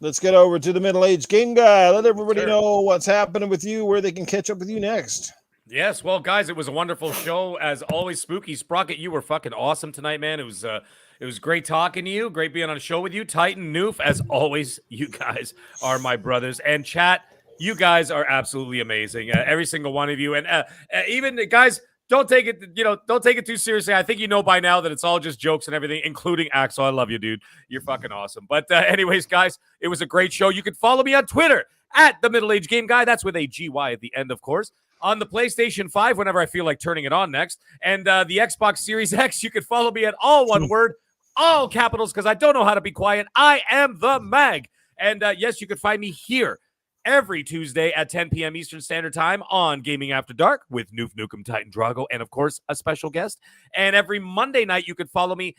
Let's get over to the middle-aged game guy. Let everybody know what's happening with you, where they can catch up with you next. Yes, well, guys, it was a wonderful show as always. Spooky Sproket, you were fucking awesome tonight, man. It was great talking to you. Great being on a show with you. Titan, Noof, as always, you guys are my brothers. And chat, you guys are absolutely amazing. Every single one of you. And even guys, don't take it too seriously. I think you know by now that it's all just jokes and everything, including Axel. I love you, dude. You're fucking awesome. But anyways, guys, it was a great show. You can follow me on Twitter at the Middle Age Game Guy. That's with a GY at the end, of course. On the PlayStation 5, whenever I feel like turning it on next. And the Xbox Series X, you can follow me at all one word, all capitals, because I don't know how to be quiet. I am the Mag. And yes, you can find me here every Tuesday at 10 p.m. Eastern Standard Time on Gaming After Dark with Noof Nukem Titan Drago and, of course, a special guest. And every Monday night, you can follow me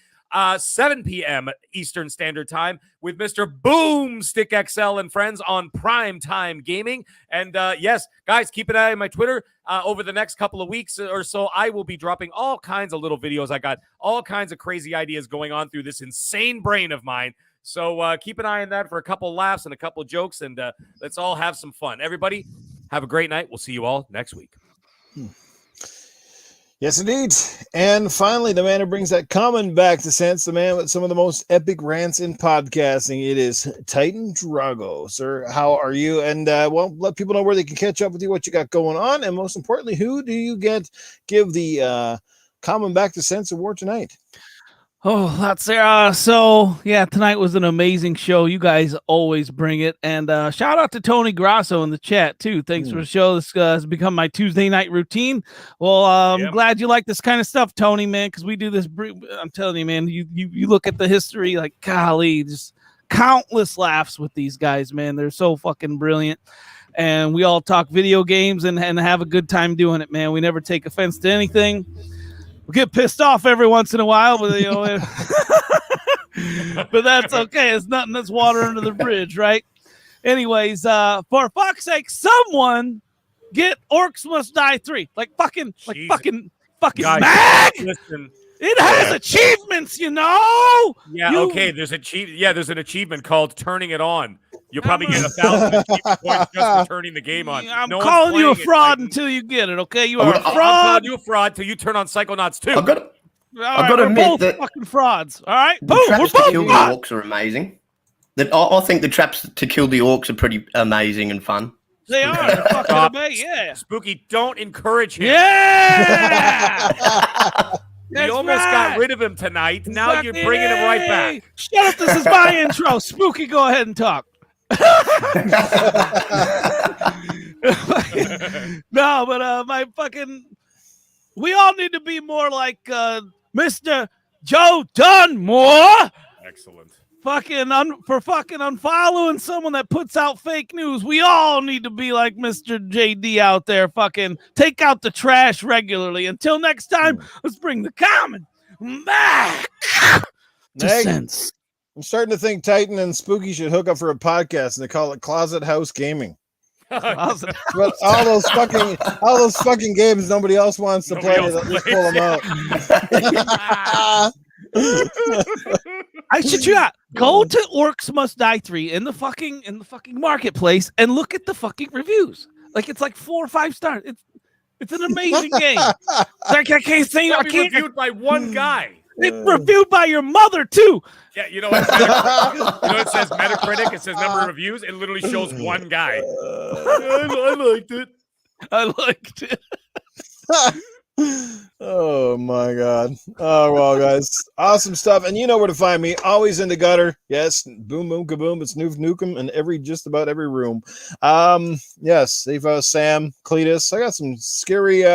7 p.m. Eastern Standard Time with Mr. Boomstick XL and friends on Prime Time Gaming. And yes, guys, keep an eye on my Twitter. Over the next couple of weeks or so, I will be dropping all kinds of little videos. I got all kinds of crazy ideas going on through this insane brain of mine. So keep an eye on that for a couple laughs and a couple jokes, and let's all have some fun. Everybody, have a great night. We'll see you all next week. Yes, indeed. And finally, the man who brings that comment back to sense, the man with some of the most epic rants in podcasting, it is Titan Drago. Sir, how are you? And let people know where they can catch up with you, what you got going on, and most importantly, who do you give the comment back to sense award tonight? Oh, that's so yeah, tonight was an amazing show. You guys always bring it. And shout out to Tony Grasso in the chat too. Thanks for the show. This has become my Tuesday night routine. Well, I'm glad you like this kind of stuff, Tony, man, because we do this. I'm telling you, man, you look at the history, like, golly, just countless laughs with these guys, man. They're so fucking brilliant. And we all talk video games and have a good time doing it, man. We never take offense to anything. We get pissed off every once in a while, but but that's okay. It's nothing that's water under the bridge, right? Anyways, for fuck's sake, someone get Orcs Must Die 3. Like fucking guys, Mag! Listen. It has achievements, you know. Yeah, okay. There's an achievement called turning it on. You'll probably get 1,000 achievement points just for turning the game on. I'm calling you a fraud until you get it. Okay, you are a fraud. I'm calling you a fraud till you turn on Psychonauts 2. I've got to admit that fucking frauds. All right, the traps to kill the orcs are amazing. I think the traps to kill the orcs are pretty amazing and fun. They are. They're fucking amazing. Yeah. Spooky, don't encourage him. Yeah. You almost got rid of him tonight. Now you're bringing him right back. Shut up. This is my intro. Spooky, go ahead and talk. No, but my fucking... We all need to be more like Mr. Joe Dunmore. Excellent. For fucking unfollowing someone that puts out fake news. We all need to be like Mr. JD out there. Fucking take out the trash regularly. Until next time, let's bring the common back to sense. I'm starting to think Titan and Spooky should hook up for a podcast and they call it Closet House Gaming. But all those fucking games nobody else wants to play. They'll just pull them out. I should you out. Go to Orcs Must Die 3 in the fucking marketplace and look at the fucking reviews. Like it's like 4 or 5 stars. It's an amazing game. Like I can't say I can't. Reviewed by one guy. It's reviewed by your mother too. Yeah, you know what? It says Metacritic. It says number of reviews. It literally shows one guy. I liked it. I liked it. Oh my god. Oh well, guys, awesome stuff. And you know where to find me, always in the gutter. Yes, boom boom kaboom, it's Nukem in just about every room. Yes, they've Sam, Cletus. I got some scary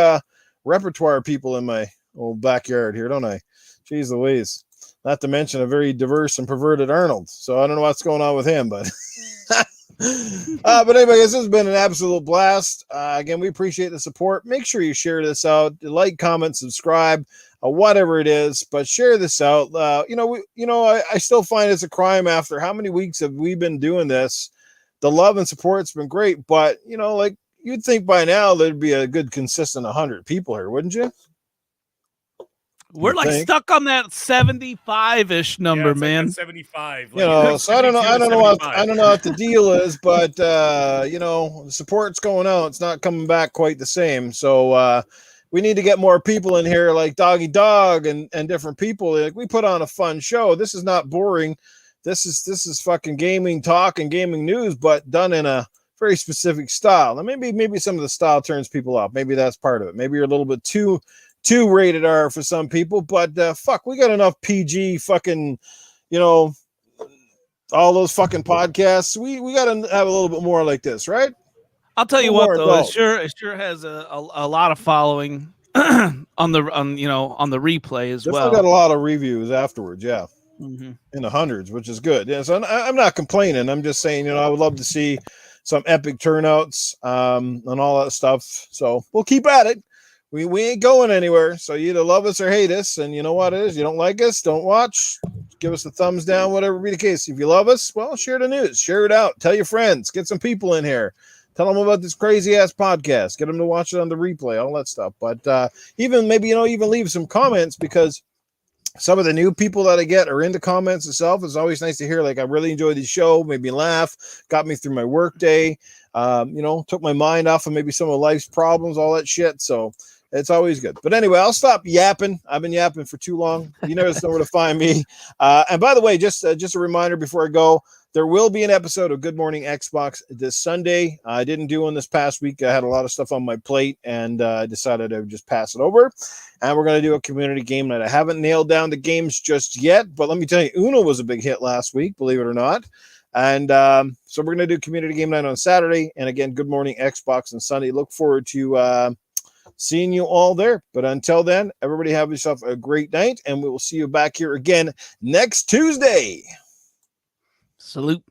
repertoire people in my old backyard here, don't I? Jeez Louise. Not to mention a very diverse and perverted Arnold. So I don't know what's going on with him, but but anyway, this has been an absolute blast. Again, we appreciate the support. Make sure you share this out, like, comment, subscribe, whatever it is, but share this out. I still find it's a crime after how many weeks have we been doing this. The love and support's been great, but like you'd think by now there'd be a good consistent 100 people here, wouldn't you? We're like stuck on that 75-ish number, man. Like 75. So I don't know what the deal is, but the support's going out. It's not coming back quite the same. So we need to get more people in here, like Doggy Dog and different people. Like we put on a fun show. This is not boring. This is fucking gaming talk and gaming news, but done in a very specific style. And maybe some of the style turns people off. Maybe that's part of it. Maybe you're a little bit too rated R for some people, but fuck, we got enough PG fucking, all those fucking podcasts. We got to have a little bit more like this, right? I'll tell you what though, it sure has a lot of following on the replay as well. Got a lot of reviews afterwards, yeah. Mm-hmm. In the hundreds, which is good. Yeah, so I'm not complaining. I'm just saying, I would love to see some epic turnouts and all that stuff. So we'll keep at it. We ain't going anywhere. So you either love us or hate us. And you know what it is? You don't like us, don't watch. Give us a thumbs down, whatever be the case. If you love us, well, share the news. Share it out. Tell your friends. Get some people in here. Tell them about this crazy-ass podcast. Get them to watch it on the replay, all that stuff. But even leave some comments, because some of the new people that I get are in the comments itself. It's always nice to hear, like, I really enjoyed the show, made me laugh, got me through my work day, took my mind off of maybe some of life's problems, all that shit. So it's always good. But anyway, I'll stop yapping. I've been yapping for too long. You know where to find me. And by the way, just a reminder before I go, there will be an episode of Good Morning Xbox this Sunday. I didn't do one this past week. I had a lot of stuff on my plate, and I decided I would just pass it over. And we're going to do a community game night. I haven't nailed down the games just yet, but let me tell you, Uno was a big hit last week, believe it or not. And so we're going to do community game night on Saturday. And again, Good Morning Xbox on Sunday. Look forward to seeing you all there. But until then, everybody have yourself a great night, and we will see you back here again next Tuesday. Salute.